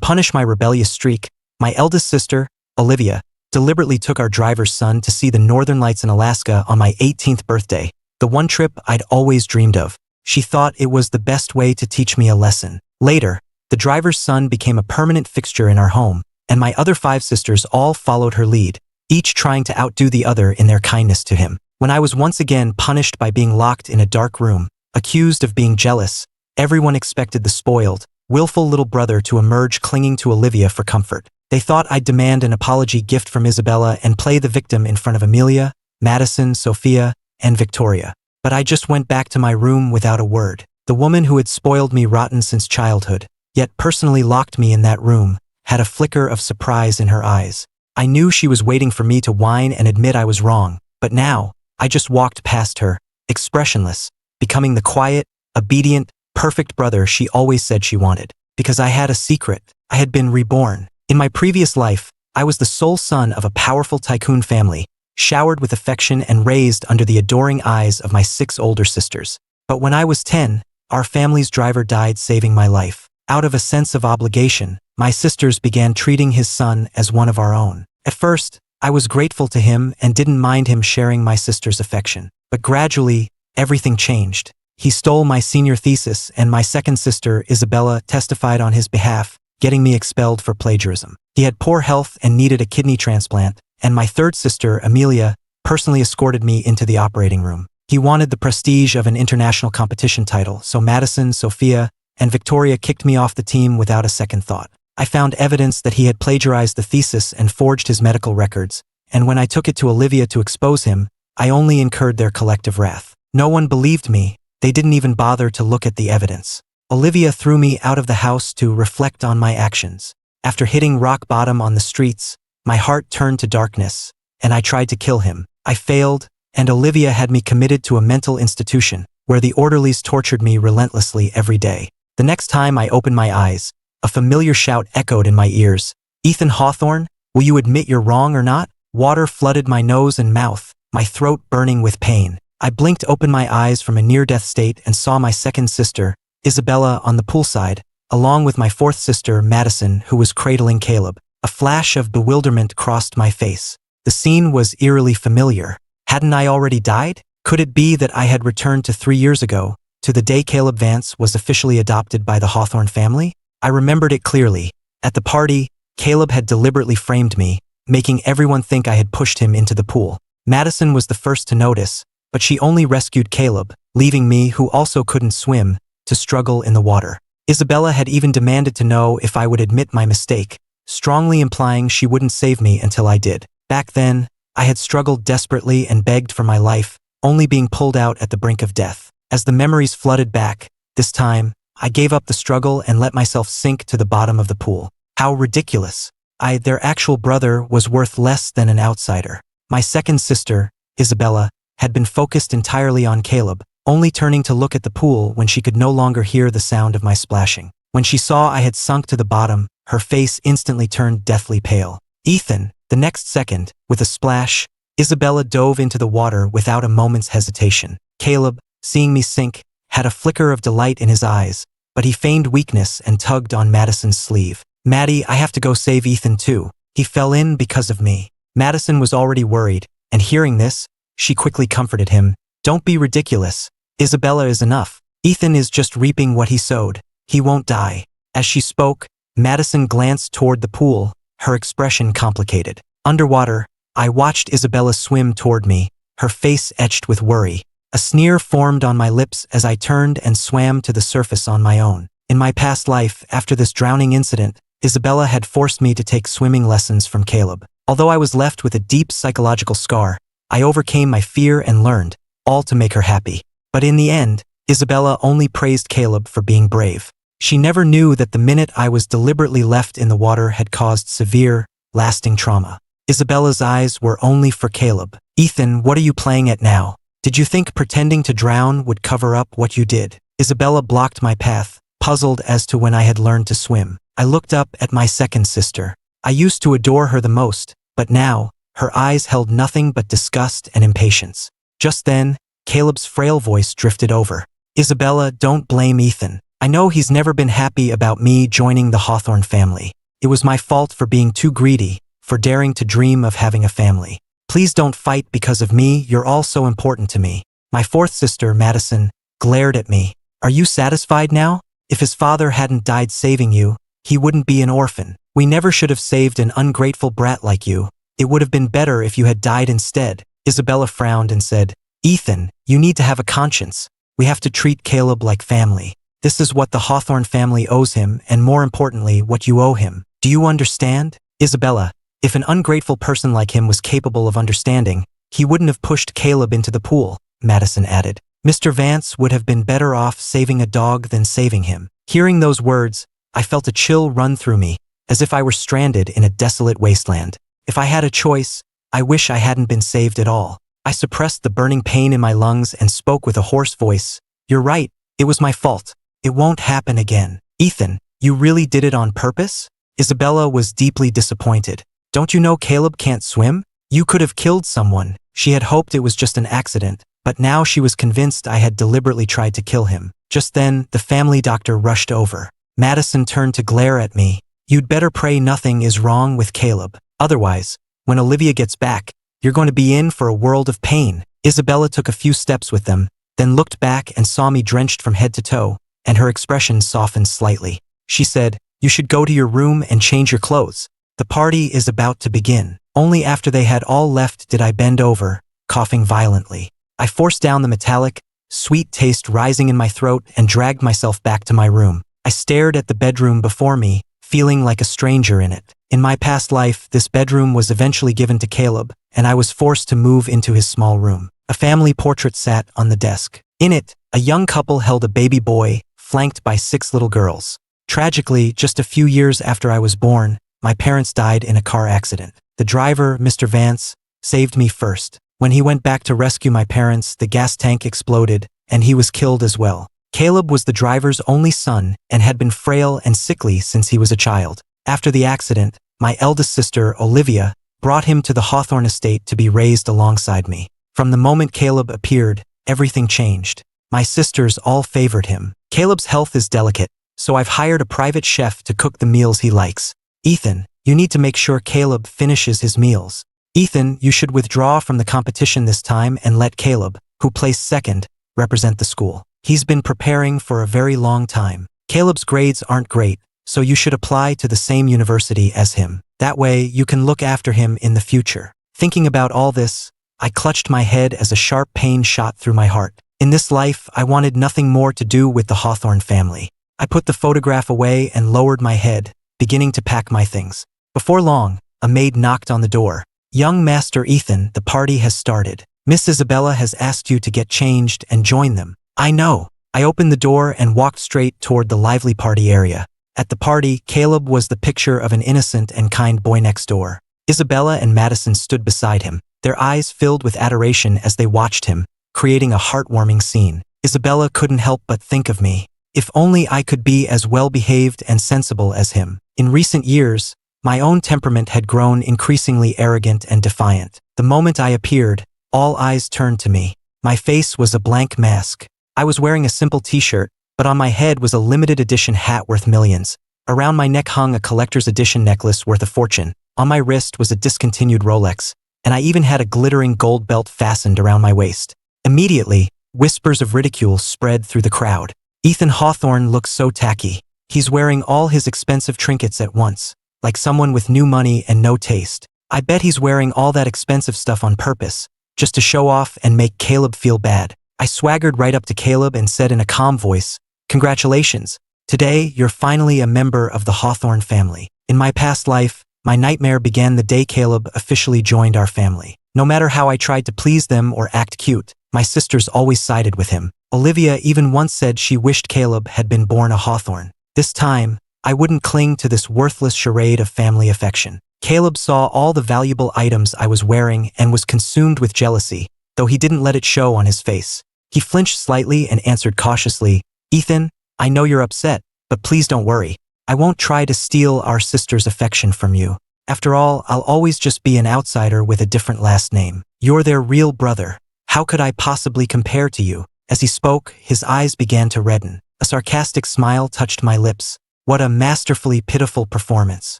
punish my rebellious streak, my eldest sister, Olivia, deliberately took our driver's son to see the northern lights in Alaska on my 18th birthday, the one trip I'd always dreamed of. She thought it was the best way to teach me a lesson. Later, the driver's son became a permanent fixture in our home, and my other 5 sisters all followed her lead, each trying to outdo the other in their kindness to him. When I was once again punished by being locked in a dark room, accused of being jealous, everyone expected the spoiled, willful little brother to emerge clinging to Olivia for comfort. They thought I'd demand an apology gift from Isabella and play the victim in front of Amelia, Madison, Sophia, and Victoria. But I just went back to my room without a word. The woman who had spoiled me rotten since childhood, yet personally locked me in that room, had a flicker of surprise in her eyes. I knew she was waiting for me to whine and admit I was wrong, but now, I just walked past her, expressionless, becoming the quiet, obedient, perfect brother she always said she wanted. Because I had a secret. I had been reborn. In my previous life, I was the sole son of a powerful tycoon family, showered with affection and raised under the adoring eyes of my 6 older sisters. But when I was 10, our family's driver died saving my life. Out of a sense of obligation, my sisters began treating his son as one of our own. At first, I was grateful to him and didn't mind him sharing my sister's affection. But gradually, everything changed. He stole my senior thesis, and my second sister, Isabella, testified on his behalf, getting me expelled for plagiarism. He had poor health and needed a kidney transplant, and my third sister, Amelia, personally escorted me into the operating room. He wanted the prestige of an international competition title, so Madison, Sophia, and Victoria kicked me off the team without a second thought. I found evidence that he had plagiarized the thesis and forged his medical records, and when I took it to Olivia to expose him, I only incurred their collective wrath. No one believed me. They didn't even bother to look at the evidence. Olivia threw me out of the house to reflect on my actions. After hitting rock bottom on the streets, my heart turned to darkness, and I tried to kill him. I failed, and Olivia had me committed to a mental institution, where the orderlies tortured me relentlessly every day. The next time I opened my eyes, a familiar shout echoed in my ears. "Ethan Hawthorne, will you admit you're wrong or not?" Water flooded my nose and mouth, my throat burning with pain. I blinked open my eyes from a near-death state and saw my second sister, Isabella, on the poolside, along with my fourth sister, Madison, who was cradling Caleb. A flash of bewilderment crossed my face. The scene was eerily familiar. Hadn't I already died? Could it be that I had returned to 3 years ago, to the day Caleb Vance was officially adopted by the Hawthorne family? I remembered it clearly. At the party, Caleb had deliberately framed me, making everyone think I had pushed him into the pool. Madison was the first to notice, but she only rescued Caleb, leaving me, who also couldn't swim, to struggle in the water. Isabella had even demanded to know if I would admit my mistake, strongly implying she wouldn't save me until I did. Back then, I had struggled desperately and begged for my life, only being pulled out at the brink of death. As the memories flooded back, this time, I gave up the struggle and let myself sink to the bottom of the pool. How ridiculous. Their actual brother, was worth less than an outsider. My second sister, Isabella, had been focused entirely on Caleb, only turning to look at the pool when she could no longer hear the sound of my splashing. When she saw I had sunk to the bottom, her face instantly turned deathly pale. "Ethan!" The next second, with a splash, Isabella dove into the water without a moment's hesitation. Caleb, seeing me sink, had a flicker of delight in his eyes, but he feigned weakness and tugged on Madison's sleeve. "Maddie, I have to go save Ethan too. He fell in because of me." Madison was already worried, and hearing this, she quickly comforted him. "Don't be ridiculous. Isabella is enough. Ethan is just reaping what he sowed. He won't die." As she spoke, Madison glanced toward the pool, her expression complicated. Underwater, I watched Isabella swim toward me, her face etched with worry. A sneer formed on my lips as I turned and swam to the surface on my own. In my past life, after this drowning incident, Isabella had forced me to take swimming lessons from Caleb. Although I was left with a deep psychological scar, I overcame my fear and learned, all to make her happy. But in the end, Isabella only praised Caleb for being brave. She never knew that the minute I was deliberately left in the water had caused severe, lasting trauma. Isabella's eyes were only for Caleb. "Ethan, what are you playing at now? Did you think pretending to drown would cover up what you did?" Isabella blocked my path, puzzled as to when I had learned to swim. I looked up at my second sister. I used to adore her the most, but now, her eyes held nothing but disgust and impatience. Just then, Caleb's frail voice drifted over. "Isabella, don't blame Ethan. I know he's never been happy about me joining the Hawthorne family. It was my fault for being too greedy, for daring to dream of having a family. Please don't fight because of me, you're all so important to me. My fourth sister, Madison, glared at me. Are you satisfied now? If his father hadn't died saving you, he wouldn't be an orphan. We never should have saved an ungrateful brat like you. It would have been better if you had died instead. Isabella frowned and said, Ethan, you need to have a conscience. We have to treat Caleb like family. This is what the Hawthorne family owes him, and more importantly, what you owe him. Do you understand? Isabella, if an ungrateful person like him was capable of understanding, he wouldn't have pushed Caleb into the pool, Madison added. Mr. Vance would have been better off saving a dog than saving him. Hearing those words, I felt a chill run through me, as if I were stranded in a desolate wasteland. If I had a choice, I wish I hadn't been saved at all. I suppressed the burning pain in my lungs and spoke with a hoarse voice. You're right, it was my fault. It won't happen again. Ethan, you really did it on purpose? Isabella was deeply disappointed. Don't you know Caleb can't swim? You could have killed someone. She had hoped it was just an accident, but now she was convinced I had deliberately tried to kill him. Just then, the family doctor rushed over. Madison turned to glare at me. You'd better pray nothing is wrong with Caleb. Otherwise, when Olivia gets back, you're going to be in for a world of pain. Isabella took a few steps with them, then looked back and saw me drenched from head to toe, and her expression softened slightly. She said, You should go to your room and change your clothes. The party is about to begin. Only after they had all left did I bend over, coughing violently. I forced down the metallic, sweet taste rising in my throat and dragged myself back to my room. I stared at the bedroom before me, feeling like a stranger in it. In my past life, this bedroom was eventually given to Caleb, and I was forced to move into his small room. A family portrait sat on the desk. In it, a young couple held a baby boy, flanked by 6 little girls. Tragically, just a few years after I was born, my parents died in a car accident. The driver, Mr. Vance, saved me first. When he went back to rescue my parents, the gas tank exploded, and he was killed as well. Caleb was the driver's only son and had been frail and sickly since he was a child. After the accident, my eldest sister, Olivia, brought him to the Hawthorne estate to be raised alongside me. From the moment Caleb appeared, everything changed. My sisters all favored him. Caleb's health is delicate, so I've hired a private chef to cook the meals he likes. Ethan, you need to make sure Caleb finishes his meals. Ethan, you should withdraw from the competition this time and let Caleb, who placed second, represent the school. He's been preparing for a very long time. Caleb's grades aren't great, so you should apply to the same university as him. That way, you can look after him in the future. Thinking about all this, I clutched my head as a sharp pain shot through my heart. In this life, I wanted nothing more to do with the Hawthorne family. I put the photograph away and lowered my head, beginning to pack my things. Before long, a maid knocked on the door. Young Master Ethan, the party has started. Miss Isabella has asked you to get changed and join them. I know. I opened the door and walked straight toward the lively party area. At the party, Caleb was the picture of an innocent and kind boy next door. Isabella and Madison stood beside him, their eyes filled with adoration as they watched him, creating a heartwarming scene. Isabella couldn't help but think of me. If only I could be as well-behaved and sensible as him. In recent years, my own temperament had grown increasingly arrogant and defiant. The moment I appeared, all eyes turned to me. My face was a blank mask. I was wearing a simple t-shirt, but on my head was a limited edition hat worth millions. Around my neck hung a collector's edition necklace worth a fortune. On my wrist was a discontinued Rolex, and I even had a glittering gold belt fastened around my waist. Immediately, whispers of ridicule spread through the crowd. Ethan Hawthorne looks so tacky. He's wearing all his expensive trinkets at once, like someone with new money and no taste. I bet he's wearing all that expensive stuff on purpose, just to show off and make Caleb feel bad. I swaggered right up to Caleb and said in a calm voice, Congratulations. Today, you're finally a member of the Hawthorne family. In my past life, my nightmare began the day Caleb officially joined our family. No matter how I tried to please them or act cute, my sisters always sided with him. Olivia even once said she wished Caleb had been born a Hawthorne. This time, I wouldn't cling to this worthless charade of family affection. Caleb saw all the valuable items I was wearing and was consumed with jealousy, though he didn't let it show on his face. He flinched slightly and answered cautiously, Ethan, I know you're upset, but please don't worry. I won't try to steal our sister's affection from you. After all, I'll always just be an outsider with a different last name. You're their real brother. How could I possibly compare to you? As he spoke, his eyes began to redden. A sarcastic smile touched my lips. What a masterfully pitiful performance.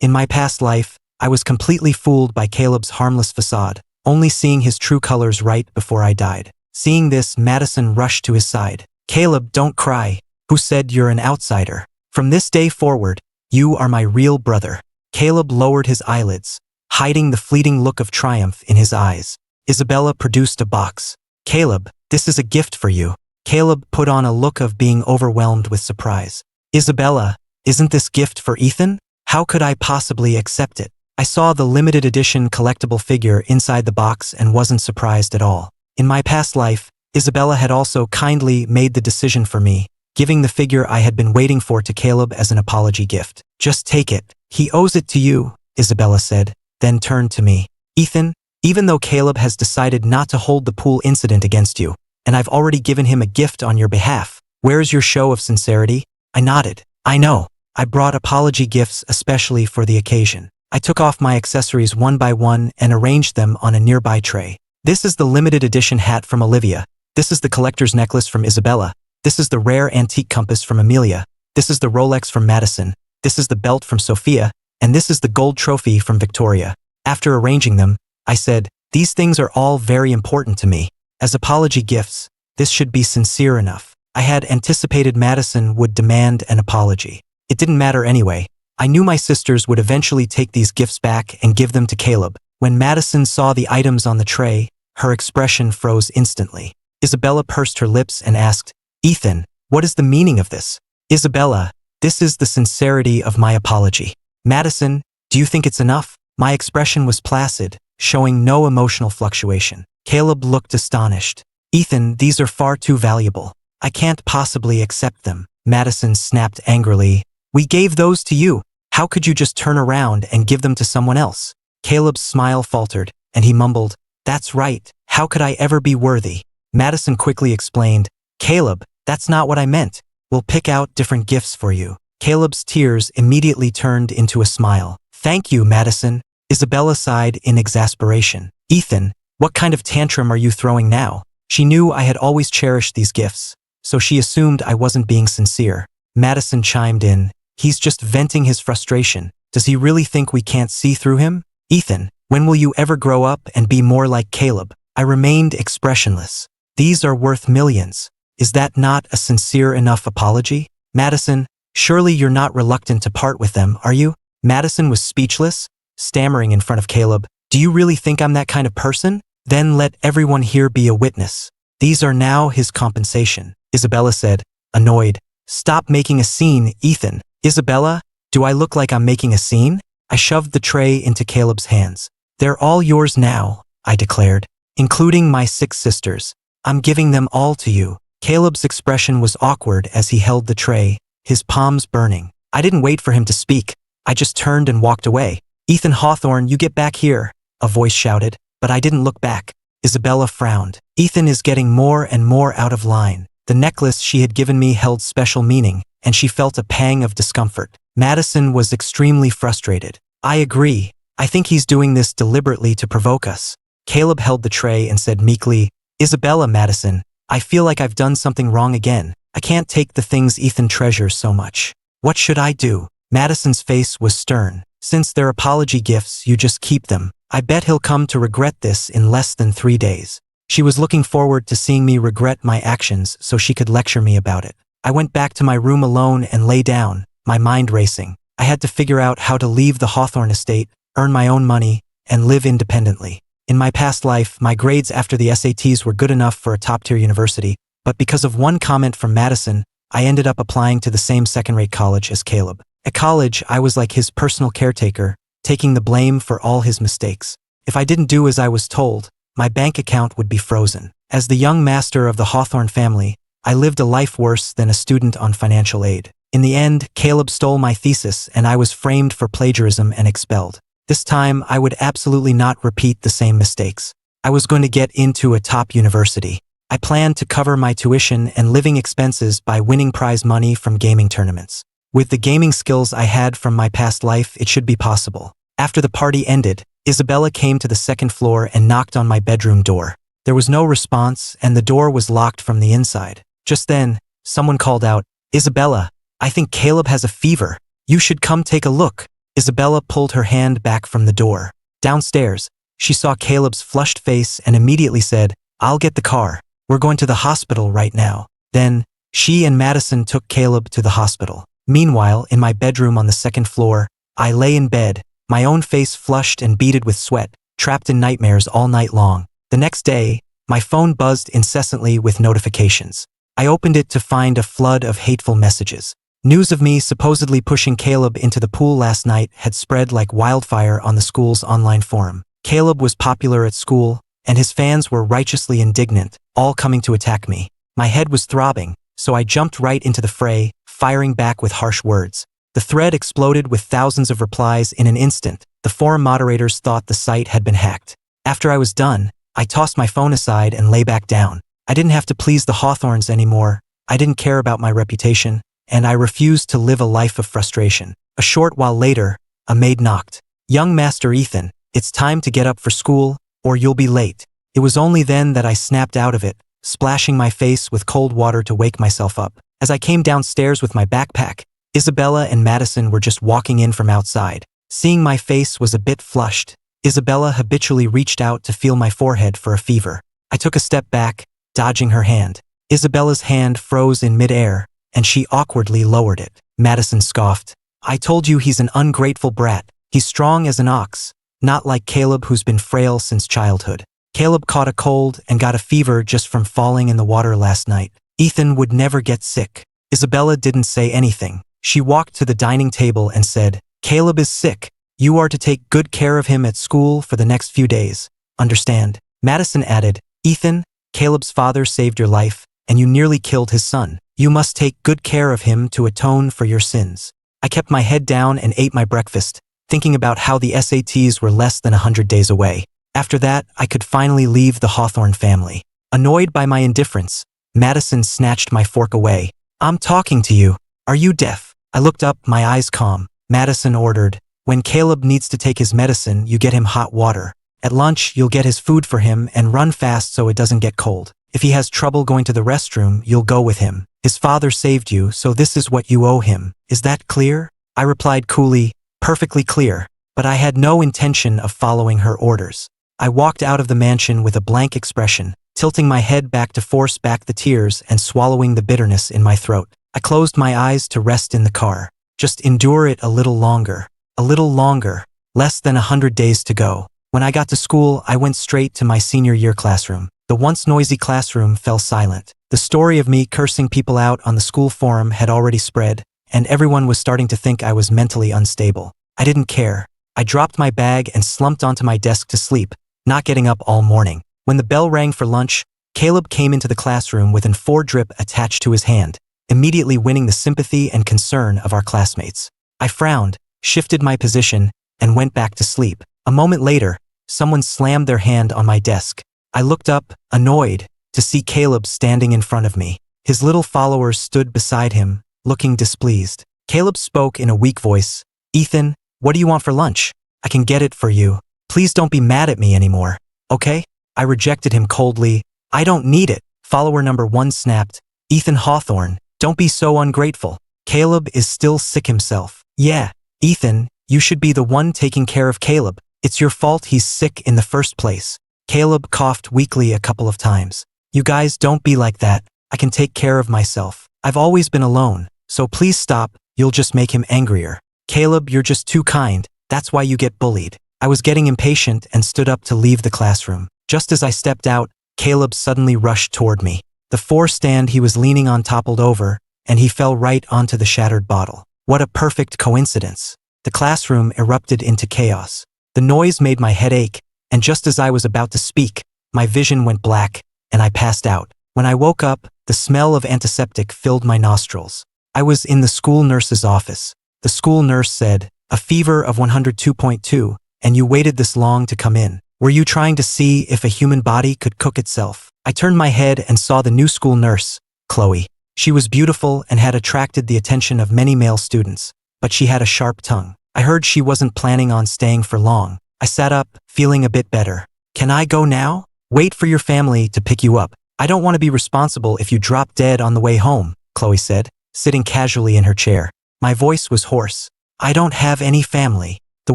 In my past life, I was completely fooled by Caleb's harmless facade, only seeing his true colors right before I died. Seeing this, Madison rushed to his side. Caleb, don't cry. Who said you're an outsider? From this day forward, you are my real brother. Caleb lowered his eyelids, hiding the fleeting look of triumph in his eyes. Isabella produced a box. Caleb, this is a gift for you. Caleb put on a look of being overwhelmed with surprise. Isabella, isn't this gift for Ethan? How could I possibly accept it? I saw the limited edition collectible figure inside the box and wasn't surprised at all. In my past life, Isabella had also kindly made the decision for me, giving the figure I had been waiting for to Caleb as an apology gift. Just take it. He owes it to you, Isabella said, then turned to me. Ethan, even though Caleb has decided not to hold the pool incident against you, and I've already given him a gift on your behalf, where's your show of sincerity? I nodded. I know. I brought apology gifts especially for the occasion. I took off my accessories one by one and arranged them on a nearby tray. This is the limited edition hat from Olivia. This is the collector's necklace from Isabella. This is the rare antique compass from Amelia. This is the Rolex from Madison. This is the belt from Sophia. And this is the gold trophy from Victoria. After arranging them, I said, these things are all very important to me. As apology gifts, this should be sincere enough. I had anticipated Madison would demand an apology. It didn't matter anyway. I knew my sisters would eventually take these gifts back and give them to Caleb. When Madison saw the items on the tray, her expression froze instantly. Isabella pursed her lips and asked, Ethan, what is the meaning of this? Isabella, this is the sincerity of my apology. Madison, do you think it's enough? My expression was placid, showing no emotional fluctuation. Caleb looked astonished. Ethan, these are far too valuable. I can't possibly accept them. Madison snapped angrily. We gave those to you. How could you just turn around and give them to someone else? Caleb's smile faltered, and he mumbled, That's right. How could I ever be worthy? Madison quickly explained, Caleb, that's not what I meant. We'll pick out different gifts for you. Caleb's tears immediately turned into a smile. Thank you, Madison. Isabella sighed in exasperation. Ethan, what kind of tantrum are you throwing now? She knew I had always cherished these gifts, so she assumed I wasn't being sincere. Madison chimed in. He's just venting his frustration. Does he really think we can't see through him? Ethan, when will you ever grow up and be more like Caleb? I remained expressionless. These are worth millions. Is that not a sincere enough apology? Madison, surely you're not reluctant to part with them, are you? Madison was speechless, stammering in front of Caleb. Do you really think I'm that kind of person? Then let everyone here be a witness. These are now his compensation. Isabella said, annoyed. Stop making a scene, Ethan. Isabella, do I look like I'm making a scene? I shoved the tray into Caleb's hands. They're all yours now, I declared, including my 6 sisters. I'm giving them all to you. Caleb's expression was awkward as he held the tray, his palms burning. I didn't wait for him to speak. I just turned and walked away. Ethan Hawthorne, you get back here, a voice shouted, but I didn't look back. Isabella frowned. Ethan is getting more and more out of line. The necklace she had given me held special meaning, and she felt a pang of discomfort. Madison was extremely frustrated. I agree. I think he's doing this deliberately to provoke us. Caleb held the tray and said meekly, Isabella, Madison, I feel like I've done something wrong again. I can't take the things Ethan treasures so much. What should I do? Madison's face was stern. Since they're apology gifts, you just keep them. I bet he'll come to regret this in less than 3 days. She was looking forward to seeing me regret my actions so she could lecture me about it. I went back to my room alone and lay down, my mind racing. I had to figure out how to leave the Hawthorne estate, earn my own money, and live independently. In my past life, my grades after the SATs were good enough for a top-tier university, but because of one comment from Madison, I ended up applying to the same second-rate college as Caleb. At college, I was like his personal caretaker, taking the blame for all his mistakes. If I didn't do as I was told, my bank account would be frozen. As the young master of the Hawthorne family, I lived a life worse than a student on financial aid. In the end, Caleb stole my thesis and I was framed for plagiarism and expelled. This time, I would absolutely not repeat the same mistakes. I was going to get into a top university. I planned to cover my tuition and living expenses by winning prize money from gaming tournaments. With the gaming skills I had from my past life, it should be possible. After the party ended, Isabella came to the second floor and knocked on my bedroom door. There was no response, and the door was locked from the inside. Just then, someone called out, Isabella, I think Caleb has a fever. You should come take a look. Isabella pulled her hand back from the door. Downstairs, she saw Caleb's flushed face and immediately said, I'll get the car. We're going to the hospital right now. Then, she and Madison took Caleb to the hospital. Meanwhile, in my bedroom on the second floor, I lay in bed, my own face flushed and beaded with sweat, trapped in nightmares all night long. The next day, my phone buzzed incessantly with notifications. I opened it to find a flood of hateful messages. News of me supposedly pushing Caleb into the pool last night had spread like wildfire on the school's online forum. Caleb was popular at school, and his fans were righteously indignant, all coming to attack me. My head was throbbing, so I jumped right into the fray, firing back with harsh words. The thread exploded with thousands of replies in an instant. The forum moderators thought the site had been hacked. After I was done, I tossed my phone aside and lay back down. I didn't have to please the Hawthorns anymore. I didn't care about my reputation, and I refused to live a life of frustration. A short while later, a maid knocked. Young Master Ethan, it's time to get up for school, or you'll be late. It was only then that I snapped out of it, splashing my face with cold water to wake myself up. As I came downstairs with my backpack, Isabella and Madison were just walking in from outside. Seeing my face was a bit flushed. Isabella habitually reached out to feel my forehead for a fever. I took a step back, dodging her hand. Isabella's hand froze in midair, and she awkwardly lowered it. Madison scoffed. I told you he's an ungrateful brat. He's strong as an ox, not like Caleb who's been frail since childhood. Caleb caught a cold and got a fever just from falling in the water last night. Ethan would never get sick. Isabella didn't say anything. She walked to the dining table and said, Caleb is sick. You are to take good care of him at school for the next few days. Understand? Madison added, Ethan, Caleb's father saved your life, and you nearly killed his son. You must take good care of him to atone for your sins. I kept my head down and ate my breakfast, thinking about how the SATs were less than 100 days away. After that, I could finally leave the Hawthorne family. Annoyed by my indifference, Madison snatched my fork away. I'm talking to you. Are you deaf? I looked up, my eyes calm. Madison ordered, when Caleb needs to take his medicine, you get him hot water. At lunch, you'll get his food for him and run fast so it doesn't get cold. If he has trouble going to the restroom, you'll go with him. His father saved you, so this is what you owe him. Is that clear? I replied coolly, perfectly clear, but I had no intention of following her orders. I walked out of the mansion with a blank expression, tilting my head back to force back the tears and swallowing the bitterness in my throat. I closed my eyes to rest in the car. Just endure it a little longer. A little longer. Less than 100 days to go. When I got to school, I went straight to my senior year classroom. The once noisy classroom fell silent. The story of me cursing people out on the school forum had already spread, and everyone was starting to think I was mentally unstable. I didn't care. I dropped my bag and slumped onto my desk to sleep, not getting up all morning. When the bell rang for lunch, Caleb came into the classroom with an 4 drip attached to his hand, immediately winning the sympathy and concern of our classmates. I frowned, shifted my position, and went back to sleep. A moment later, someone slammed their hand on my desk. I looked up, annoyed, to see Caleb standing in front of me. His little followers stood beside him, looking displeased. Caleb spoke in a weak voice. Ethan, what do you want for lunch? I can get it for you. Please don't be mad at me anymore, okay? I rejected him coldly. I don't need it. Follower number 1 snapped. Ethan Hawthorne, don't be so ungrateful. Caleb is still sick himself. Yeah, Ethan, you should be the one taking care of Caleb. It's your fault he's sick in the first place. Caleb coughed weakly a couple of times. You guys don't be like that. I can take care of myself. I've always been alone, so please stop. You'll just make him angrier. Caleb, you're just too kind. That's why you get bullied. I was getting impatient and stood up to leave the classroom. Just as I stepped out, Caleb suddenly rushed toward me. The 4 stand he was leaning on toppled over, and he fell right onto the shattered bottle. What a perfect coincidence. The classroom erupted into chaos. The noise made my head ache, and just as I was about to speak, my vision went black, and I passed out. When I woke up, the smell of antiseptic filled my nostrils. I was in the school nurse's office. The school nurse said, a fever of 102.2, and you waited this long to come in. Were you trying to see if a human body could cook itself? I turned my head and saw the new school nurse, Chloe. She was beautiful and had attracted the attention of many male students, but she had a sharp tongue. I heard she wasn't planning on staying for long. I sat up, feeling a bit better. Can I go now? Wait for your family to pick you up. I don't want to be responsible if you drop dead on the way home, Chloe said. sitting casually in her chair. My voice was hoarse. I don't have any family. The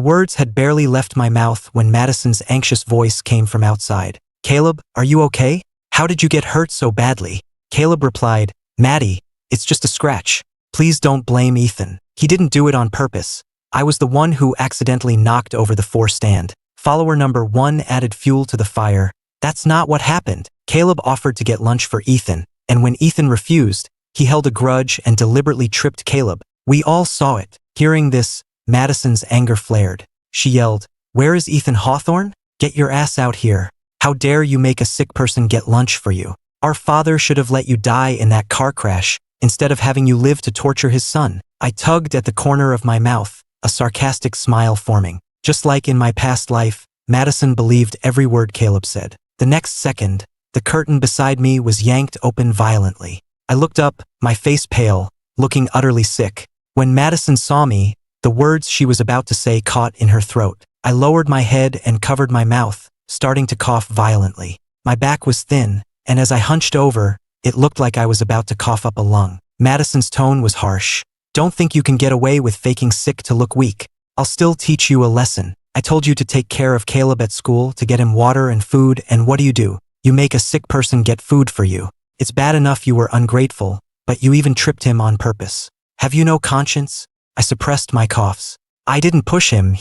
words had barely left my mouth when Madison's anxious voice came from outside. Caleb, are you okay? How did you get hurt so badly? Caleb replied, Maddie, it's just a scratch. Please don't blame Ethan. He didn't do it on purpose. I was the one who accidentally knocked over the 4 stand. Follower number 1 added fuel to the fire. That's not what happened. Caleb offered to get lunch for Ethan, and when Ethan refused, he held a grudge and deliberately tripped Caleb. We all saw it. Hearing this, Madison's anger flared. She yelled, Where is Ethan Hawthorne? Get your ass out here. How dare you make a sick person get lunch for you? Our father should have let you die in that car crash, instead of having you live to torture his son. I tugged at the corner of my mouth, a sarcastic smile forming. Just like in my past life, Madison believed every word Caleb said. The next second, the curtain beside me was yanked open violently. I looked up, my face pale, looking utterly sick. When Madison saw me, the words she was about to say caught in her throat. I lowered my head and covered my mouth, starting to cough violently. My back was thin, and as I hunched over, it looked like I was about to cough up a lung. Madison's tone was harsh. Don't think you can get away with faking sick to look weak. I'll still teach you a lesson. I told you to take care of Caleb at school, to get him water and food, and what do? You make a sick person get food for you. It's bad enough you were ungrateful, but you even tripped him on purpose. Have you no conscience? I suppressed my coughs. I didn't push him,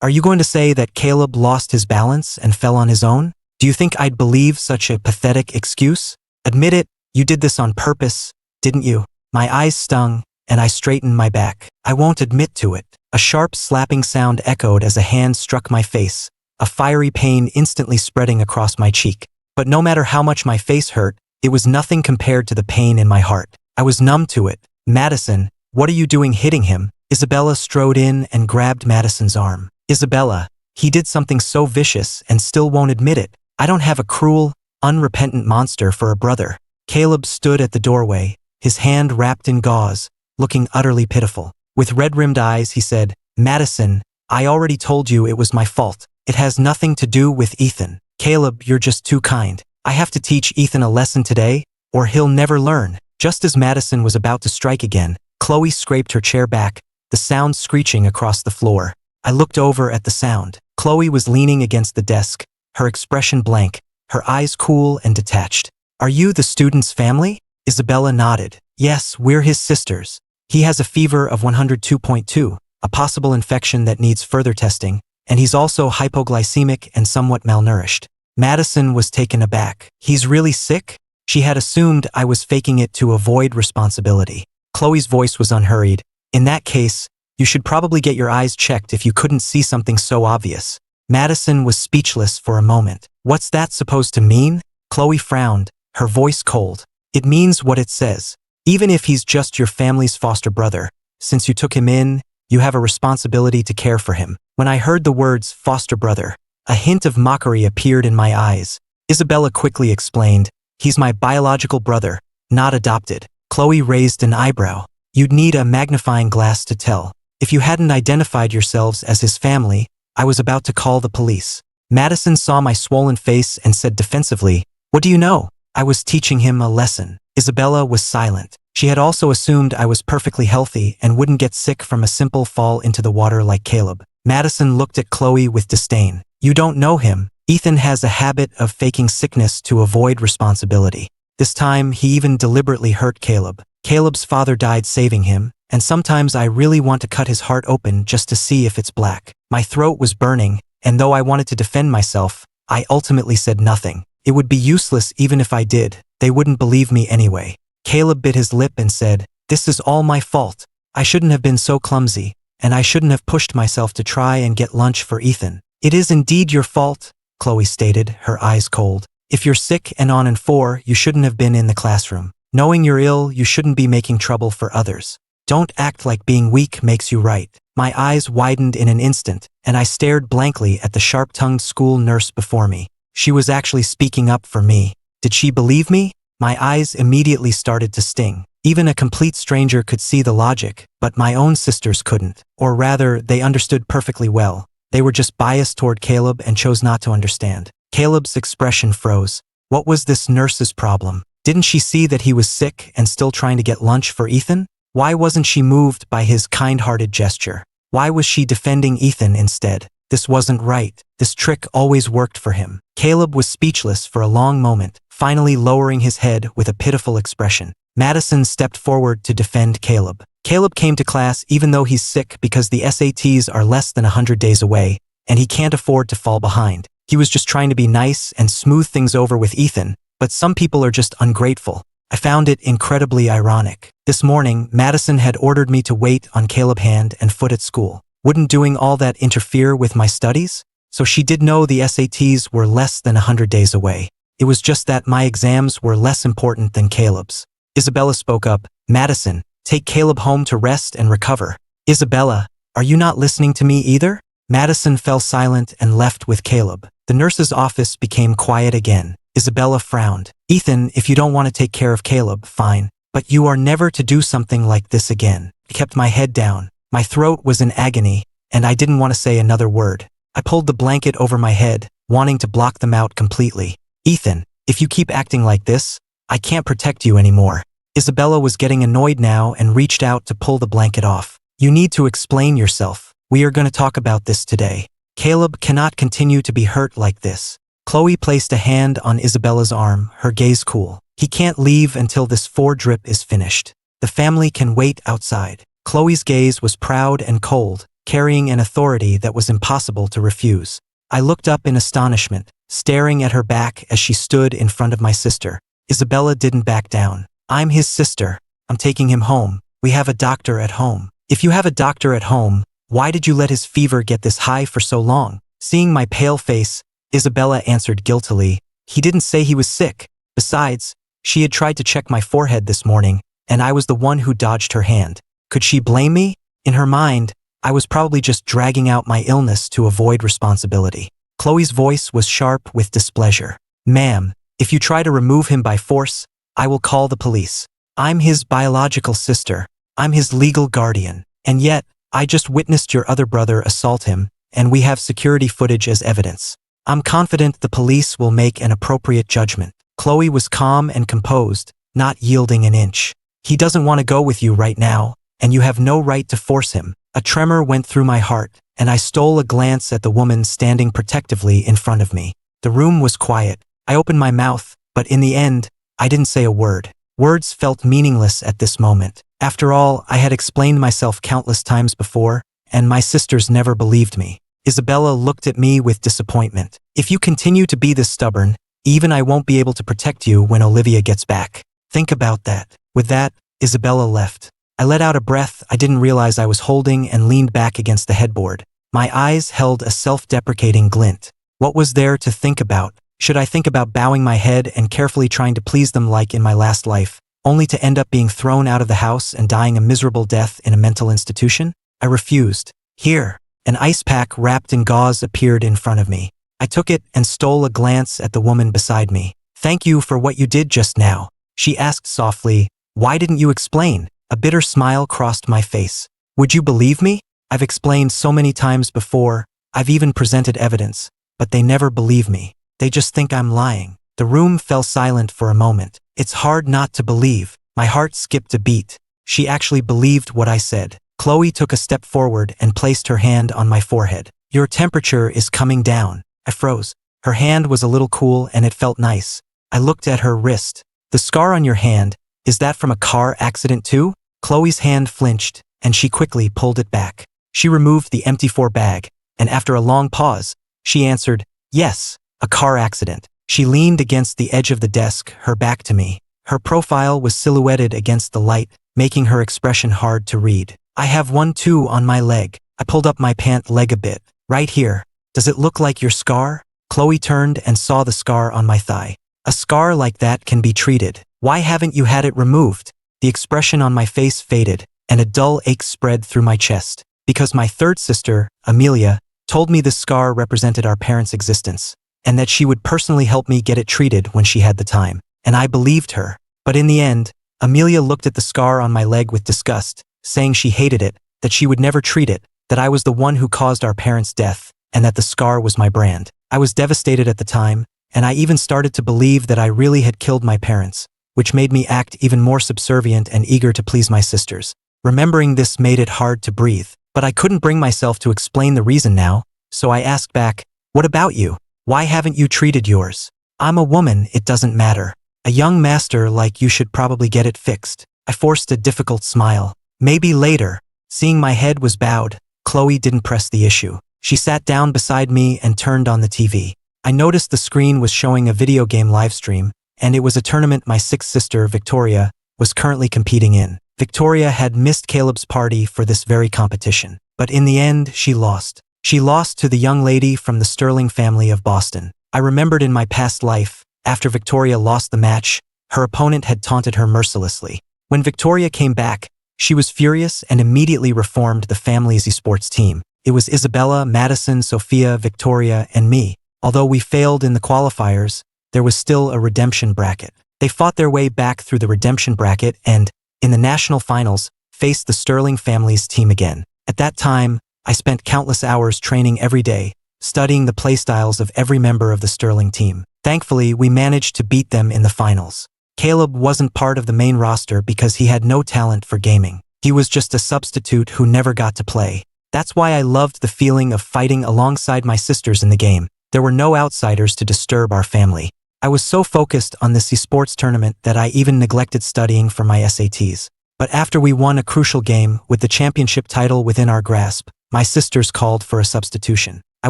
Are you going to say that Caleb lost his balance and fell on his own? Do you think I'd believe such a pathetic excuse? Admit it, you did this on purpose, didn't you? My eyes stung, and I straightened my back. I won't admit to it. A sharp slapping sound echoed as a hand struck my face, a fiery pain instantly spreading across my cheek. But no matter how much my face hurt, it was nothing compared to the pain in my heart. I was numb to it. Madison, what are you doing hitting him? Isabella strode in and grabbed Madison's arm. Isabella, he did something so vicious and still won't admit it. I don't have a cruel, unrepentant monster for a brother. Caleb stood at the doorway, his hand wrapped in gauze, looking utterly pitiful. With red-rimmed eyes, he said, Madison, I already told you it was my fault. It has nothing to do with Ethan. Caleb, you're just too kind. I have to teach Ethan a lesson today, or he'll never learn. Just as Madison was about to strike again, Chloe scraped her chair back, the sound screeching across the floor. I looked over at the sound. Chloe was leaning against the desk, her expression blank, her eyes cool and detached. Are you the student's family? Isabella nodded. Yes, we're his sisters. He has a fever of 102.2, a possible infection that needs further testing, and he's also hypoglycemic and somewhat malnourished. Madison was taken aback. He's really sick? She had assumed I was faking it to avoid responsibility. Chloe's voice was unhurried. In that case, you should probably get your eyes checked if you couldn't see something so obvious. Madison was speechless for a moment. What's that supposed to mean? Chloe frowned, her voice cold. It means what it says. Even if he's just your family's foster brother, since you took him in, you have a responsibility to care for him. When I heard the words foster brother, a hint of mockery appeared in my eyes. Isabella quickly explained, he's my biological brother, not adopted. Chloe raised an eyebrow. You'd need a magnifying glass to tell. If you hadn't identified yourselves as his family, I was about to call the police. Madison saw my swollen face and said defensively, what do you know? I was teaching him a lesson. Isabella was silent. She had also assumed I was perfectly healthy and wouldn't get sick from a simple fall into the water like Caleb. Madison looked at Chloe with disdain. You don't know him. Ethan has a habit of faking sickness to avoid responsibility. This time, he even deliberately hurt Caleb. Caleb's father died saving him, and sometimes I really want to cut his heart open just to see if it's black. My throat was burning, and though I wanted to defend myself, I ultimately said nothing. It would be useless even if I did. They wouldn't believe me anyway. Caleb bit his lip and said, this is all my fault. I shouldn't have been so clumsy, and I shouldn't have pushed myself to try and get lunch for Ethan. It is indeed your fault, Chloe stated, her eyes cold. If you're sick and on and 4, you shouldn't have been in the classroom. Knowing you're ill, you shouldn't be making trouble for others. Don't act like being weak makes you right. My eyes widened in an instant, and I stared blankly at the sharp-tongued school nurse before me. She was actually speaking up for me. Did she believe me? My eyes immediately started to sting. Even a complete stranger could see the logic, but my own sisters couldn't. Or rather, they understood perfectly well. They were just biased toward Caleb and chose not to understand. Caleb's expression froze. What was this nurse's problem? Didn't she see that he was sick and still trying to get lunch for Ethan? Why wasn't she moved by his kind-hearted gesture? Why was she defending Ethan instead? This wasn't right. This trick always worked for him. Caleb was speechless for a long moment, finally lowering his head with a pitiful expression. Madison stepped forward to defend Caleb. Caleb came to class even though he's sick because the SATs are less than 100 days away, and he can't afford to fall behind. He was just trying to be nice and smooth things over with Ethan, but some people are just ungrateful. I found it incredibly ironic. This morning, Madison had ordered me to wait on Caleb's hand and foot at school. Wouldn't doing all that interfere with my studies? So she did know the SATs were less than 100 days away. It was just that my exams were less important than Caleb's. Isabella spoke up. Madison, take Caleb home to rest and recover. Isabella, are you not listening to me either? Madison fell silent and left with Caleb. The nurse's office became quiet again. Isabella frowned. Ethan, if you don't want to take care of Caleb, fine. But you are never to do something like this again. I kept my head down. My throat was in agony, and I didn't want to say another word. I pulled the blanket over my head, wanting to block them out completely. Ethan, if you keep acting like this, I can't protect you anymore. Isabella was getting annoyed now and reached out to pull the blanket off. You need to explain yourself. We are going to talk about this today. Caleb cannot continue to be hurt like this. Chloe placed a hand on Isabella's arm, her gaze cool. He can't leave until this 4-drip is finished. The family can wait outside. Chloe's gaze was proud and cold, carrying an authority that was impossible to refuse. I looked up in astonishment, staring at her back as she stood in front of my sister. Isabella didn't back down. I'm his sister. I'm taking him home. We have a doctor at home. If you have a doctor at home, why did you let his fever get this high for so long? Seeing my pale face, Isabella answered guiltily. He didn't say he was sick. Besides, she had tried to check my forehead this morning, and I was the one who dodged her hand. Could she blame me? In her mind, I was probably just dragging out my illness to avoid responsibility. Chloe's voice was sharp with displeasure. Ma'am, if you try to remove him by force, I will call the police. I'm his biological sister. I'm his legal guardian. And yet, I just witnessed your other brother assault him, and we have security footage as evidence. I'm confident the police will make an appropriate judgment. Chloe was calm and composed, not yielding an inch. He doesn't want to go with you right now, and you have no right to force him. A tremor went through my heart, and I stole a glance at the woman standing protectively in front of me. The room was quiet. I opened my mouth, but in the end, I didn't say a word. Words felt meaningless at this moment. After all, I had explained myself countless times before, and my sisters never believed me. Isabella looked at me with disappointment. If you continue to be this stubborn, even I won't be able to protect you when Olivia gets back. Think about that. With that, Isabella left. I let out a breath I didn't realize I was holding and leaned back against the headboard. My eyes held a self-deprecating glint. What was there to think about? Should I think about bowing my head and carefully trying to please them like in my last life, only to end up being thrown out of the house and dying a miserable death in a mental institution? I refused. Here, an ice pack wrapped in gauze appeared in front of me. I took it and stole a glance at the woman beside me. Thank you for what you did just now, she asked softly. Why didn't you explain? A bitter smile crossed my face. Would you believe me? I've explained so many times before. I've even presented evidence, but they never believe me. They just think I'm lying. The room fell silent for a moment. It's hard not to believe. My heart skipped a beat. She actually believed what I said. Chloe took a step forward and placed her hand on my forehead. Your temperature is coming down. I froze. Her hand was a little cool and it felt nice. I looked at her wrist. The scar on your hand, is that from a car accident too? Chloe's hand flinched, and she quickly pulled it back. She removed the empty 4 bag, and after a long pause, she answered, yes, a car accident. She leaned against the edge of the desk, her back to me. Her profile was silhouetted against the light, making her expression hard to read. I have one too on my leg. I pulled up my pant leg a bit. Right here. Does it look like your scar? Chloe turned and saw the scar on my thigh. A scar like that can be treated. Why haven't you had it removed? The expression on my face faded, and a dull ache spread through my chest. Because my third sister, Amelia, told me the scar represented our parents' existence, and that she would personally help me get it treated when she had the time. And I believed her. But in the end, Amelia looked at the scar on my leg with disgust, saying she hated it, that she would never treat it, that I was the one who caused our parents' death, and that the scar was my brand. I was devastated at the time, and I even started to believe that I really had killed my parents, which made me act even more subservient and eager to please my sisters. Remembering this made it hard to breathe, but I couldn't bring myself to explain the reason now, so I asked back, "What about you? Why haven't you treated yours?" "I'm a woman, it doesn't matter. A young master like you should probably get it fixed." I forced a difficult smile. "Maybe later." Seeing my head was bowed, Chloe didn't press the issue. She sat down beside me and turned on the TV. I noticed the screen was showing a video game livestream, and it was a tournament my sixth sister, Victoria, was currently competing in. Victoria had missed Caleb's party for this very competition, but in the end, she lost. She lost to the young lady from the Sterling family of Boston. I remembered in my past life, after Victoria lost the match, her opponent had taunted her mercilessly. When Victoria came back, she was furious and immediately reformed the family's esports team. It was Isabella, Madison, Sophia, Victoria, and me. Although we failed in the qualifiers, there was still a redemption bracket. They fought their way back through the redemption bracket and, in the national finals, faced the Sterling family's team again. At that time, I spent countless hours training every day, studying the playstyles of every member of the Sterling team. Thankfully, we managed to beat them in the finals. Caleb wasn't part of the main roster because he had no talent for gaming. He was just a substitute who never got to play. That's why I loved the feeling of fighting alongside my sisters in the game. There were no outsiders to disturb our family. I was so focused on this esports tournament that I even neglected studying for my SATs. But after we won a crucial game with the championship title within our grasp, my sisters called for a substitution. I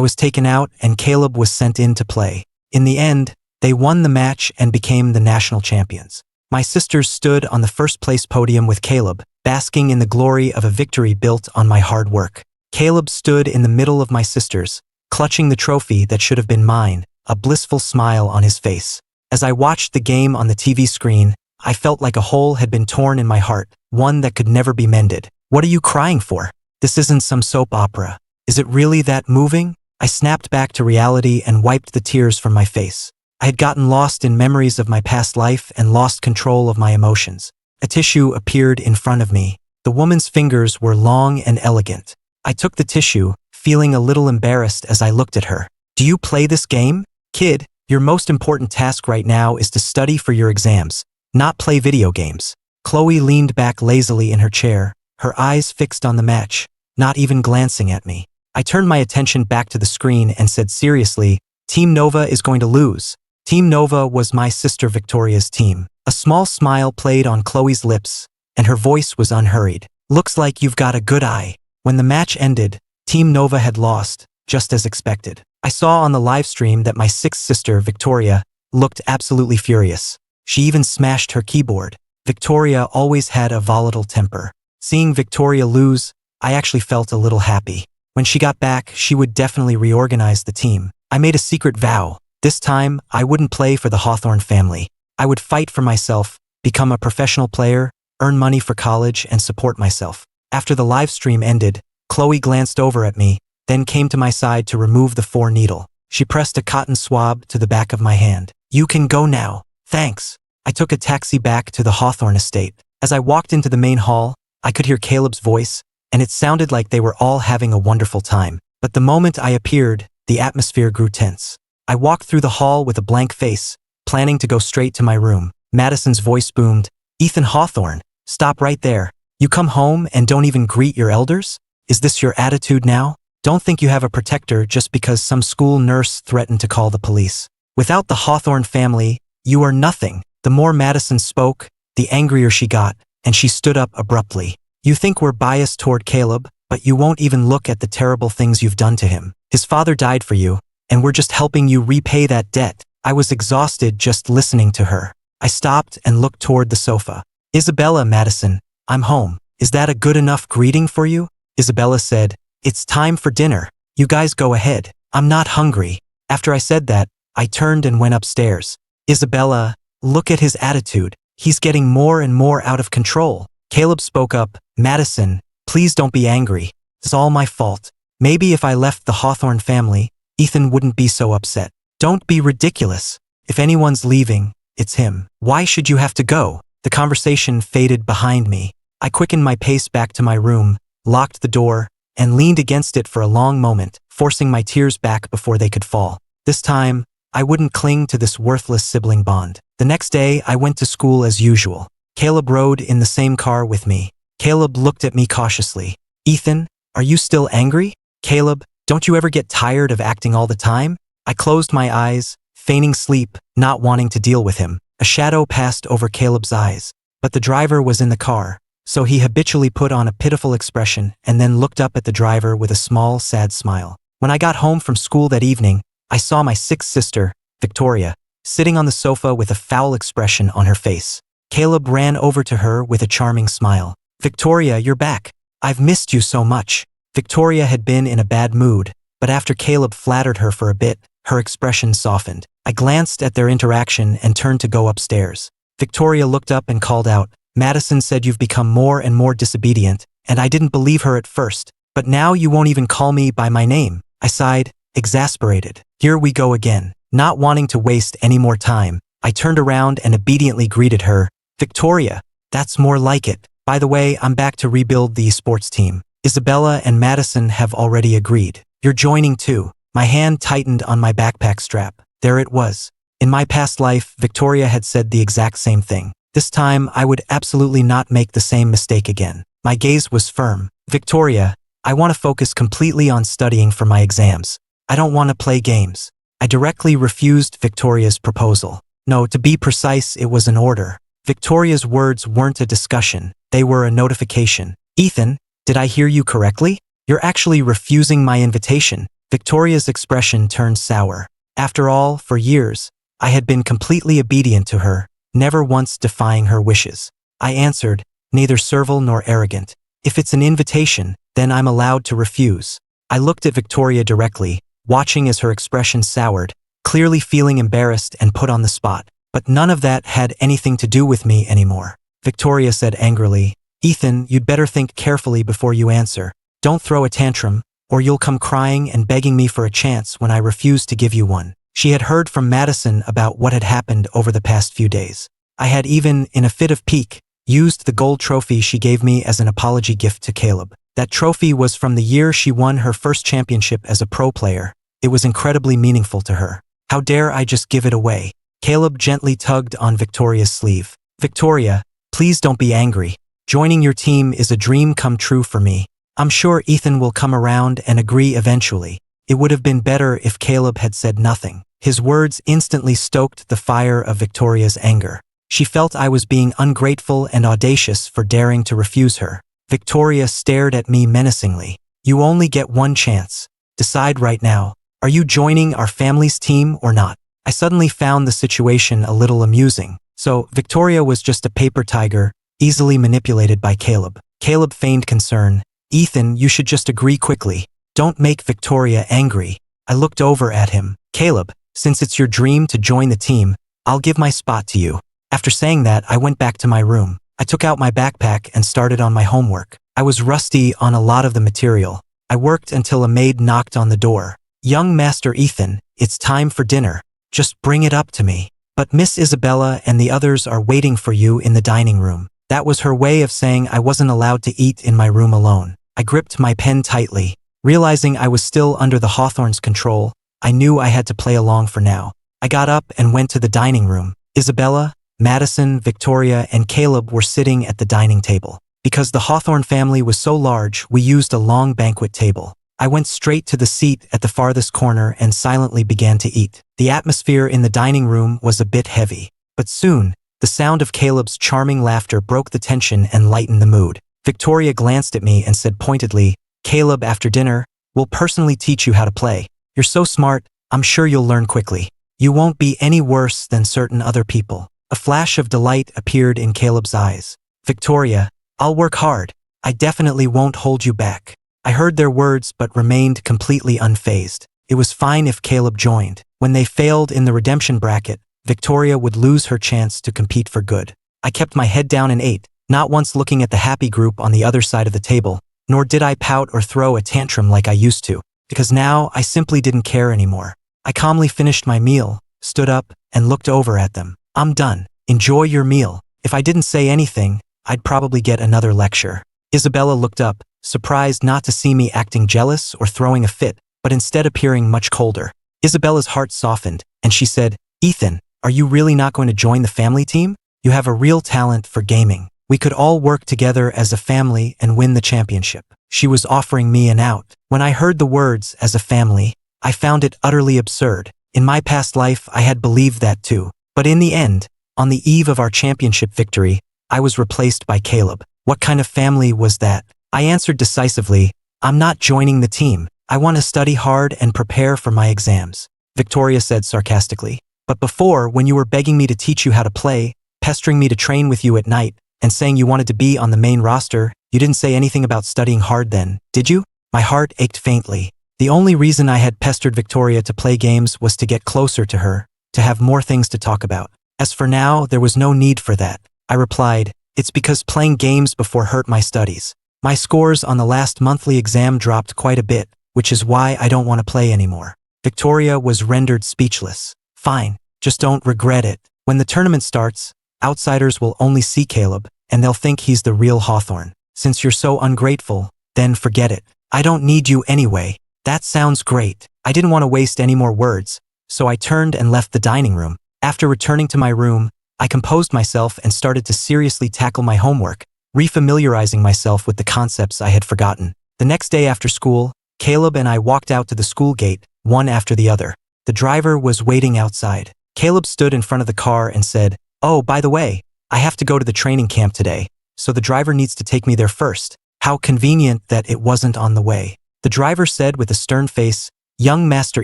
was taken out and Caleb was sent in to play. In the end, they won the match and became the national champions. My sisters stood on the first place podium with Caleb, basking in the glory of a victory built on my hard work. Caleb stood in the middle of my sisters, clutching the trophy that should have been mine, a blissful smile on his face. As I watched the game on the TV screen, I felt like a hole had been torn in my heart, one that could never be mended. "What are you crying for? This isn't some soap opera. Is it really that moving?" I snapped back to reality and wiped the tears from my face. I had gotten lost in memories of my past life and lost control of my emotions. A tissue appeared in front of me. The woman's fingers were long and elegant. I took the tissue, feeling a little embarrassed as I looked at her. "Do you play this game? Kid, your most important task right now is to study for your exams, not play video games." Chloe leaned back lazily in her chair, her eyes fixed on the match, not even glancing at me. I turned my attention back to the screen and said seriously, "Team Nova is going to lose." Team Nova was my sister Victoria's team. A small smile played on Chloe's lips, and her voice was unhurried. "Looks like you've got a good eye." When the match ended, Team Nova had lost, just as expected. I saw on the live stream that my sixth sister, Victoria, looked absolutely furious. She even smashed her keyboard. Victoria always had a volatile temper. Seeing Victoria lose, I actually felt a little happy. When she got back, she would definitely reorganize the team. I made a secret vow. This time, I wouldn't play for the Hawthorne family. I would fight for myself, become a professional player, earn money for college, and support myself. After the live stream ended, Chloe glanced over at me, then came to my side to remove the 4 needle. She pressed a cotton swab to the back of my hand. "You can go now. Thanks." I took a taxi back to the Hawthorne estate. As I walked into the main hall, I could hear Caleb's voice, and it sounded like they were all having a wonderful time. But the moment I appeared, the atmosphere grew tense. I walked through the hall with a blank face, planning to go straight to my room. Madison's voice boomed, "Ethan Hawthorne, stop right there. You come home and don't even greet your elders? Is this your attitude now? Don't think you have a protector just because some school nurse threatened to call the police. Without the Hawthorne family, you are nothing." The more Madison spoke, the angrier she got, and she stood up abruptly. "You think we're biased toward Caleb, but you won't even look at the terrible things you've done to him. His father died for you, and we're just helping you repay that debt." I was exhausted just listening to her. I stopped and looked toward the sofa. "Isabella, Madison, I'm home. Is that a good enough greeting for you?" Isabella said, "It's time for dinner. You guys go ahead. I'm not hungry." After I said that, I turned and went upstairs. "Isabella, look at his attitude. He's getting more and more out of control." Caleb spoke up, "Madison, please don't be angry. It's all my fault. Maybe if I left the Hawthorne family, Ethan wouldn't be so upset." "Don't be ridiculous. If anyone's leaving, it's him. Why should you have to go?" The conversation faded behind me. I quickened my pace back to my room, locked the door, and leaned against it for a long moment, forcing my tears back before they could fall. This time, I wouldn't cling to this worthless sibling bond. The next day, I went to school as usual. Caleb rode in the same car with me. Caleb looked at me cautiously. Ethan, are you still angry? Caleb, don't you ever get tired of acting all the time? I closed my eyes, feigning sleep, not wanting to deal with him. A shadow passed over Caleb's eyes, but the driver was in the car, so he habitually put on a pitiful expression and then looked up at the driver with a small, sad smile. When I got home from school that evening, I saw my sixth sister, Victoria, sitting on the sofa with a foul expression on her face. Caleb ran over to her with a charming smile. Victoria, you're back. I've missed you so much. Victoria had been in a bad mood, but after Caleb flattered her for a bit, her expression softened. I glanced at their interaction and turned to go upstairs. Victoria looked up and called out, Madison said you've become more and more disobedient, and I didn't believe her at first, but now you won't even call me by my name. I sighed, exasperated. Here we go again. Not wanting to waste any more time, I turned around and obediently greeted her. Victoria, that's more like it. By the way, I'm back to rebuild the sports team. Isabella and Madison have already agreed. You're joining too. My hand tightened on my backpack strap. There it was. In my past life, Victoria had said the exact same thing. This time, I would absolutely not make the same mistake again. My gaze was firm. Victoria, I want to focus completely on studying for my exams. I don't want to play games. I directly refused Victoria's proposal. No, to be precise, it was an order. Victoria's words weren't a discussion. They were a notification. Ethan, did I hear you correctly? You're actually refusing my invitation. Victoria's expression turned sour. After all, for years, I had been completely obedient to her, never once defying her wishes. I answered, neither servile nor arrogant. If it's an invitation, then I'm allowed to refuse. I looked at Victoria directly, watching as her expression soured, clearly feeling embarrassed and put on the spot. But none of that had anything to do with me anymore. Victoria said angrily, Ethan, you'd better think carefully before you answer. Don't throw a tantrum, or you'll come crying and begging me for a chance when I refuse to give you one. She had heard from Madison about what had happened over the past few days. I had even, in a fit of pique, used the gold trophy she gave me as an apology gift to Caleb. That trophy was from the year she won her first championship as a pro player. It was incredibly meaningful to her. How dare I just give it away? Caleb gently tugged on Victoria's sleeve. Victoria, please don't be angry. Joining your team is a dream come true for me. I'm sure Ethan will come around and agree eventually. It would have been better if Caleb had said nothing. His words instantly stoked the fire of Victoria's anger. She felt I was being ungrateful and audacious for daring to refuse her. Victoria stared at me menacingly. You only get one chance. Decide right now. Are you joining our family's team or not? I suddenly found the situation a little amusing. So, Victoria was just a paper tiger, easily manipulated by Caleb. Caleb feigned concern. Ethan, you should just agree quickly. Don't make Victoria angry. I looked over at him. Caleb, since it's your dream to join the team, I'll give my spot to you. After saying that, I went back to my room. I took out my backpack and started on my homework. I was rusty on a lot of the material. I worked until a maid knocked on the door. Young Master Ethan, it's time for dinner. Just bring it up to me. But Miss Isabella and the others are waiting for you in the dining room. That was her way of saying I wasn't allowed to eat in my room alone. I gripped my pen tightly. Realizing I was still under the Hawthorns' control, I knew I had to play along for now. I got up and went to the dining room. Isabella, Madison, Victoria, and Caleb were sitting at the dining table. Because the Hawthorn family was so large, we used a long banquet table. I went straight to the seat at the farthest corner and silently began to eat. The atmosphere in the dining room was a bit heavy. But soon, the sound of Caleb's charming laughter broke the tension and lightened the mood. Victoria glanced at me and said pointedly, Caleb, after dinner, we'll personally teach you how to play. You're so smart, I'm sure you'll learn quickly. You won't be any worse than certain other people. A flash of delight appeared in Caleb's eyes. Victoria, I'll work hard. I definitely won't hold you back. I heard their words but remained completely unfazed. It was fine if Caleb joined. When they failed in the redemption bracket, Victoria would lose her chance to compete for good. I kept my head down and ate, not once looking at the happy group on the other side of the table, nor did I pout or throw a tantrum like I used to, because now I simply didn't care anymore. I calmly finished my meal, stood up, and looked over at them. I'm done. Enjoy your meal. If I didn't say anything, I'd probably get another lecture. Isabella looked up, surprised not to see me acting jealous or throwing a fit, but instead appearing much colder. Isabella's heart softened, and she said, Ethan, are you really not going to join the family team? You have a real talent for gaming. We could all work together as a family and win the championship. She was offering me an out. When I heard the words "as a family," I found it utterly absurd. In my past life, I had believed that too. But in the end, on the eve of our championship victory, I was replaced by Caleb. What kind of family was that? I answered decisively, "I'm not joining the team. I want to study hard and prepare for my exams," Victoria said sarcastically. "But before, when you were begging me to teach you how to play, pestering me to train with you at night, and saying you wanted to be on the main roster, you didn't say anything about studying hard then, did you?" My heart ached faintly. The only reason I had pestered Victoria to play games was to get closer to her, to have more things to talk about. As for now, there was no need for that. I replied, "It's because playing games before hurt my studies. My scores on the last monthly exam dropped quite a bit, which is why I don't want to play anymore." Victoria was rendered speechless. "Fine, just don't regret it. When the tournament starts, outsiders will only see Caleb, and they'll think he's the real Hawthorne. Since you're so ungrateful, then forget it. I don't need you anyway." That sounds great. I didn't want to waste any more words, so I turned and left the dining room. After returning to my room, I composed myself and started to seriously tackle my homework, refamiliarizing myself with the concepts I had forgotten. The next day after school, Caleb and I walked out to the school gate, one after the other. The driver was waiting outside. Caleb stood in front of the car and said, "Oh, by the way, I have to go to the training camp today, so the driver needs to take me there first." How convenient that it wasn't on the way. The driver said with a stern face, "Young Master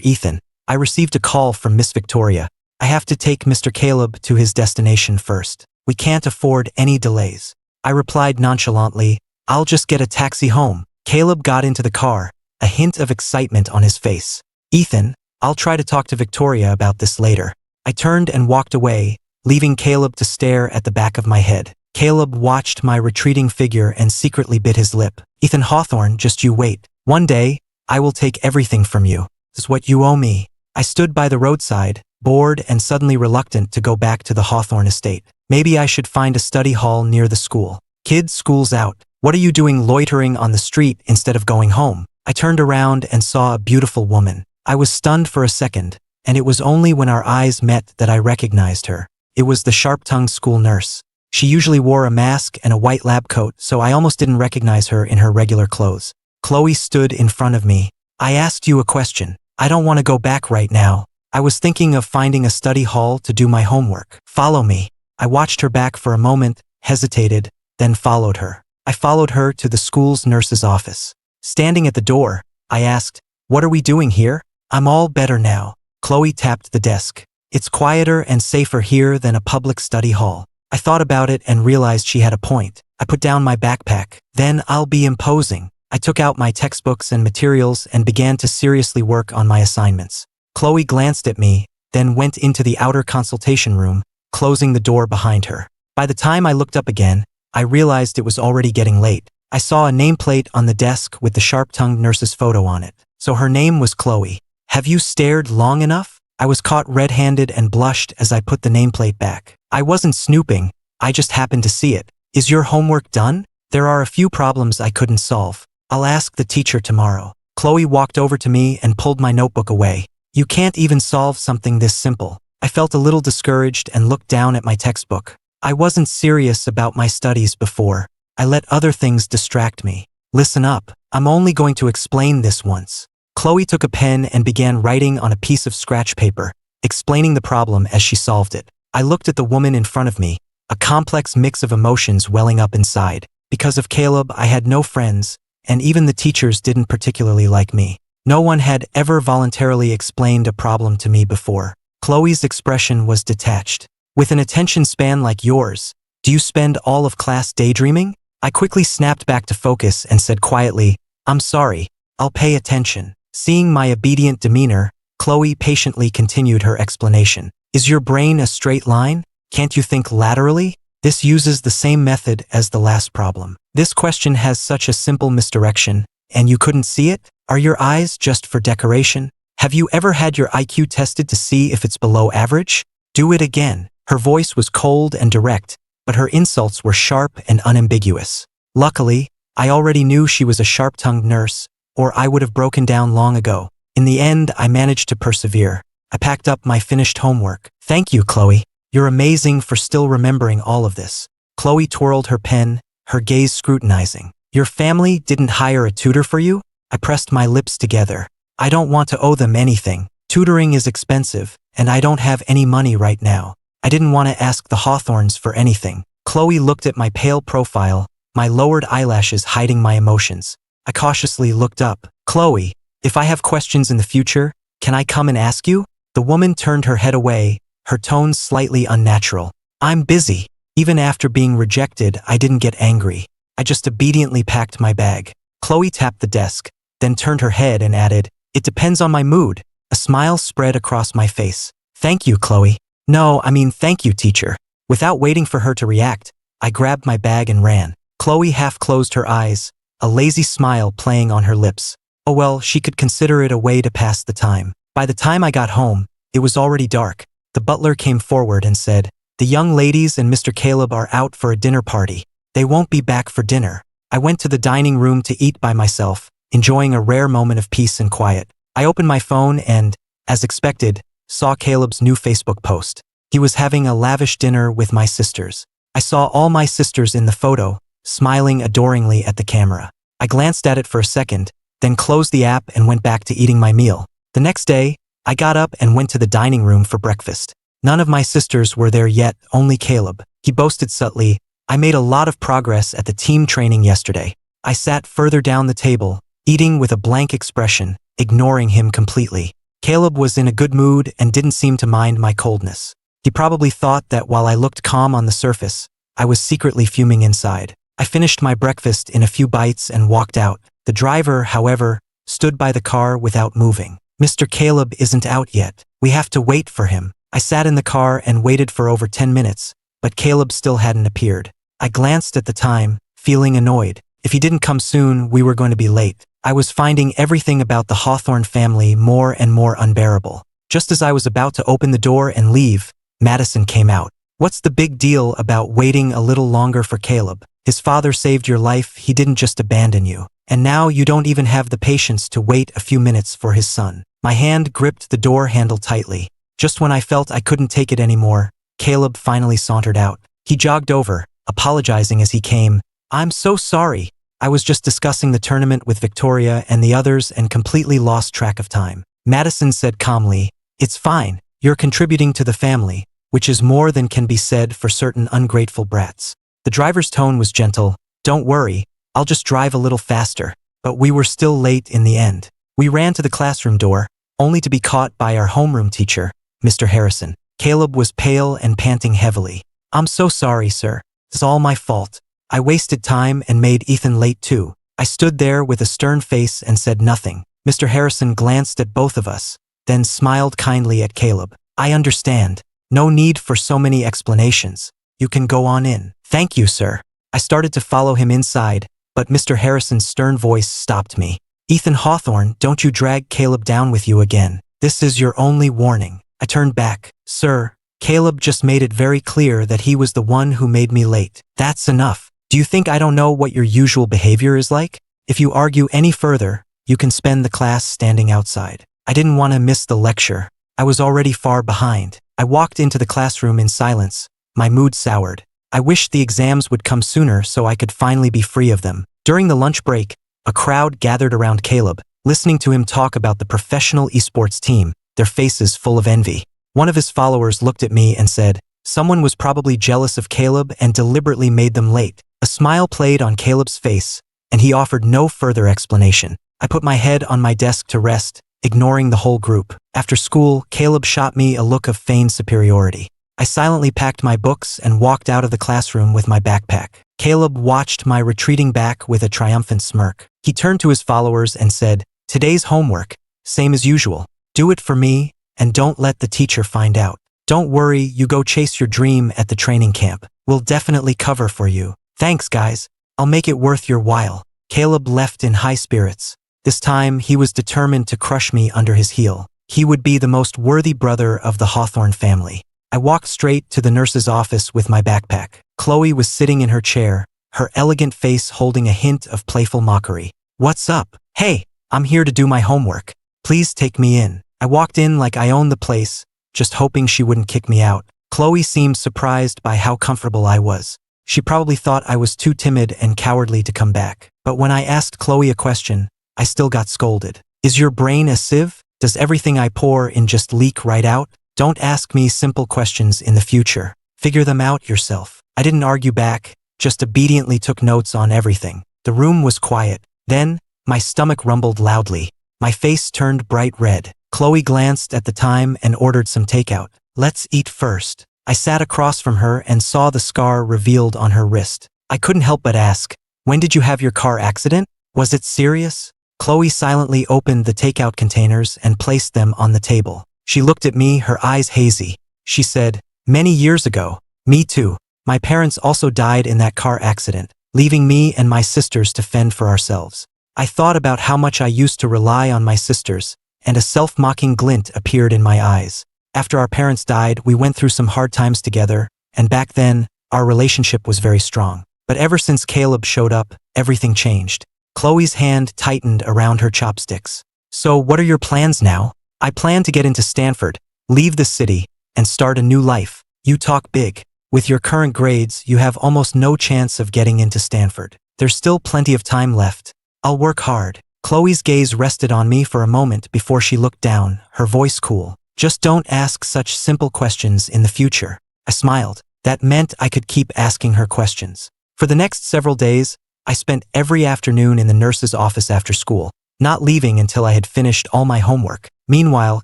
Ethan, I received a call from Miss Victoria. I have to take Mr. Caleb to his destination first. We can't afford any delays." I replied nonchalantly, "I'll just get a taxi home." Caleb got into the car, a hint of excitement on his face. "Ethan, I'll try to talk to Victoria about this later." I turned and walked away, leaving Caleb to stare at the back of my head. Caleb watched my retreating figure and secretly bit his lip. "Ethan Hawthorne, just you wait. One day, I will take everything from you. This is what you owe me." I stood by the roadside, bored and suddenly reluctant to go back to the Hawthorne estate. Maybe I should find a study hall near the school. "Kids, school's out. What are you doing loitering on the street instead of going home?" I turned around and saw a beautiful woman. I was stunned for a second, and it was only when our eyes met that I recognized her. It was the sharp-tongued school nurse. She usually wore a mask and a white lab coat, so I almost didn't recognize her in her regular clothes. Chloe stood in front of me. "I asked you a question. I don't want to go back right now. I was thinking of finding a study hall to do my homework. Follow me." I watched her back for a moment, hesitated, then followed her. I followed her to the school's nurse's office. Standing at the door, I asked, "What are we doing here?" "I'm all better now." Chloe tapped the desk. "It's quieter and safer here than a public study hall." I thought about it and realized she had a point. I put down my backpack. "Then I'll be imposing." I took out my textbooks and materials and began to seriously work on my assignments. Chloe glanced at me, then went into the outer consultation room, closing the door behind her. By the time I looked up again, I realized it was already getting late. I saw a nameplate on the desk with the sharp-tongued nurse's photo on it. So her name was Chloe. "Have you stared long enough?" I was caught red-handed and blushed as I put the nameplate back. I wasn't snooping, I just happened to see it. "Is your homework done?" "There are a few problems I couldn't solve. I'll ask the teacher tomorrow." Chloe walked over to me and pulled my notebook away. "You can't even solve something this simple." I felt a little discouraged and looked down at my textbook. I wasn't serious about my studies before. I let other things distract me. "Listen up, I'm only going to explain this once." Chloe took a pen and began writing on a piece of scratch paper, explaining the problem as she solved it. I looked at the woman in front of me, a complex mix of emotions welling up inside. Because of Caleb, I had no friends, and even the teachers didn't particularly like me. No one had ever voluntarily explained a problem to me before. Chloe's expression was detached. "With an attention span like yours, do you spend all of class daydreaming?" I quickly snapped back to focus and said quietly, "I'm sorry, I'll pay attention." Seeing my obedient demeanor, Chloe patiently continued her explanation. "Is your brain a straight line? Can't you think laterally? This uses the same method as the last problem. This question has such a simple misdirection, and you couldn't see it? Are your eyes just for decoration? Have you ever had your IQ tested to see if it's below average? Do it again." Her voice was cold and direct, but her insults were sharp and unambiguous. Luckily, I already knew she was a sharp-tongued nurse, or I would have broken down long ago. In the end, I managed to persevere. I packed up my finished homework. "Thank you, Chloe. You're amazing for still remembering all of this." Chloe twirled her pen, her gaze scrutinizing. Your family didn't hire a tutor for you? I pressed my lips together. I don't want to owe them anything. Tutoring is expensive, and I don't have any money right now. I didn't want to ask the Hawthorns for anything. Chloe looked at my pale profile, my lowered eyelashes hiding my emotions. I cautiously looked up. Chloe, if I have questions in the future, can I come and ask you? The woman turned her head away, her tone slightly unnatural. I'm busy. Even after being rejected, I didn't get angry. I just obediently packed my bag. Chloe tapped the desk, then turned her head and added, It depends on my mood. A smile spread across my face. Thank you, Chloe. No, thank you, teacher. Without waiting for her to react, I grabbed my bag and ran. Chloe half closed her eyes, a lazy smile playing on her lips. Oh well, she could consider it a way to pass the time. By the time I got home, it was already dark. The butler came forward and said, The young ladies and Mr. Caleb are out for a dinner party. They won't be back for dinner. I went to the dining room to eat by myself, enjoying a rare moment of peace and quiet. I opened my phone and, as expected, saw Caleb's new Facebook post. He was having a lavish dinner with my sisters. I saw all my sisters in the photo, smiling adoringly at the camera. I glanced at it for a second, then closed the app and went back to eating my meal. The next day, I got up and went to the dining room for breakfast. None of my sisters were there yet, only Caleb. He boasted subtly, I made a lot of progress at the team training yesterday. I sat further down the table, eating with a blank expression, ignoring him completely. Caleb was in a good mood and didn't seem to mind my coldness. He probably thought that while I looked calm on the surface, I was secretly fuming inside. I finished my breakfast in a few bites and walked out. The driver, however, stood by the car without moving. Mr. Caleb isn't out yet. We have to wait for him. I sat in the car and waited for over 10 minutes, but Caleb still hadn't appeared. I glanced at the time, feeling annoyed. If he didn't come soon, we were going to be late. I was finding everything about the Hawthorne family more and more unbearable. Just as I was about to open the door and leave, Madison came out. What's the big deal about waiting a little longer for Caleb? His father saved your life, he didn't just abandon you. And now you don't even have the patience to wait a few minutes for his son. My hand gripped the door handle tightly. Just when I felt I couldn't take it anymore, Caleb finally sauntered out. He jogged over, apologizing as he came. I'm so sorry. I was just discussing the tournament with Victoria and the others and completely lost track of time. Madison said calmly, It's fine. You're contributing to the family, which is more than can be said for certain ungrateful brats. The driver's tone was gentle. Don't worry, I'll just drive a little faster. But we were still late in the end. We ran to the classroom door, only to be caught by our homeroom teacher, Mr. Harrison. Caleb was pale and panting heavily. I'm so sorry, sir. It's all my fault. I wasted time and made Ethan late too. I stood there with a stern face and said nothing. Mr. Harrison glanced at both of us, then smiled kindly at Caleb. I understand. No need for so many explanations. You can go on in. Thank you, sir. I started to follow him inside, but Mr. Harrison's stern voice stopped me. Ethan Hawthorne, don't you drag Caleb down with you again. This is your only warning. I turned back. Sir, Caleb just made it very clear that he was the one who made me late. That's enough. Do you think I don't know what your usual behavior is like? If you argue any further, you can spend the class standing outside. I didn't want to miss the lecture. I was already far behind. I walked into the classroom in silence, my mood soured. I wished the exams would come sooner so I could finally be free of them. During the lunch break, a crowd gathered around Caleb, listening to him talk about the professional esports team, their faces full of envy. One of his followers looked at me and said, Someone was probably jealous of Caleb and deliberately made them late. A smile played on Caleb's face, and he offered no further explanation. I put my head on my desk to rest, ignoring the whole group. After school, Caleb shot me a look of feigned superiority. I silently packed my books and walked out of the classroom with my backpack. Caleb watched my retreating back with a triumphant smirk. He turned to his followers and said, Today's homework, same as usual. Do it for me, and don't let the teacher find out. Don't worry, you go chase your dream at the training camp. We'll definitely cover for you. Thanks, guys. I'll make it worth your while. Caleb left in high spirits. This time, he was determined to crush me under his heel. He would be the most worthy brother of the Hawthorne family. I walked straight to the nurse's office with my backpack. Chloe was sitting in her chair, her elegant face holding a hint of playful mockery. What's up? Hey, I'm here to do my homework. Please take me in. I walked in like I owned the place, just hoping she wouldn't kick me out. Chloe seemed surprised by how comfortable I was. She probably thought I was too timid and cowardly to come back. But when I asked Chloe a question, I still got scolded. Is your brain a sieve? Does everything I pour in just leak right out? Don't ask me simple questions in the future. Figure them out yourself. I didn't argue back, just obediently took notes on everything. The room was quiet. Then, my stomach rumbled loudly. My face turned bright red. Chloe glanced at the time and ordered some takeout. Let's eat first. I sat across from her and saw the scar revealed on her wrist. I couldn't help but ask, when did you have your car accident? Was it serious? Chloe silently opened the takeout containers and placed them on the table. She looked at me, her eyes hazy. She said, many years ago. Me too. My parents also died in that car accident, leaving me and my sisters to fend for ourselves. I thought about how much I used to rely on my sisters, and a self-mocking glint appeared in my eyes. After our parents died, we went through some hard times together, and back then, our relationship was very strong. But ever since Caleb showed up, everything changed. Chloe's hand tightened around her chopsticks. So what are your plans now? I plan to get into Stanford, leave the city, and start a new life. You talk big. With your current grades, you have almost no chance of getting into Stanford. There's still plenty of time left. I'll work hard. Chloe's gaze rested on me for a moment before she looked down, her voice cool. Just don't ask such simple questions in the future. I smiled. That meant I could keep asking her questions. For the next several days, I spent every afternoon in the nurse's office after school, not leaving until I had finished all my homework. Meanwhile,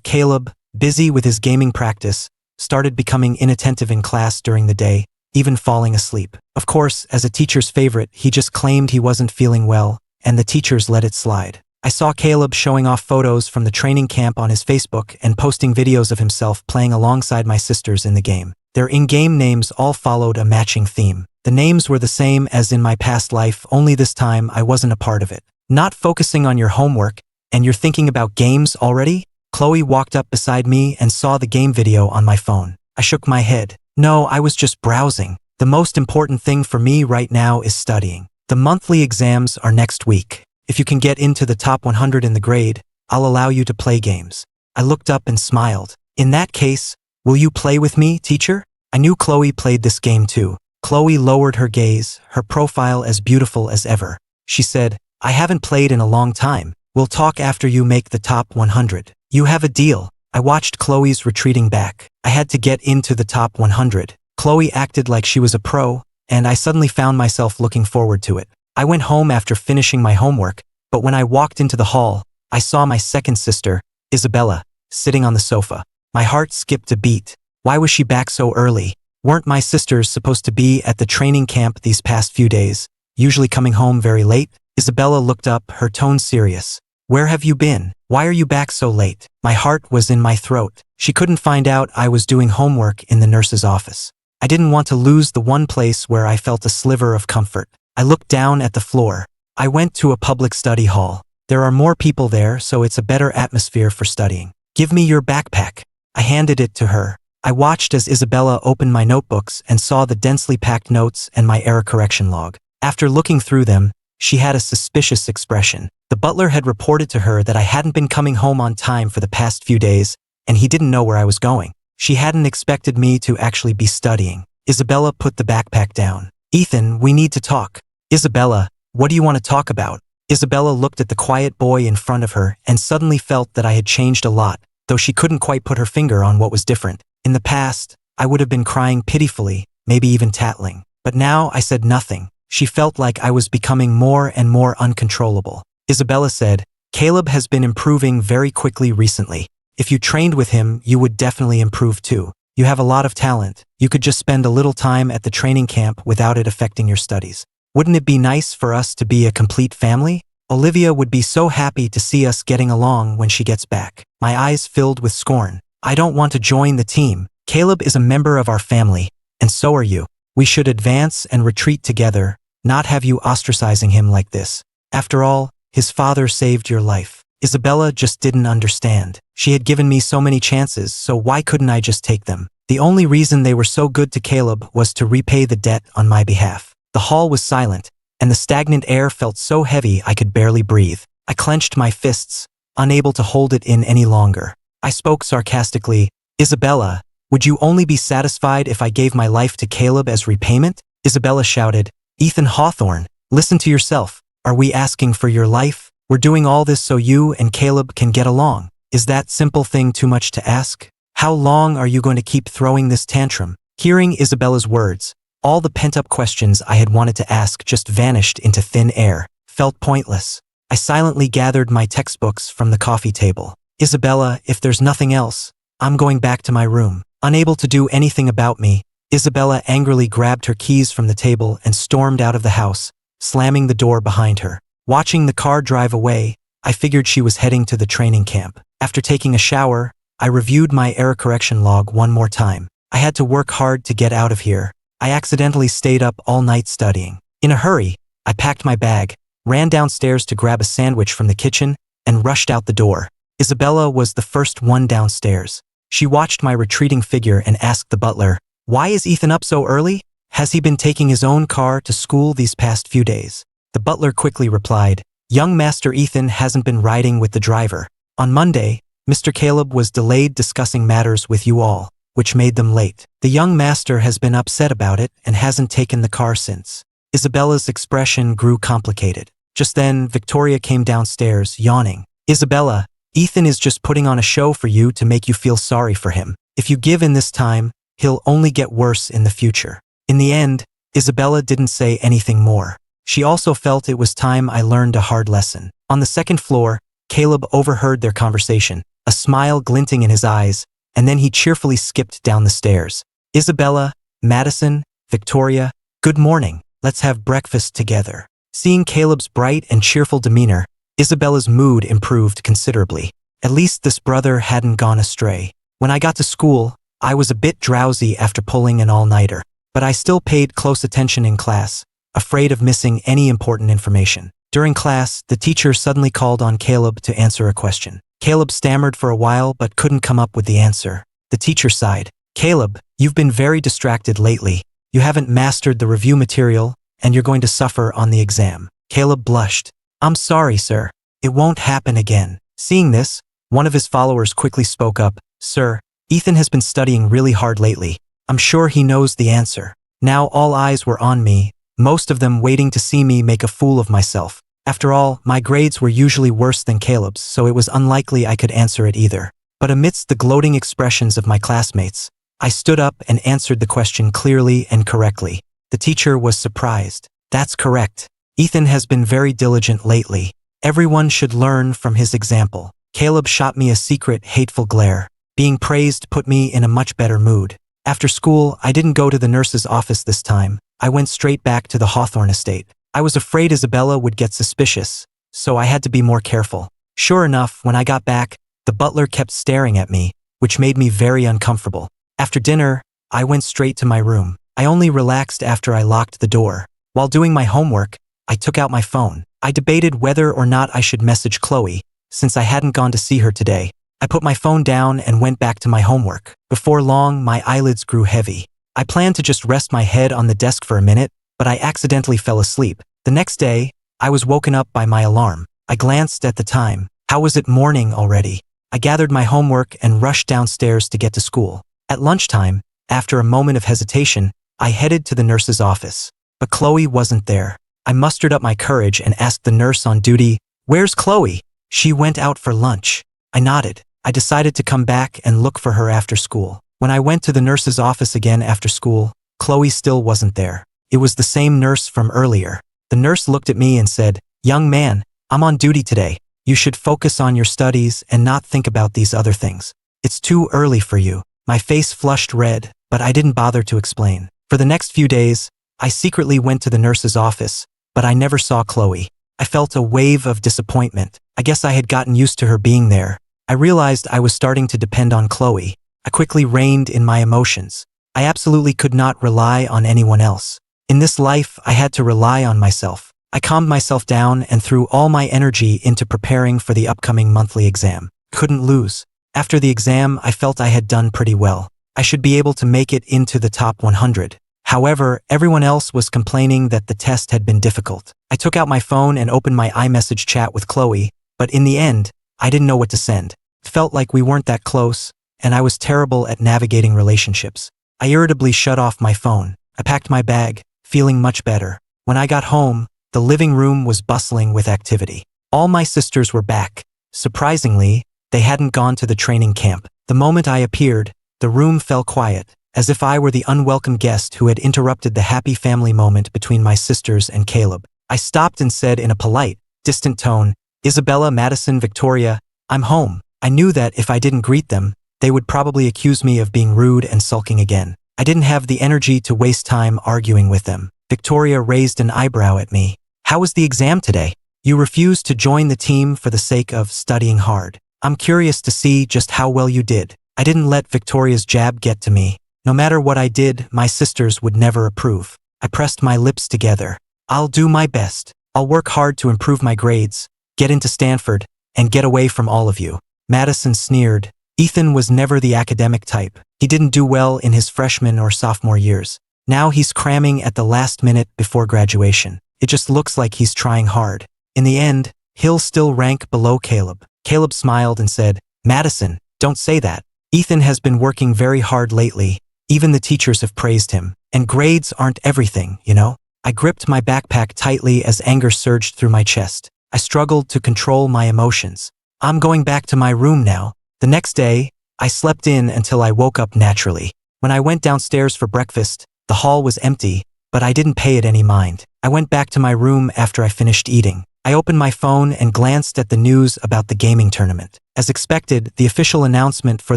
Caleb, busy with his gaming practice, started becoming inattentive in class during the day, even falling asleep. Of course, as a teacher's favorite, he just claimed he wasn't feeling well, and the teachers let it slide. I saw Caleb showing off photos from the training camp on his Facebook and posting videos of himself playing alongside my sisters in the game. Their in-game names all followed a matching theme. The names were the same as in my past life, only this time I wasn't a part of it. Not focusing on your homework, and you're thinking about games already? Chloe walked up beside me and saw the game video on my phone. I shook my head. No, I was just browsing. The most important thing for me right now is studying. The monthly exams are next week. If you can get into the top 100 in the grade, I'll allow you to play games. I looked up and smiled. In that case, will you play with me, teacher? I knew Chloe played this game too. Chloe lowered her gaze, her profile as beautiful as ever. She said, I haven't played in a long time. We'll talk after you make the top 100. You have a deal. I watched Chloe's retreating back. I had to get into the top 100. Chloe acted like she was a pro, and I suddenly found myself looking forward to it. I went home after finishing my homework, but when I walked into the hall, I saw my second sister, Isabella, sitting on the sofa. My heart skipped a beat. Why was she back so early? Weren't my sisters supposed to be at the training camp these past few days, usually coming home very late? Isabella looked up, her tone serious. Where have you been? Why are you back so late? My heart was in my throat. She couldn't find out I was doing homework in the nurse's office. I didn't want to lose the one place where I felt a sliver of comfort. I looked down at the floor. I went to a public study hall. There are more people there, so it's a better atmosphere for studying. Give me your backpack. I handed it to her. I watched as Isabella opened my notebooks and saw the densely packed notes and my error correction log. After looking through them, she had a suspicious expression. The butler had reported to her that I hadn't been coming home on time for the past few days, and he didn't know where I was going. She hadn't expected me to actually be studying. Isabella put the backpack down. Ethan, we need to talk. Isabella, what do you want to talk about? Isabella looked at the quiet boy in front of her and suddenly felt that I had changed a lot, though she couldn't quite put her finger on what was different. In the past, I would have been crying pitifully, maybe even tattling. But now I said nothing. She felt like I was becoming more and more uncontrollable. Isabella said, Caleb has been improving very quickly recently. If you trained with him, you would definitely improve too. You have a lot of talent. You could just spend a little time at the training camp without it affecting your studies. Wouldn't it be nice for us to be a complete family? Olivia would be so happy to see us getting along when she gets back. My eyes filled with scorn. I don't want to join the team. Caleb is a member of our family, and so are you. We should advance and retreat together, not have you ostracizing him like this. After all, his father saved your life. Isabella just didn't understand. She had given me so many chances, so why couldn't I just take them? The only reason they were so good to Caleb was to repay the debt on my behalf. The hall was silent, and the stagnant air felt so heavy I could barely breathe. I clenched my fists, unable to hold it in any longer. I spoke sarcastically, Isabella, would you only be satisfied if I gave my life to Caleb as repayment? Isabella shouted. Ethan Hawthorne, listen to yourself. Are we asking for your life? We're doing all this so you and Caleb can get along. Is that simple thing too much to ask? How long are you going to keep throwing this tantrum? Hearing Isabella's words, all the pent-up questions I had wanted to ask just vanished into thin air, felt pointless. I silently gathered my textbooks from the coffee table. Isabella, if there's nothing else, I'm going back to my room. Unable to do anything about me, Isabella angrily grabbed her keys from the table and stormed out of the house, slamming the door behind her. Watching the car drive away, I figured she was heading to the training camp. After taking a shower, I reviewed my error correction log one more time. I had to work hard to get out of here. I accidentally stayed up all night studying. In a hurry, I packed my bag, ran downstairs to grab a sandwich from the kitchen, and rushed out the door. Isabella was the first one downstairs. She watched my retreating figure and asked the butler, "Why is Ethan up so early? Has he been taking his own car to school these past few days?" The butler quickly replied, "Young Master Ethan hasn't been riding with the driver. On Monday, Mr. Caleb was delayed discussing matters with you all, which made them late. The young master has been upset about it and hasn't taken the car since." Isabella's expression grew complicated. Just then, Victoria came downstairs, yawning. "Isabella, Ethan is just putting on a show for you to make you feel sorry for him. If you give in this time, he'll only get worse in the future." In the end, Isabella didn't say anything more. She also felt it was time I learned a hard lesson. On the second floor, Caleb overheard their conversation, a smile glinting in his eyes, and then he cheerfully skipped down the stairs. "Isabella, Madison, Victoria, good morning. Let's have breakfast together." Seeing Caleb's bright and cheerful demeanor, Isabella's mood improved considerably. At least this brother hadn't gone astray. When I got to school, I was a bit drowsy after pulling an all-nighter, but I still paid close attention in class, afraid of missing any important information. During class, the teacher suddenly called on Caleb to answer a question. Caleb stammered for a while but couldn't come up with the answer. The teacher sighed. "Caleb, you've been very distracted lately. You haven't mastered the review material, and you're going to suffer on the exam." Caleb blushed. "I'm sorry, sir. It won't happen again." Seeing this, one of his followers quickly spoke up. "Sir, Ethan has been studying really hard lately. I'm sure he knows the answer." Now all eyes were on me, most of them waiting to see me make a fool of myself. After all, my grades were usually worse than Caleb's, so it was unlikely I could answer it either. But amidst the gloating expressions of my classmates, I stood up and answered the question clearly and correctly. The teacher was surprised. "That's correct. Ethan has been very diligent lately. Everyone should learn from his example." Caleb shot me a secret, hateful glare. Being praised put me in a much better mood. After school, I didn't go to the nurse's office this time. I went straight back to the Hawthorne estate. I was afraid Isabella would get suspicious, so I had to be more careful. Sure enough, when I got back, the butler kept staring at me, which made me very uncomfortable. After dinner, I went straight to my room. I only relaxed after I locked the door. While doing my homework, I took out my phone. I debated whether or not I should message Chloe, since I hadn't gone to see her today. I put my phone down and went back to my homework. Before long, my eyelids grew heavy. I planned to just rest my head on the desk for a minute, but I accidentally fell asleep. The next day, I was woken up by my alarm. I glanced at the time. How was it morning already? I gathered my homework and rushed downstairs to get to school. At lunchtime, after a moment of hesitation, I headed to the nurse's office. But Chloe wasn't there. I mustered up my courage and asked the nurse on duty, "Where's Chloe?" "She went out for lunch." I nodded. I decided to come back and look for her after school. When I went to the nurse's office again after school, Chloe still wasn't there. It was the same nurse from earlier. The nurse looked at me and said, "Young man, I'm on duty today. You should focus on your studies and not think about these other things. It's too early for you." My face flushed red, but I didn't bother to explain. For the next few days, I secretly went to the nurse's office, but I never saw Chloe. I felt a wave of disappointment. I guess I had gotten used to her being there. I realized I was starting to depend on Chloe. I quickly reined in my emotions. I absolutely could not rely on anyone else. In this life, I had to rely on myself. I calmed myself down and threw all my energy into preparing for the upcoming monthly exam. Couldn't lose. After the exam, I felt I had done pretty well. I should be able to make it into the top 100. However, everyone else was complaining that the test had been difficult. I took out my phone and opened my iMessage chat with Chloe, but in the end, I didn't know what to send. It felt like we weren't that close, and I was terrible at navigating relationships. I irritably shut off my phone. I packed my bag, feeling much better. When I got home, the living room was bustling with activity. All my sisters were back. Surprisingly, they hadn't gone to the training camp. The moment I appeared, the room fell quiet, as if I were the unwelcome guest who had interrupted the happy family moment between my sisters and Caleb. I stopped and said in a polite, distant tone, "Isabella, Madison, Victoria, I'm home." I knew that if I didn't greet them, they would probably accuse me of being rude and sulking again. I didn't have the energy to waste time arguing with them. Victoria raised an eyebrow at me. "How was the exam today? You refused to join the team for the sake of studying hard. I'm curious to see just how well you did." I didn't let Victoria's jab get to me. No matter what I did, my sisters would never approve. I pressed my lips together. "I'll do my best. I'll work hard to improve my grades, get into Stanford, and get away from all of you." Madison sneered. Ethan was never the academic type. He didn't do well in his freshman or sophomore years. Now he's cramming at the last minute before graduation. It just looks like he's trying hard. In the end, he'll still rank below Caleb. Caleb smiled and said, "Madison, don't say that. Ethan has been working very hard lately. Even the teachers have praised him. And grades aren't everything, you know?" I gripped my backpack tightly as anger surged through my chest. I struggled to control my emotions. "I'm going back to my room now." The next day, I slept in until I woke up naturally. When I went downstairs for breakfast, the hall was empty, but I didn't pay it any mind. I went back to my room after I finished eating. I opened my phone and glanced at the news about the gaming tournament. As expected, the official announcement for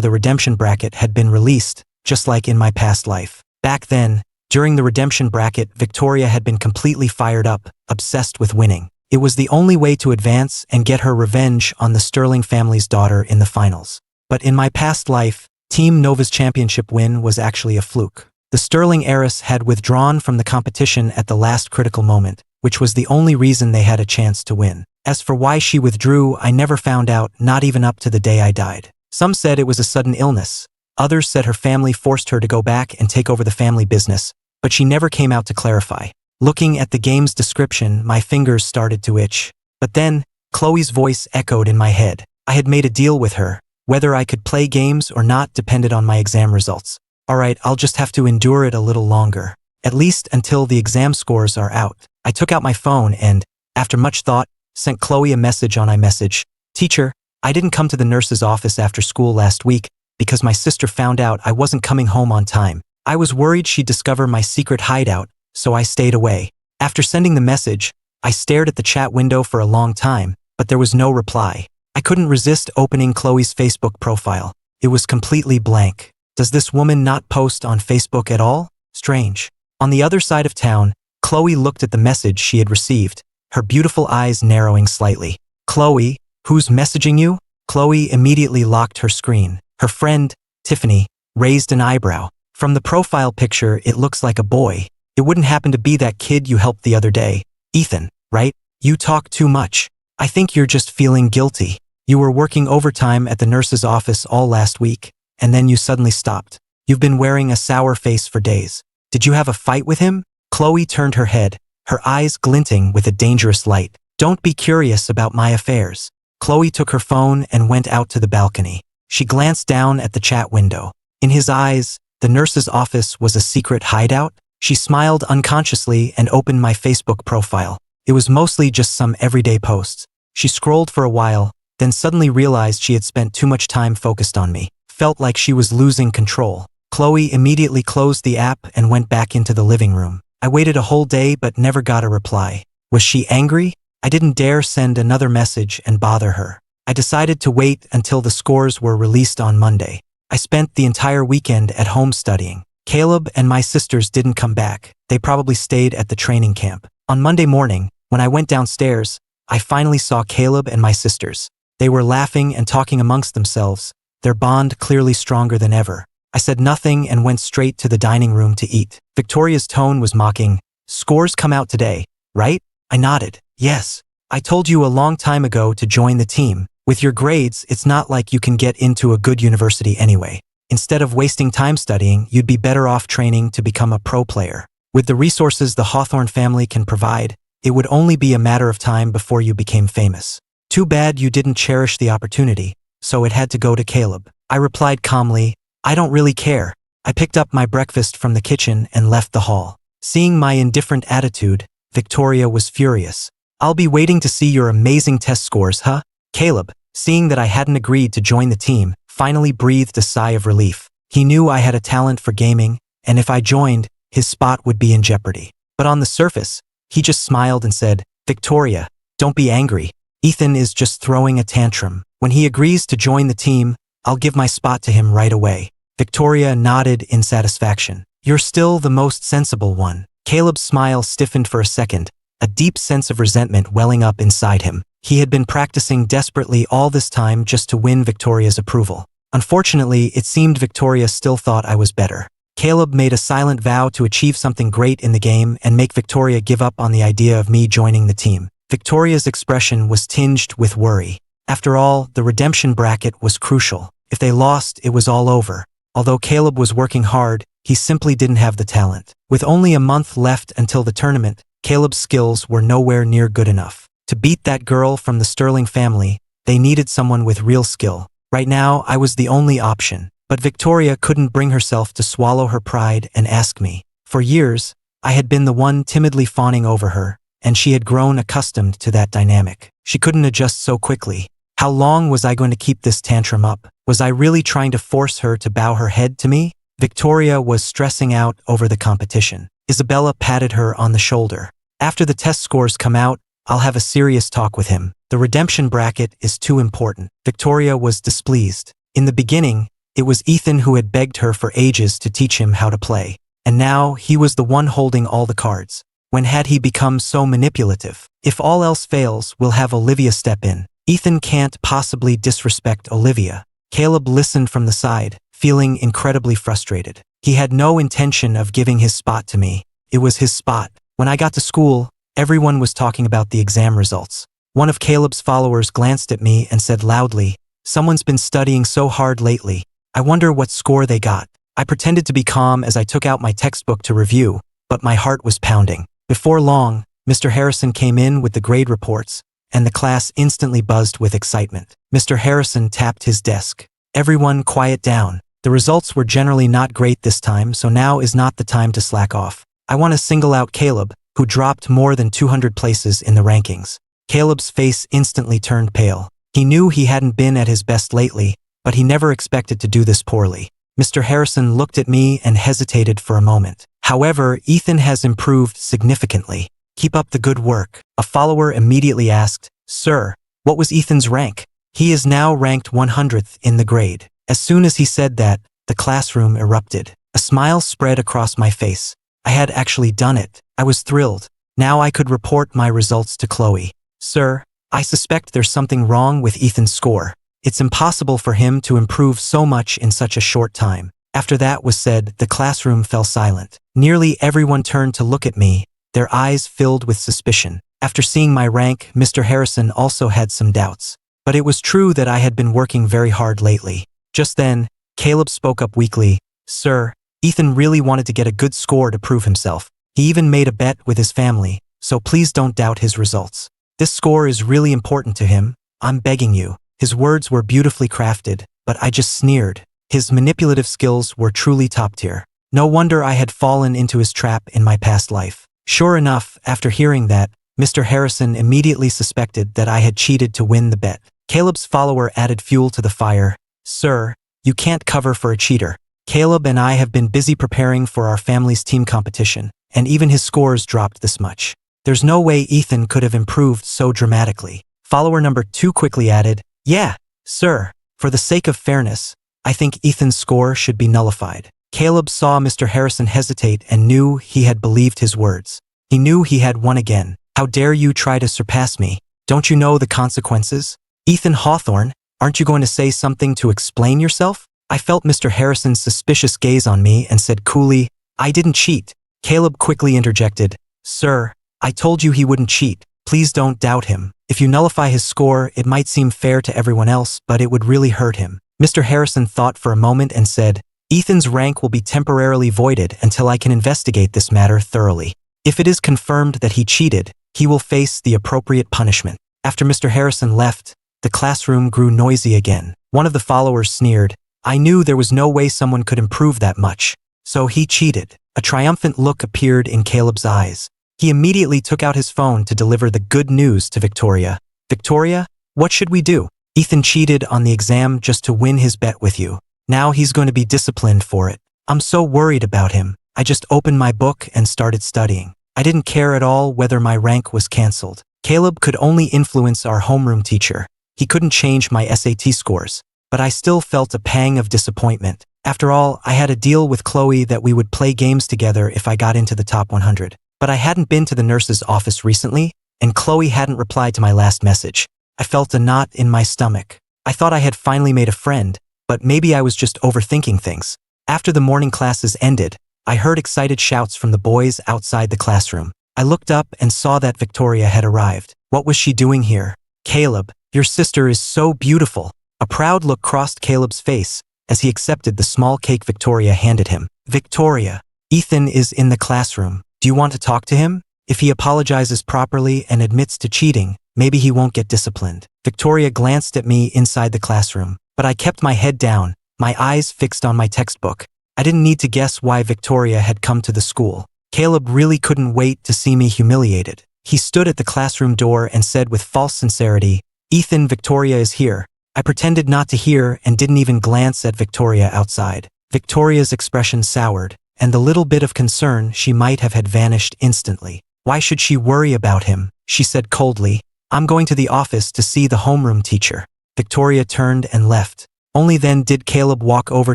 the redemption bracket had been released, just like in my past life. Back then, during the redemption bracket, Victoria had been completely fired up, obsessed with winning. It was the only way to advance and get her revenge on the Sterling family's daughter in the finals. But in my past life, Team Nova's championship win was actually a fluke. The Sterling Heiress had withdrawn from the competition at the last critical moment, which was the only reason they had a chance to win. As for why she withdrew, I never found out, not even up to the day I died. Some said it was a sudden illness. Others said her family forced her to go back and take over the family business, but she never came out to clarify. Looking at the game's description, my fingers started to itch. But then, Chloe's voice echoed in my head. I had made a deal with her. Whether I could play games or not depended on my exam results. Alright, I'll just have to endure it a little longer. At least until the exam scores are out. I took out my phone and, after much thought, sent Chloe a message on iMessage. "Teacher, I didn't come to the nurse's office after school last week because my sister found out I wasn't coming home on time. I was worried she'd discover my secret hideout, so I stayed away." After sending the message, I stared at the chat window for a long time, but there was no reply. I couldn't resist opening Chloe's Facebook profile. It was completely blank. Does this woman not post on Facebook at all? Strange. On the other side of town, Chloe looked at the message she had received, her beautiful eyes narrowing slightly. "Chloe, who's messaging you?" Chloe immediately locked her screen. Her friend, Tiffany, raised an eyebrow. "From the profile picture, it looks like a boy. It wouldn't happen to be that kid you helped the other day. Ethan, right? You talk too much. I think you're just feeling guilty. You were working overtime at the nurse's office all last week, and then you suddenly stopped. You've been wearing a sour face for days. Did you have a fight with him?" Chloe turned her head, her eyes glinting with a dangerous light. "Don't be curious about my affairs." Chloe took her phone and went out to the balcony. She glanced down at the chat window. In his eyes, the nurse's office was a secret hideout. She smiled unconsciously and opened my Facebook profile. It was mostly just some everyday posts. She scrolled for a while, then suddenly realized she had spent too much time focused on me. Felt like she was losing control. Chloe immediately closed the app and went back into the living room. I waited a whole day but never got a reply. Was she angry? I didn't dare send another message and bother her. I decided to wait until the scores were released on Monday. I spent the entire weekend at home studying. Caleb and my sisters didn't come back. They probably stayed at the training camp. On Monday morning, when I went downstairs, I finally saw Caleb and my sisters. They were laughing and talking amongst themselves, their bond clearly stronger than ever. I said nothing and went straight to the dining room to eat. Victoria's tone was mocking. "Scores come out today, right?" I nodded. "Yes. I told you a long time ago to join the team. With your grades, it's not like you can get into a good university anyway. Instead of wasting time studying, you'd be better off training to become a pro player. With the resources the Hawthorne family can provide, it would only be a matter of time before you became famous. Too bad you didn't cherish the opportunity, so it had to go to Caleb." I replied calmly, "I don't really care." I picked up my breakfast from the kitchen and left the hall. Seeing my indifferent attitude, Victoria was furious. "I'll be waiting to see your amazing test scores, huh?" Caleb, seeing that I hadn't agreed to join the team, finally breathed a sigh of relief. He knew I had a talent for gaming, and if I joined, his spot would be in jeopardy. But on the surface, he just smiled and said, "Victoria, don't be angry. Ethan is just throwing a tantrum. When he agrees to join the team, I'll give my spot to him right away." Victoria nodded in satisfaction. "You're still the most sensible one." Caleb's smile stiffened for a second, a deep sense of resentment welling up inside him. He had been practicing desperately all this time just to win Victoria's approval. Unfortunately, it seemed Victoria still thought I was better. Caleb made a silent vow to achieve something great in the game and make Victoria give up on the idea of me joining the team. Victoria's expression was tinged with worry. After all, the redemption bracket was crucial. If they lost, it was all over. Although Caleb was working hard, he simply didn't have the talent. With only a month left until the tournament, Caleb's skills were nowhere near good enough. To beat that girl from the Sterling family, they needed someone with real skill. Right now, I was the only option. But Victoria couldn't bring herself to swallow her pride and ask me. For years, I had been the one timidly fawning over her, and she had grown accustomed to that dynamic. She couldn't adjust so quickly. How long was I going to keep this tantrum up? Was I really trying to force her to bow her head to me? Victoria was stressing out over the competition. Isabella patted her on the shoulder. "After the test scores come out, I'll have a serious talk with him. The redemption bracket is too important." Victoria was displeased. In the beginning, it was Ethan who had begged her for ages to teach him how to play. And now he was the one holding all the cards. When had he become so manipulative? "If all else fails, we'll have Olivia step in. Ethan can't possibly disrespect Olivia." Caleb listened from the side, feeling incredibly frustrated. He had no intention of giving his spot to me. It was his spot. When I got to school, everyone was talking about the exam results. One of Caleb's followers glanced at me and said loudly, "Someone's been studying so hard lately. I wonder what score they got." I pretended to be calm as I took out my textbook to review, but my heart was pounding. Before long, Mr. Harrison came in with the grade reports, and the class instantly buzzed with excitement. Mr. Harrison tapped his desk. "Everyone quiet down. The results were generally not great this time, so now is not the time to slack off. I want to single out Caleb, who dropped more than 200 places in the rankings." Caleb's face instantly turned pale. He knew he hadn't been at his best lately, but he never expected to do this poorly. Mr. Harrison looked at me and hesitated for a moment. "However, Ethan has improved significantly. Keep up the good work." A follower immediately asked, "Sir, what was Ethan's rank?" "He is now ranked 100th in the grade." As soon as he said that, the classroom erupted. A smile spread across my face. I had actually done it. I was thrilled. Now I could report my results to Chloe. "Sir, I suspect there's something wrong with Ethan's score. It's impossible for him to improve so much in such a short time." After that was said, the classroom fell silent. Nearly everyone turned to look at me, their eyes filled with suspicion. After seeing my rank, Mr. Harrison also had some doubts. But it was true that I had been working very hard lately. Just then, Caleb spoke up weakly, "Sir, Ethan really wanted to get a good score to prove himself. He even made a bet with his family, so please don't doubt his results. This score is really important to him. I'm begging you." His words were beautifully crafted, but I just sneered. His manipulative skills were truly top tier. No wonder I had fallen into his trap in my past life. Sure enough, after hearing that, Mr. Harrison immediately suspected that I had cheated to win the bet. Caleb's follower added fuel to the fire. "Sir, you can't cover for a cheater. Caleb and I have been busy preparing for our family's team competition, and even his scores dropped this much. There's no way Ethan could have improved so dramatically." Follower number 2 quickly added, "Yeah, sir, for the sake of fairness, I think Ethan's score should be nullified." Caleb saw Mr. Harrison hesitate and knew he had believed his words. He knew he had won again. "How dare you try to surpass me? Don't you know the consequences? Ethan Hawthorne, aren't you going to say something to explain yourself?" I felt Mr. Harrison's suspicious gaze on me and said coolly, "I didn't cheat." Caleb quickly interjected, "Sir, I told you he wouldn't cheat. Please don't doubt him. If you nullify his score, it might seem fair to everyone else, but it would really hurt him." Mr. Harrison thought for a moment and said, "Ethan's rank will be temporarily voided until I can investigate this matter thoroughly. If it is confirmed that he cheated, he will face the appropriate punishment." After Mr. Harrison left, the classroom grew noisy again. One of the followers sneered, "I knew there was no way someone could improve that much. So he cheated. A triumphant look appeared in Caleb's eyes. He immediately took out his phone to deliver the good news to Victoria. Victoria, what should we do? Ethan cheated on the exam just to win his bet with you. Now he's going to be disciplined for it. I'm so worried about him. I just opened my book and started studying. I didn't care at all whether my rank was cancelled. Caleb could only influence our homeroom teacher. He couldn't change my SAT scores. But I still felt a pang of disappointment. After all, I had a deal with Chloe that we would play games together if I got into the top 100. But I hadn't been to the nurse's office recently, and Chloe hadn't replied to my last message. I felt a knot in my stomach. I thought I had finally made a friend, but maybe I was just overthinking things. After the morning classes ended, I heard excited shouts from the boys outside the classroom. I looked up and saw that Victoria had arrived. What was she doing here? Caleb, your sister is so beautiful. A proud look crossed Caleb's face as he accepted the small cake Victoria handed him. Victoria, Ethan is in the classroom. Do you want to talk to him? If he apologizes properly and admits to cheating, maybe he won't get disciplined. Victoria glanced at me inside the classroom, but I kept my head down, my eyes fixed on my textbook. I didn't need to guess why Victoria had come to the school. Caleb really couldn't wait to see me humiliated. He stood at the classroom door and said with false sincerity, Ethan, Victoria is here. I pretended not to hear and didn't even glance at Victoria outside. Victoria's expression soured, and the little bit of concern she might have had vanished instantly. Why should she worry about him? She said coldly, I'm going to the office to see the homeroom teacher. Victoria turned and left. Only then did Caleb walk over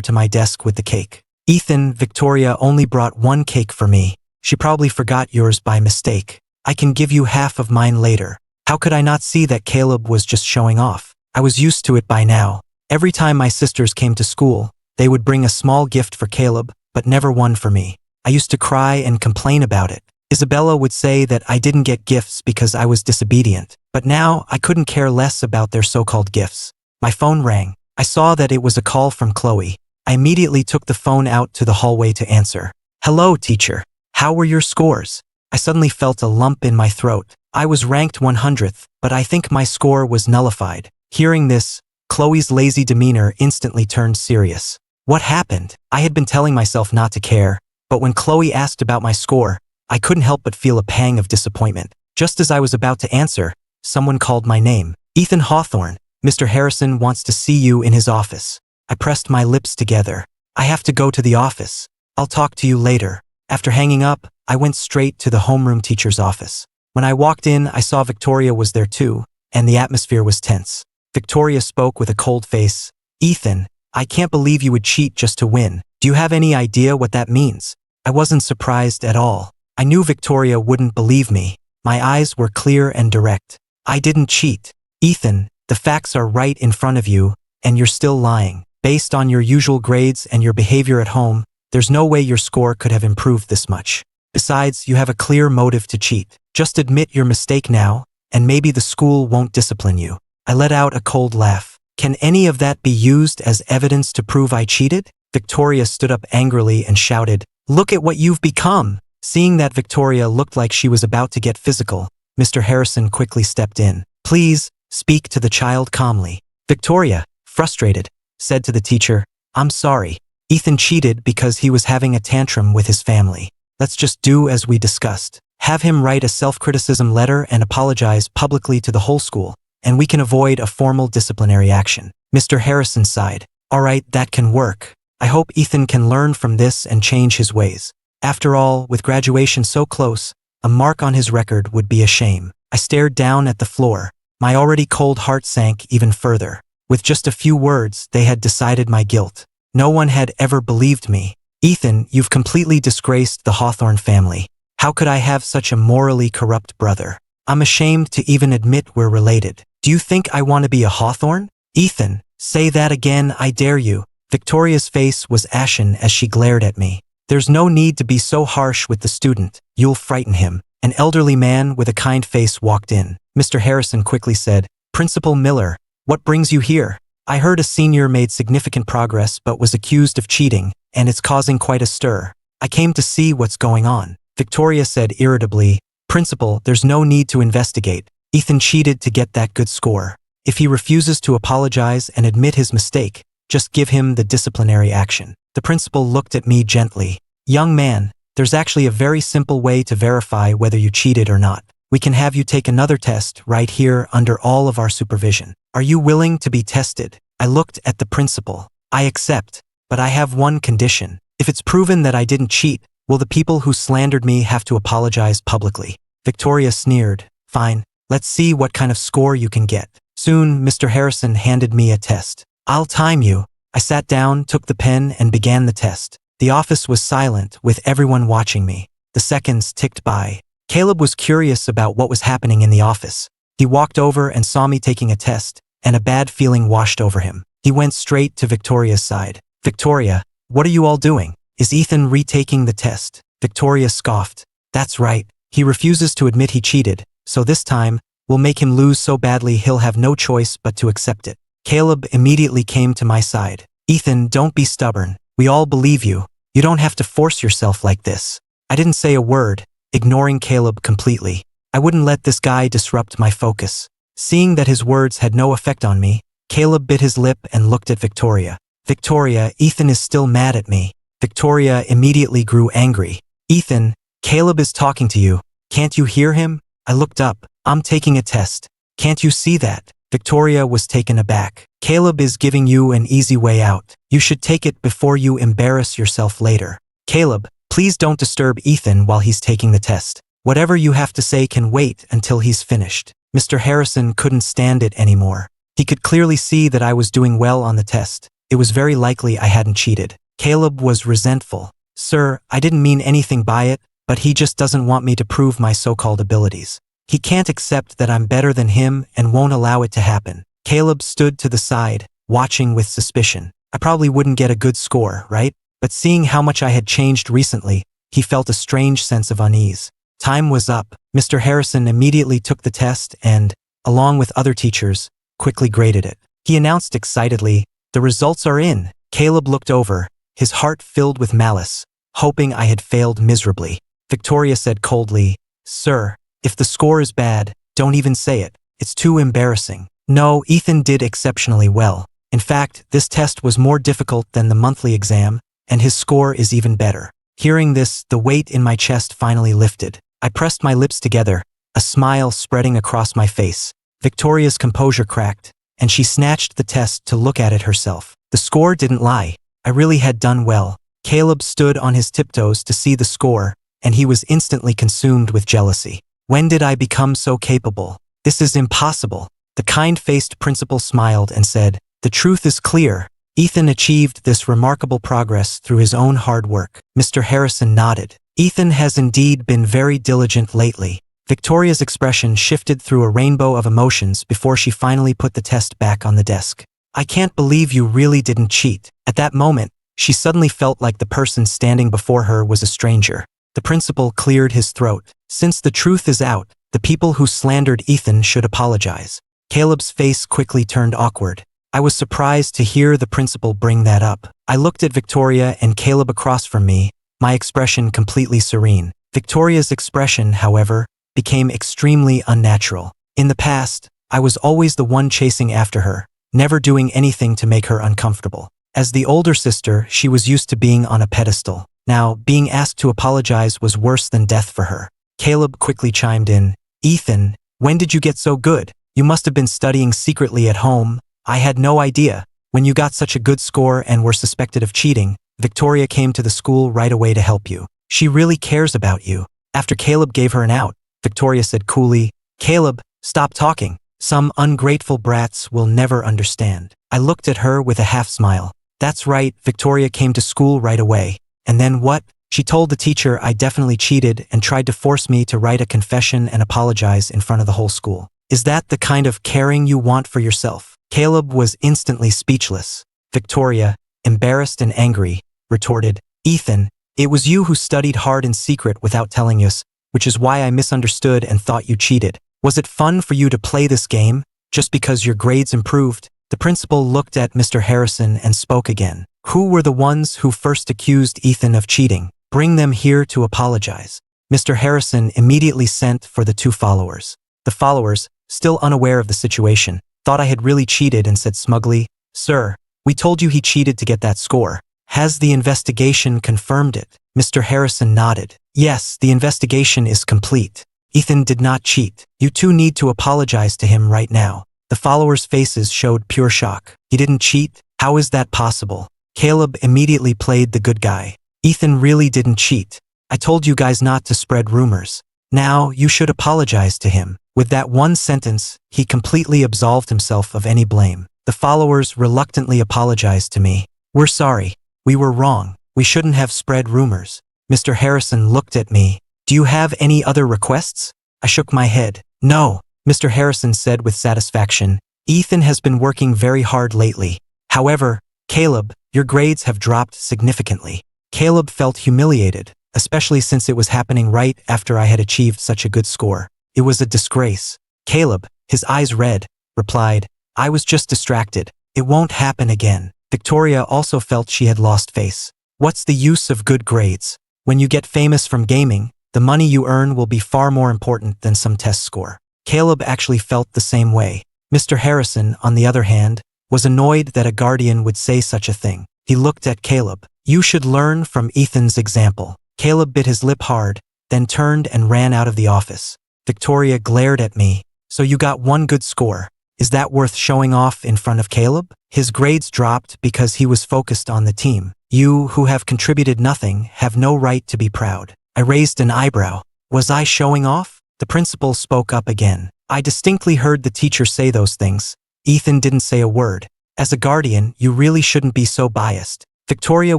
to my desk with the cake. Ethan, Victoria only brought one cake for me. She probably forgot yours by mistake. I can give you half of mine later. How could I not see that Caleb was just showing off? I was used to it by now. Every time my sisters came to school, they would bring a small gift for Caleb, but never one for me. I used to cry and complain about it. Isabella would say that I didn't get gifts because I was disobedient, but now I couldn't care less about their so-called gifts. My phone rang. I saw that it was a call from Chloe. I immediately took the phone out to the hallway to answer. Hello, teacher. How were your scores? I suddenly felt a lump in my throat. I was ranked 100th, but I think my score was nullified. Hearing this, Chloe's lazy demeanor instantly turned serious. What happened? I had been telling myself not to care, but when Chloe asked about my score, I couldn't help but feel a pang of disappointment. Just as I was about to answer, someone called my name. Ethan Hawthorne, Mr. Harrison wants to see you in his office. I pressed my lips together. I have to go to the office. I'll talk to you later. After hanging up, I went straight to the homeroom teacher's office. When I walked in, I saw Victoria was there too, and the atmosphere was tense. Victoria spoke with a cold face. Ethan, I can't believe you would cheat just to win. Do you have any idea what that means? I wasn't surprised at all. I knew Victoria wouldn't believe me. My eyes were clear and direct. I didn't cheat. Ethan, the facts are right in front of you, and you're still lying. Based on your usual grades and your behavior at home, there's no way your score could have improved this much. Besides, you have a clear motive to cheat. Just admit your mistake now, and maybe the school won't discipline you. I let out a cold laugh. Can any of that be used as evidence to prove I cheated? Victoria stood up angrily and shouted, Look at what you've become! Seeing that Victoria looked like she was about to get physical, Mr. Harrison quickly stepped in. Please, speak to the child calmly. Victoria, frustrated, said to the teacher, I'm sorry. Ethan cheated because he was having a tantrum with his family. Let's just do as we discussed. Have him write a self-criticism letter and apologize publicly to the whole school, and we can avoid a formal disciplinary action. Mr. Harrison sighed. All right, that can work. I hope Ethan can learn from this and change his ways. After all, with graduation so close, a mark on his record would be a shame. I stared down at the floor. My already cold heart sank even further. With just a few words, they had decided my guilt. No one had ever believed me. Ethan, you've completely disgraced the Hawthorne family. How could I have such a morally corrupt brother? I'm ashamed to even admit we're related. Do you think I want to be a Hawthorne? Ethan, say that again, I dare you. Victoria's face was ashen as she glared at me. There's no need to be so harsh with the student. You'll frighten him. An elderly man with a kind face walked in. Mr. Harrison quickly said, Principal Miller, what brings you here? I heard a senior made significant progress but was accused of cheating, and it's causing quite a stir. I came to see what's going on. Victoria said irritably, Principal, there's no need to investigate. Ethan cheated to get that good score. If he refuses to apologize and admit his mistake, just give him the disciplinary action. The principal looked at me gently. Young man, there's actually a very simple way to verify whether you cheated or not. We can have you take another test right here under all of our supervision. Are you willing to be tested? I looked at the principal. I accept, but I have one condition. If it's proven that I didn't cheat, will the people who slandered me have to apologize publicly? Victoria sneered. Fine, let's see what kind of score you can get. Soon, Mr. Harrison handed me a test. I'll time you. I sat down, took the pen, and began the test. The office was silent, with everyone watching me. The seconds ticked by. Caleb was curious about what was happening in the office. He walked over and saw me taking a test, and a bad feeling washed over him. He went straight to Victoria's side. Victoria, what are you all doing? Is Ethan retaking the test? Victoria scoffed. That's right. He refuses to admit he cheated, so this time, we'll make him lose so badly he'll have no choice but to accept it. Caleb immediately came to my side. Ethan, don't be stubborn. We all believe you. You don't have to force yourself like this. I didn't say a word, ignoring Caleb completely. I wouldn't let this guy disrupt my focus. Seeing that his words had no effect on me, Caleb bit his lip and looked at Victoria. Victoria, Ethan is still mad at me. Victoria immediately grew angry. Ethan, Caleb is talking to you. Can't you hear him? I looked up. I'm taking a test. Can't you see that? Victoria was taken aback. Caleb is giving you an easy way out. You should take it before you embarrass yourself later. Caleb, please don't disturb Ethan while he's taking the test. Whatever you have to say can wait until he's finished. Mr. Harrison couldn't stand it anymore. He could clearly see that I was doing well on the test. It was very likely I hadn't cheated. Caleb was resentful. Sir, I didn't mean anything by it, but he just doesn't want me to prove my so-called abilities. He can't accept that I'm better than him and won't allow it to happen. Caleb stood to the side, watching with suspicion. I probably wouldn't get a good score, right? But seeing how much I had changed recently, he felt a strange sense of unease. Time was up. Mr. Harrison immediately took the test and, along with other teachers, quickly graded it. He announced excitedly, "The results are in." Caleb looked over, his heart filled with malice, hoping I had failed miserably. Victoria said coldly, "Sir, if the score is bad, don't even say it. It's too embarrassing." No, Ethan did exceptionally well. In fact, this test was more difficult than the monthly exam, and his score is even better. Hearing this, the weight in my chest finally lifted. I pressed my lips together, a smile spreading across my face. Victoria's composure cracked, and she snatched the test to look at it herself. The score didn't lie. I really had done well. Caleb stood on his tiptoes to see the score, and he was instantly consumed with jealousy. When did I become so capable? This is impossible. The kind-faced principal smiled and said, "The truth is clear. Ethan achieved this remarkable progress through his own hard work." Mr. Harrison nodded. Ethan has indeed been very diligent lately. Victoria's expression shifted through a rainbow of emotions before she finally put the test back on the desk. "I can't believe you really didn't cheat." At that moment, she suddenly felt like the person standing before her was a stranger. The principal cleared his throat. "Since the truth is out, the people who slandered Ethan should apologize." Caleb's face quickly turned awkward. I was surprised to hear the principal bring that up. I looked at Victoria and Caleb across from me, my expression completely serene. Victoria's expression, however, became extremely unnatural. In the past, I was always the one chasing after her, never doing anything to make her uncomfortable. As the older sister, she was used to being on a pedestal. Now, being asked to apologize was worse than death for her. Caleb quickly chimed in, "Ethan, when did you get so good? You must have been studying secretly at home. I had no idea. When you got such a good score and were suspected of cheating, Victoria came to the school right away to help you. She really cares about you." After Caleb gave her an out, Victoria said coolly, "Caleb, stop talking. Some ungrateful brats will never understand." I looked at her with a half smile. That's right, Victoria came to school right away. And then what? She told the teacher I definitely cheated and tried to force me to write a confession and apologize in front of the whole school. Is that the kind of caring you want for yourself? Caleb was instantly speechless. Victoria, embarrassed and angry, retorted, "Ethan, it was you who studied hard in secret without telling us, which is why I misunderstood and thought you cheated. Was it fun for you to play this game, just because your grades improved?" The principal looked at Mr. Harrison and spoke again. "Who were the ones who first accused Ethan of cheating? Bring them here to apologize." Mr. Harrison immediately sent for the two followers. The followers, still unaware of the situation, thought I had really cheated and said smugly, "Sir, We told you he cheated to get that score. Has the investigation confirmed it? Mr. Harrison nodded. Yes, the investigation is complete. Ethan did not cheat. You two need to apologize to him right now. The followers' faces showed pure shock. He didn't cheat? How is that possible? Caleb immediately played the good guy. Ethan really didn't cheat. I told you guys not to spread rumors. Now, you should apologize to him. With that one sentence, he completely absolved himself of any blame. The followers reluctantly apologized to me. We're sorry. We were wrong. We shouldn't have spread rumors. Mr. Harrison looked at me. Do you have any other requests? I shook my head. No, Mr. Harrison said with satisfaction. Ethan has been working very hard lately. However, Caleb, your grades have dropped significantly. Caleb felt humiliated, especially since it was happening right after I had achieved such a good score. It was a disgrace. Caleb, his eyes red, replied, I was just distracted. It won't happen again. Victoria also felt she had lost face. What's the use of good grades? When you get famous from gaming, the money you earn will be far more important than some test score. Caleb actually felt the same way. Mr. Harrison, on the other hand, was annoyed that a guardian would say such a thing. He looked at Caleb. You should learn from Ethan's example. Caleb bit his lip hard, then turned and ran out of the office. Victoria glared at me. So you got one good score. Is that worth showing off in front of Caleb? His grades dropped because he was focused on the team. You, who have contributed nothing, have no right to be proud. I raised an eyebrow. Was I showing off? The principal spoke up again. I distinctly heard the teacher say those things. Ethan didn't say a word. As a guardian, you really shouldn't be so biased. Victoria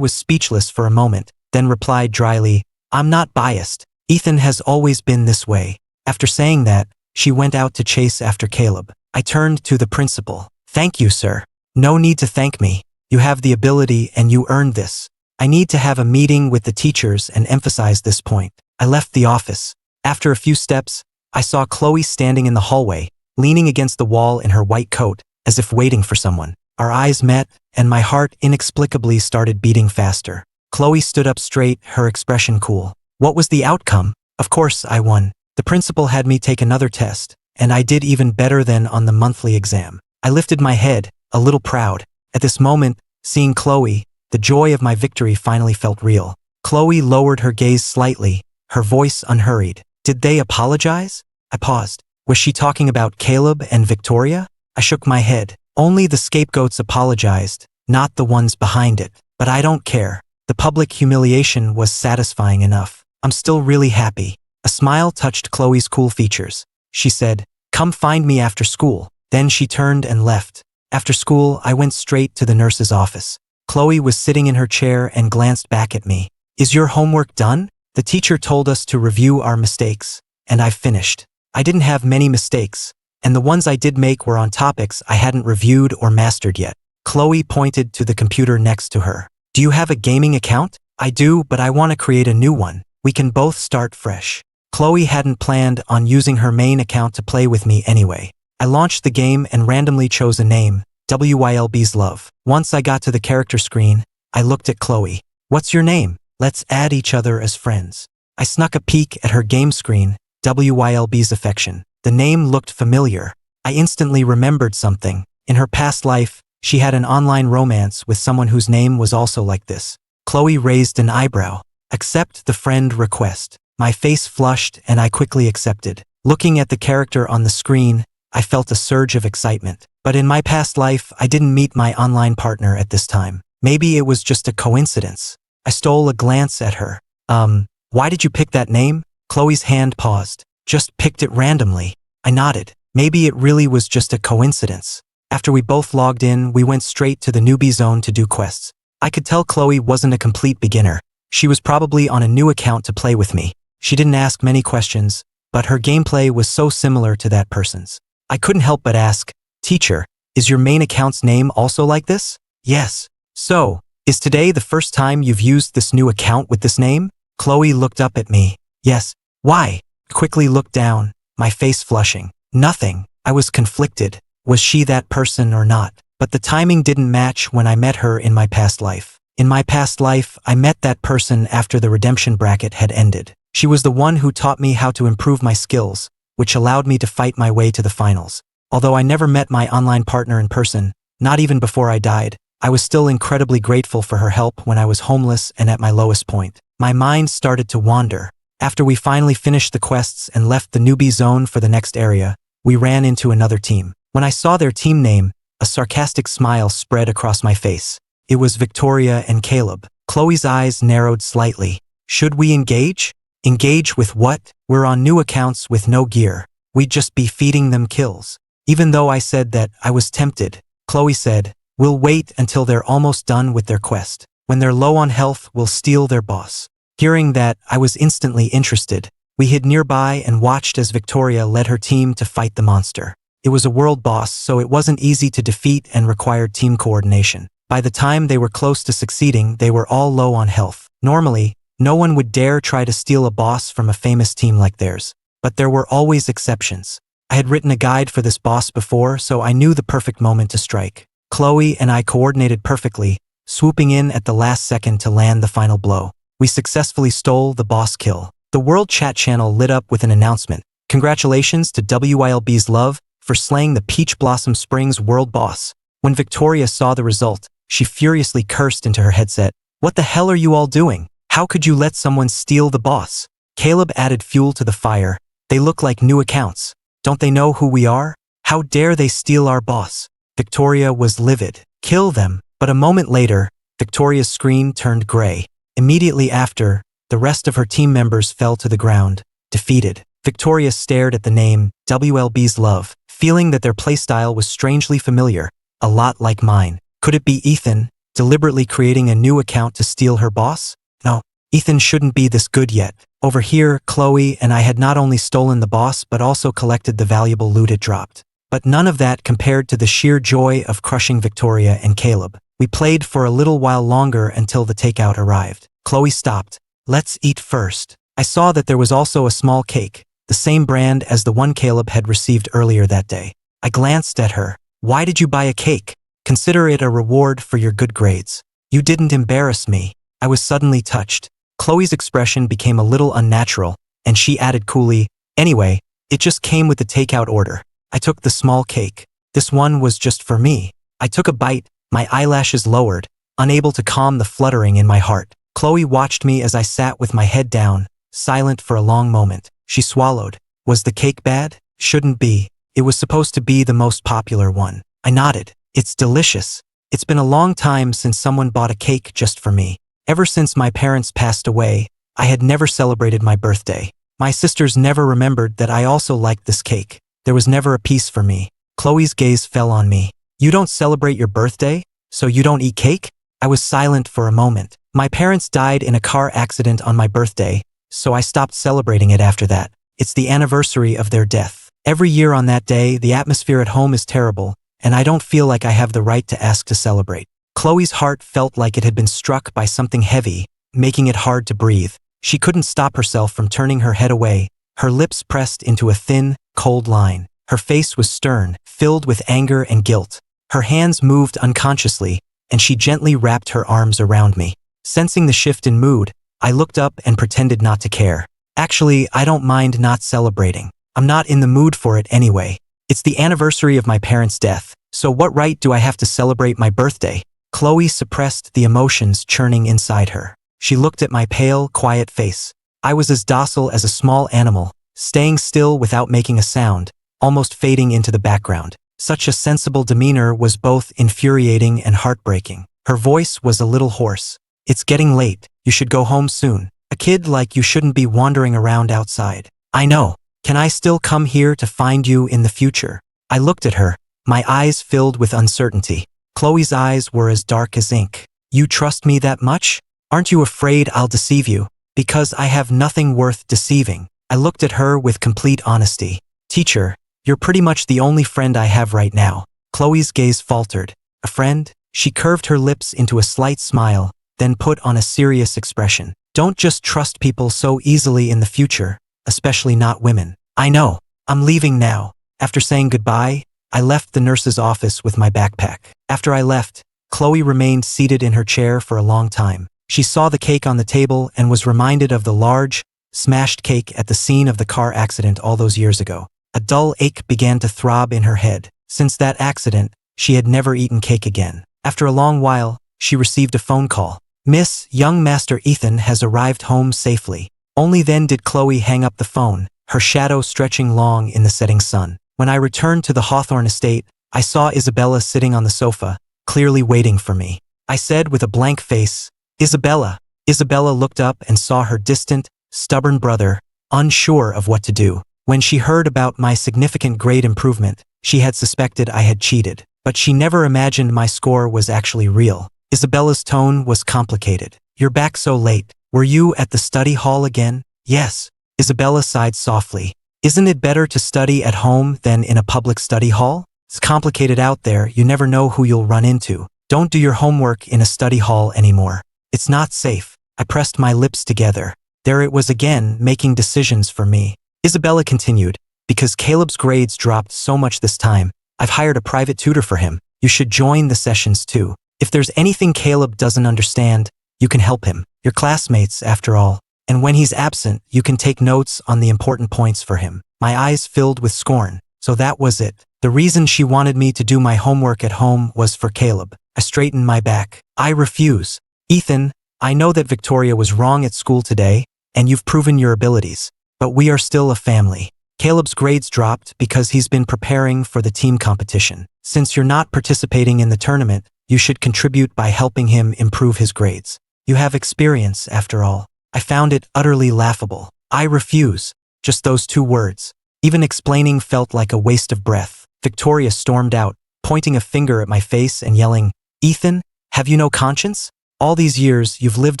was speechless for a moment, then replied dryly, I'm not biased. Ethan has always been this way. After saying that, she went out to chase after Caleb. I turned to the principal. Thank you, sir. No need to thank me. You have the ability and you earned this. I need to have a meeting with the teachers and emphasize this point. I left the office. After a few steps, I saw Chloe standing in the hallway, leaning against the wall in her white coat, as if waiting for someone. Our eyes met, and my heart inexplicably started beating faster. Chloe stood up straight, her expression cool. What was the outcome? Of course, I won. The principal had me take another test, and I did even better than on the monthly exam. I lifted my head, a little proud. At this moment, seeing Chloe, the joy of my victory finally felt real. Chloe lowered her gaze slightly, her voice unhurried. Did they apologize? I paused. Was she talking about Caleb and Victoria? I shook my head. Only the scapegoats apologized, not the ones behind it. But I don't care. The public humiliation was satisfying enough. I'm still really happy. A smile touched Chloe's cool features. She said, come find me after school. Then she turned and left. After school, I went straight to the nurse's office. Chloe was sitting in her chair and glanced back at me. Is your homework done? The teacher told us to review our mistakes, and I've finished. I didn't have many mistakes, and the ones I did make were on topics I hadn't reviewed or mastered yet. Chloe pointed to the computer next to her. Do you have a gaming account? I do, but I want to create a new one. We can both start fresh. Chloe hadn't planned on using her main account to play with me anyway. I launched the game and randomly chose a name, WYLB's Love. Once I got to the character screen, I looked at Chloe. What's your name? Let's add each other as friends. I snuck a peek at her game screen, WYLB's Affection. The name looked familiar. I instantly remembered something. In her past life, she had an online romance with someone whose name was also like this. Chloe raised an eyebrow. Accept the friend request. My face flushed and I quickly accepted. Looking at the character on the screen, I felt a surge of excitement. But in my past life, I didn't meet my online partner at this time. Maybe it was just a coincidence. I stole a glance at her. Why did you pick that name? Chloe's hand paused. Just picked it randomly. I nodded. Maybe it really was just a coincidence. After we both logged in, we went straight to the newbie zone to do quests. I could tell Chloe wasn't a complete beginner. She was probably on a new account to play with me. She didn't ask many questions, but her gameplay was so similar to that person's. I couldn't help but ask, Teacher, is your main account's name also like this? Yes. So, is today the first time you've used this new account with this name? Chloe looked up at me. Yes. Why? Quickly looked down, my face flushing. Nothing. I was conflicted. Was she that person or not? But the timing didn't match when I met her in my past life. In my past life, I met that person after the redemption bracket had ended. She was the one who taught me how to improve my skills, which allowed me to fight my way to the finals. Although I never met my online partner in person, not even before I died, I was still incredibly grateful for her help when I was homeless and at my lowest point. My mind started to wander. After we finally finished the quests and left the newbie zone for the next area, we ran into another team. When I saw their team name, a sarcastic smile spread across my face. It was Victoria and Caleb. Chloe's eyes narrowed slightly. Should we engage? Engage with what? We're on new accounts with no gear. We'd just be feeding them kills. Even though I said that I was tempted, Chloe said, we'll wait until they're almost done with their quest. When they're low on health, we'll steal their boss. Hearing that, I was instantly interested. We hid nearby and watched as Victoria led her team to fight the monster. It was a world boss, so it wasn't easy to defeat and required team coordination. By the time they were close to succeeding, they were all low on health. Normally, no one would dare try to steal a boss from a famous team like theirs. But there were always exceptions. I had written a guide for this boss before, so I knew the perfect moment to strike. Chloe and I coordinated perfectly, swooping in at the last second to land the final blow. We successfully stole the boss kill. The World Chat channel lit up with an announcement. Congratulations to WILB's Love for slaying the Peach Blossom Springs world boss. When Victoria saw the result, she furiously cursed into her headset. What the hell are you all doing? How could you let someone steal the boss? Caleb added fuel to the fire. They look like new accounts. Don't they know who we are? How dare they steal our boss? Victoria was livid. Kill them. But a moment later, Victoria's screen turned gray. Immediately after, the rest of her team members fell to the ground, defeated. Victoria stared at the name, WLB's Love, feeling that their playstyle was strangely familiar, a lot like mine. Could it be Ethan, deliberately creating a new account to steal her boss? No, Ethan shouldn't be this good yet. Over here, Chloe and I had not only stolen the boss but also collected the valuable loot it dropped. But none of that compared to the sheer joy of crushing Victoria and Caleb. We played for a little while longer until the takeout arrived. Chloe stopped. Let's eat first. I saw that there was also a small cake, the same brand as the one Caleb had received earlier that day. I glanced at her. Why did you buy a cake? Consider it a reward for your good grades. You didn't embarrass me. I was suddenly touched. Chloe's expression became a little unnatural, and she added coolly, anyway, it just came with the takeout order. I took the small cake. This one was just for me. I took a bite, my eyelashes lowered, unable to calm the fluttering in my heart. Chloe watched me as I sat with my head down, silent for a long moment. She swallowed. Was the cake bad? Shouldn't be. It was supposed to be the most popular one. I nodded. It's delicious. It's been a long time since someone bought a cake just for me. Ever since my parents passed away, I had never celebrated my birthday. My sisters never remembered that I also liked this cake. There was never a piece for me. Chloe's gaze fell on me. You don't celebrate your birthday? So you don't eat cake? I was silent for a moment. My parents died in a car accident on my birthday, so I stopped celebrating it after that. It's the anniversary of their death. Every year on that day, the atmosphere at home is terrible, and I don't feel like I have the right to ask to celebrate. Chloe's heart felt like it had been struck by something heavy, making it hard to breathe. She couldn't stop herself from turning her head away, her lips pressed into a thin, cold line. Her face was stern, filled with anger and guilt. Her hands moved unconsciously, and she gently wrapped her arms around me. Sensing the shift in mood, I looked up and pretended not to care. Actually, I don't mind not celebrating. I'm not in the mood for it anyway. It's the anniversary of my parents' death, so what right do I have to celebrate my birthday? Chloe suppressed the emotions churning inside her. She looked at my pale, quiet face. I was as docile as a small animal, staying still without making a sound, almost fading into the background. Such a sensible demeanor was both infuriating and heartbreaking. Her voice was a little hoarse. It's getting late. You should go home soon. A kid like you shouldn't be wandering around outside. I know. Can I still come here to find you in the future? I looked at her, my eyes filled with uncertainty. Chloe's eyes were as dark as ink. You trust me that much? Aren't you afraid I'll deceive you? Because I have nothing worth deceiving. I looked at her with complete honesty. Teacher, you're pretty much the only friend I have right now. Chloe's gaze faltered. A friend? She curved her lips into a slight smile, then put on a serious expression. Don't just trust people so easily in the future, especially not women. I know. I'm leaving now. After saying goodbye, I left the nurse's office with my backpack. After I left, Chloe remained seated in her chair for a long time. She saw the cake on the table and was reminded of the large, smashed cake at the scene of the car accident all those years ago. A dull ache began to throb in her head. Since that accident, she had never eaten cake again. After a long while, she received a phone call. Miss, young Master Ethan has arrived home safely. Only then did Chloe hang up the phone, her shadow stretching long in the setting sun. When I returned to the Hawthorne estate, I saw Isabella sitting on the sofa, clearly waiting for me. I said with a blank face, "Isabella." Isabella looked up and saw her distant, stubborn brother, unsure of what to do. When she heard about my significant grade improvement, she had suspected I had cheated, but she never imagined my score was actually real. Isabella's tone was complicated. "You're back so late. Were you at the study hall again?" "Yes." Isabella sighed softly. "Isn't it better to study at home than in a public study hall? It's complicated out there, you never know who you'll run into. Don't do your homework in a study hall anymore. It's not safe." I pressed my lips together. There it was again, making decisions for me. Isabella continued, "Because Caleb's grades dropped so much this time, I've hired a private tutor for him. You should join the sessions too. If there's anything Caleb doesn't understand, you can help him. You're classmates, after all. And when he's absent, you can take notes on the important points for him." My eyes filled with scorn. So that was it. The reason she wanted me to do my homework at home was for Caleb. I straightened my back. "I refuse. Ethan, I know that Victoria was wrong at school today, and you've proven your abilities. But we are still a family. Caleb's grades dropped because he's been preparing for the team competition. Since you're not participating in the tournament, you should contribute by helping him improve his grades. You have experience, after all." I found it utterly laughable. "I refuse." Just those 2 words. Even explaining felt like a waste of breath. Victoria stormed out, pointing a finger at my face and yelling, "Ethan, have you no conscience? All these years, you've lived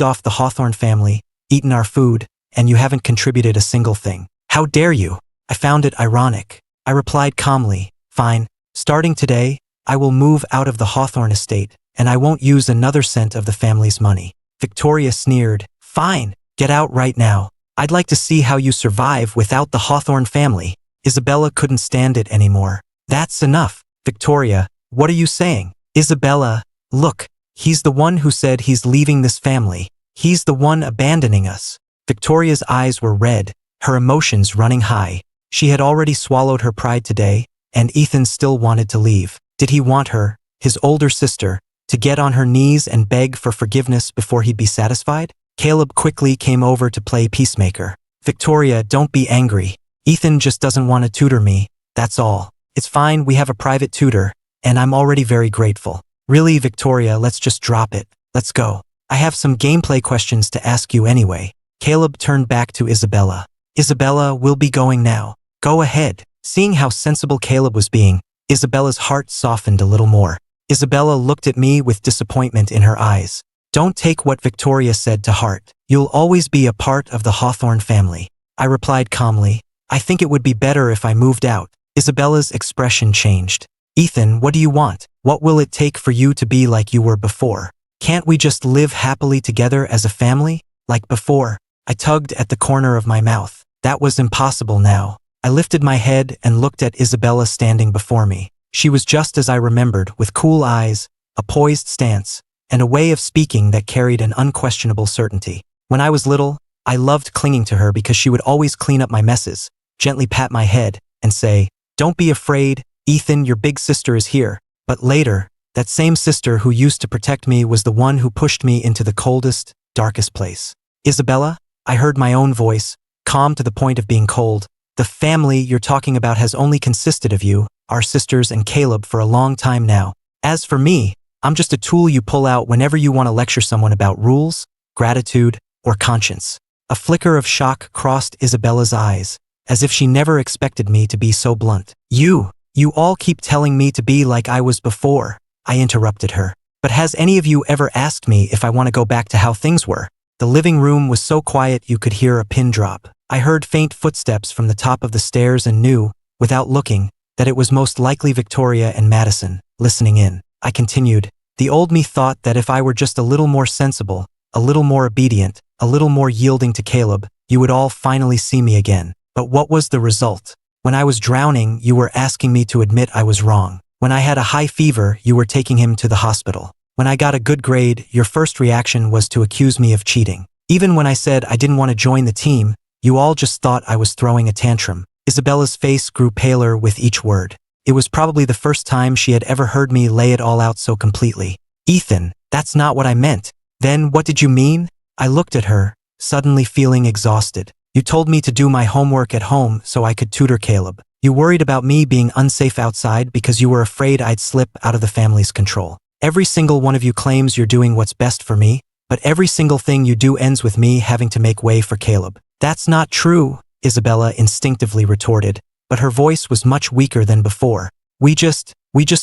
off the Hawthorne family, eaten our food, and you haven't contributed a single thing. How dare you?" I found it ironic. I replied calmly, "Fine. Starting today, I will move out of the Hawthorne estate, and I won't use another cent of the family's money." Victoria sneered, "Fine. Get out right now. I'd like to see how you survive without the Hawthorne family." Isabella couldn't stand it anymore. "That's enough." "Victoria, what are you saying?" "Isabella, look, he's the one who said he's leaving this family. He's the one abandoning us." Victoria's eyes were red, her emotions running high. She had already swallowed her pride today, and Ethan still wanted to leave. Did he want her, his older sister, to get on her knees and beg for forgiveness before he'd be satisfied? Caleb quickly came over to play peacemaker. "Victoria, don't be angry. Ethan just doesn't want to tutor me, that's all. It's fine, we have a private tutor, and I'm already very grateful. Really, Victoria, let's just drop it. Let's go. I have some gameplay questions to ask you anyway." Caleb turned back to Isabella. "Isabella, we'll be going now. Go ahead." Seeing how sensible Caleb was being, Isabella's heart softened a little more. Isabella looked at me with disappointment in her eyes. "Don't take what Victoria said to heart. You'll always be a part of the Hawthorne family." I replied calmly, "I think it would be better if I moved out." Isabella's expression changed. "Ethan, what do you want? What will it take for you to be like you were before? Can't we just live happily together as a family, like before?" I tugged at the corner of my mouth. That was impossible now. I lifted my head and looked at Isabella standing before me. She was just as I remembered, with cool eyes, a poised stance, and a way of speaking that carried an unquestionable certainty. When I was little, I loved clinging to her because she would always clean up my messes, gently pat my head, and say, "Don't be afraid, Ethan, your big sister is here." But later, that same sister who used to protect me was the one who pushed me into the coldest, darkest place. "Isabella?" I heard my own voice, calm to the point of being cold. "The family you're talking about has only consisted of you, our sisters and Caleb, for a long time now. As for me, I'm just a tool you pull out whenever you want to lecture someone about rules, gratitude, or conscience." A flicker of shock crossed Isabella's eyes, as if she never expected me to be so blunt. You all keep telling me to be like I was before," I interrupted her. "But has any of you ever asked me if I want to go back to how things were?" The living room was so quiet you could hear a pin drop. I heard faint footsteps from the top of the stairs and knew, without looking, that it was most likely Victoria and Madison, listening in. I continued, "The old me thought that if I were just a little more sensible, a little more obedient, a little more yielding to Caleb, you would all finally see me again. But what was the result? When I was drowning, you were asking me to admit I was wrong. When I had a high fever, you were taking him to the hospital. When I got a good grade, your first reaction was to accuse me of cheating. Even when I said I didn't want to join the team, you all just thought I was throwing a tantrum." Isabella's face grew paler with each word. It was probably the first time she had ever heard me lay it all out so completely. Ethan, that's not what I meant. Then what did you mean? I looked at her, suddenly feeling exhausted. You told me to do my homework at home so I could tutor Caleb. You worried about me being unsafe outside because you were afraid I'd slip out of the family's control. Every single one of you claims you're doing what's best for me, but every single thing you do ends with me having to make way for Caleb. That's not true, Isabella instinctively retorted, but her voice was much weaker than before. We just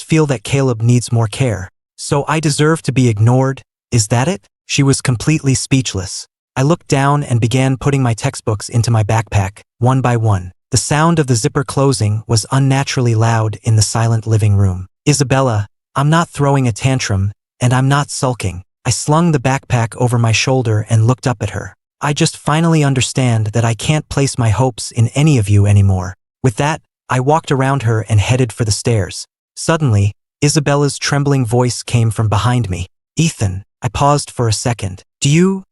feel that Caleb needs more care. So I deserve to be ignored, is that it? She was completely speechless. I looked down and began putting my textbooks into my backpack, one by one. The sound of the zipper closing was unnaturally loud in the silent living room. Isabella, I'm not throwing a tantrum, and I'm not sulking. I slung the backpack over my shoulder and looked up at her. I just finally understand that I can't place my hopes in any of you anymore. With that, I walked around her and headed for the stairs. Suddenly, Isabella's trembling voice came from behind me. Ethan, I paused for a second. Do you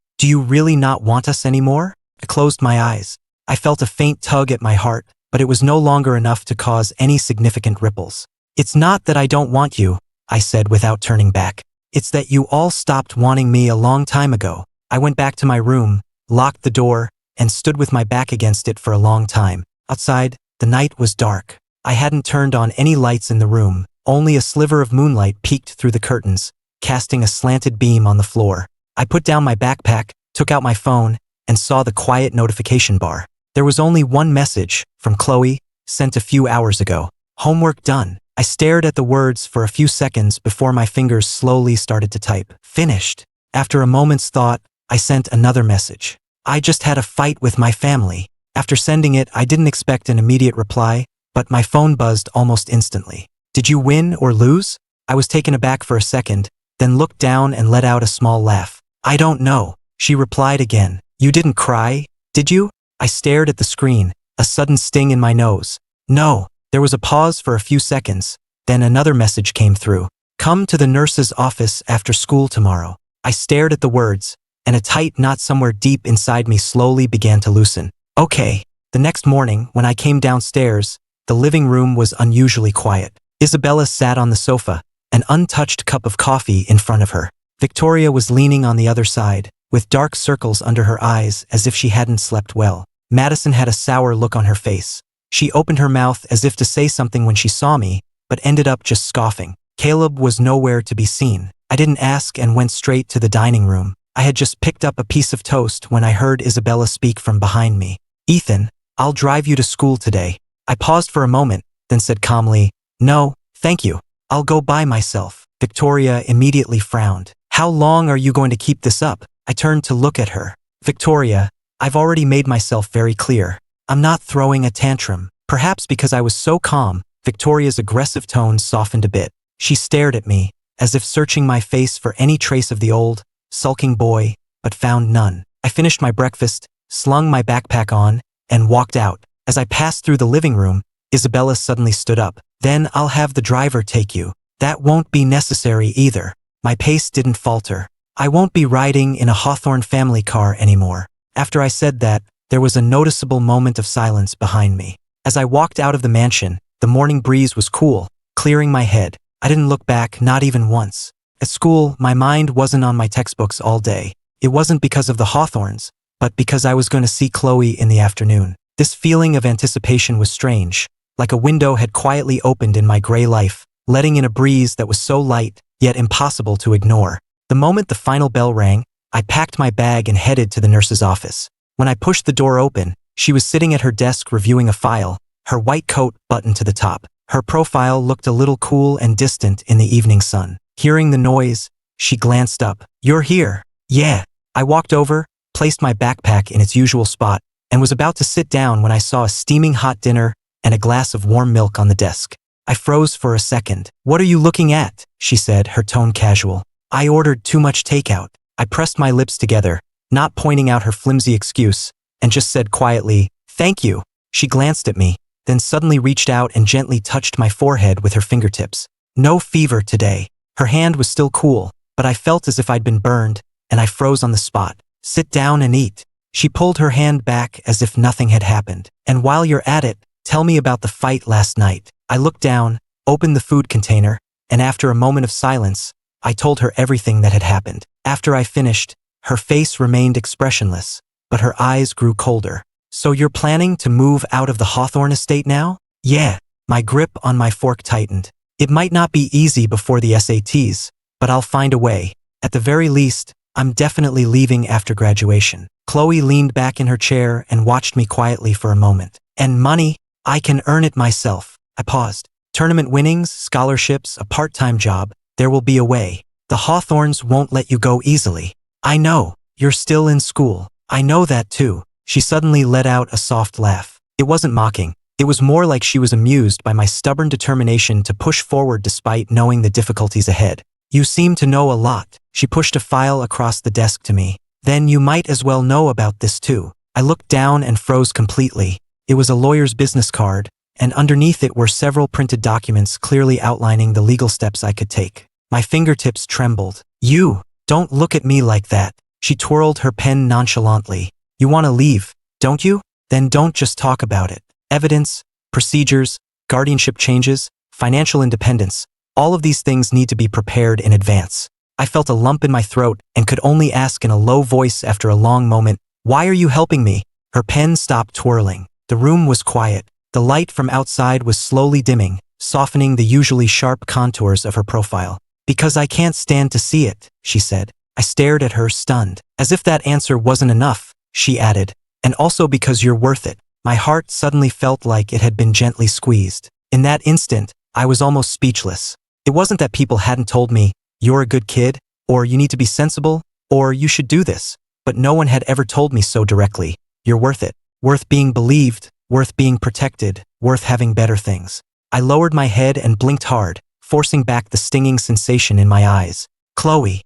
really not want us anymore? I closed my eyes. I felt a faint tug at my heart, but it was no longer enough to cause any significant ripples. It's not that I don't want you, I said without turning back. It's that you all stopped wanting me a long time ago. I went back to my room, locked the door, and stood with my back against it for a long time. Outside, the night was dark. I hadn't turned on any lights in the room. Only a sliver of moonlight peeked through the curtains, casting a slanted beam on the floor. I put down my backpack, took out my phone, and saw the quiet notification bar. There was only one message, from Chloe, sent a few hours ago. Homework done. I stared at the words for a few seconds before my fingers slowly started to type. Finished. After a moment's thought, I sent another message. I just had a fight with my family. After sending it, I didn't expect an immediate reply, but my phone buzzed almost instantly. Did you win or lose? I was taken aback for a second, then looked down and let out a small laugh. I don't know, she replied again. You didn't cry, did you? I stared at the screen, a sudden sting in my nose. No. There was a pause for a few seconds, then another message came through. Come to the nurse's office after school tomorrow. I stared at the words, and a tight knot somewhere deep inside me slowly began to loosen. Okay. The next morning, when I came downstairs, the living room was unusually quiet. Isabella sat on the sofa, an untouched cup of coffee in front of her. Victoria was leaning on the other side, with dark circles under her eyes as if she hadn't slept well. Madison had a sour look on her face. She opened her mouth as if to say something when she saw me, but ended up just scoffing. Caleb was nowhere to be seen. I didn't ask and went straight to the dining room. I had just picked up a piece of toast when I heard Isabella speak from behind me. Ethan, I'll drive you to school today. I paused for a moment, then said calmly, No, thank you. I'll go by myself. Victoria immediately frowned. How long are you going to keep this up? I turned to look at her. Victoria, I've already made myself very clear. I'm not throwing a tantrum. Perhaps because I was so calm, Victoria's aggressive tone softened a bit. She stared at me, as if searching my face for any trace of the old, sulking boy, but found none. I finished my breakfast, slung my backpack on, and walked out. As I passed through the living room, Isabella suddenly stood up. Then I'll have the driver take you. That won't be necessary either. My pace didn't falter. I won't be riding in a Hawthorne family car anymore. After I said that, there was a noticeable moment of silence behind me. As I walked out of the mansion, the morning breeze was cool, clearing my head. I didn't look back, not even once. At school, my mind wasn't on my textbooks all day. It wasn't because of the Hawthorns, but because I was going to see Chloe in the afternoon. This feeling of anticipation was strange, like a window had quietly opened in my gray life, letting in a breeze that was so light, yet impossible to ignore. The moment the final bell rang, I packed my bag and headed to the nurse's office. When I pushed the door open, she was sitting at her desk reviewing a file, her white coat buttoned to the top. Her profile looked a little cool and distant in the evening sun. Hearing the noise, she glanced up. You're here. Yeah. I walked over, placed my backpack in its usual spot, and was about to sit down when I saw a steaming hot dinner and a glass of warm milk on the desk. I froze for a second. What are you looking at? She said, her tone casual. I ordered too much takeout. I pressed my lips together, not pointing out her flimsy excuse, and just said quietly, Thank you. She glanced at me, then suddenly reached out and gently touched my forehead with her fingertips. No fever today. Her hand was still cool, but I felt as if I'd been burned, and I froze on the spot. Sit down and eat. She pulled her hand back as if nothing had happened. And while you're at it, tell me about the fight last night. I looked down, opened the food container, and after a moment of silence, I told her everything that had happened. After I finished, her face remained expressionless, but her eyes grew colder. So you're planning to move out of the Hawthorne estate now? Yeah. My grip on my fork tightened. It might not be easy before the SATs, but I'll find a way. At the very least, I'm definitely leaving after graduation. Chloe leaned back in her chair and watched me quietly for a moment. And money? I can earn it myself. I paused. Tournament winnings, scholarships, a part-time job. There will be a way. The Hawthorns won't let you go easily. I know. You're still in school. I know that too. She suddenly let out a soft laugh. It wasn't mocking. It was more like she was amused by my stubborn determination to push forward despite knowing the difficulties ahead. You seem to know a lot. She pushed a file across the desk to me. Then you might as well know about this too. I looked down and froze completely. It was a lawyer's business card, and underneath it were several printed documents clearly outlining the legal steps I could take. My fingertips trembled. You, don't look at me like that. She twirled her pen nonchalantly. You want to leave, don't you? Then don't just talk about it. Evidence, procedures, guardianship changes, financial independence, all of these things need to be prepared in advance. I felt a lump in my throat and could only ask in a low voice after a long moment, "Why are you helping me?" Her pen stopped twirling. The room was quiet. The light from outside was slowly dimming, softening the usually sharp contours of her profile. Because I can't stand to see it, she said. I stared at her, stunned. As if that answer wasn't enough, she added. And also because you're worth it. My heart suddenly felt like it had been gently squeezed. In that instant, I was almost speechless. It wasn't that people hadn't told me, "You're a good kid," or "You need to be sensible," or "You should do this." But no one had ever told me so directly. You're worth it. Worth being believed, worth being protected, worth having better things. I lowered my head and blinked hard, forcing back the stinging sensation in my eyes. Chloe,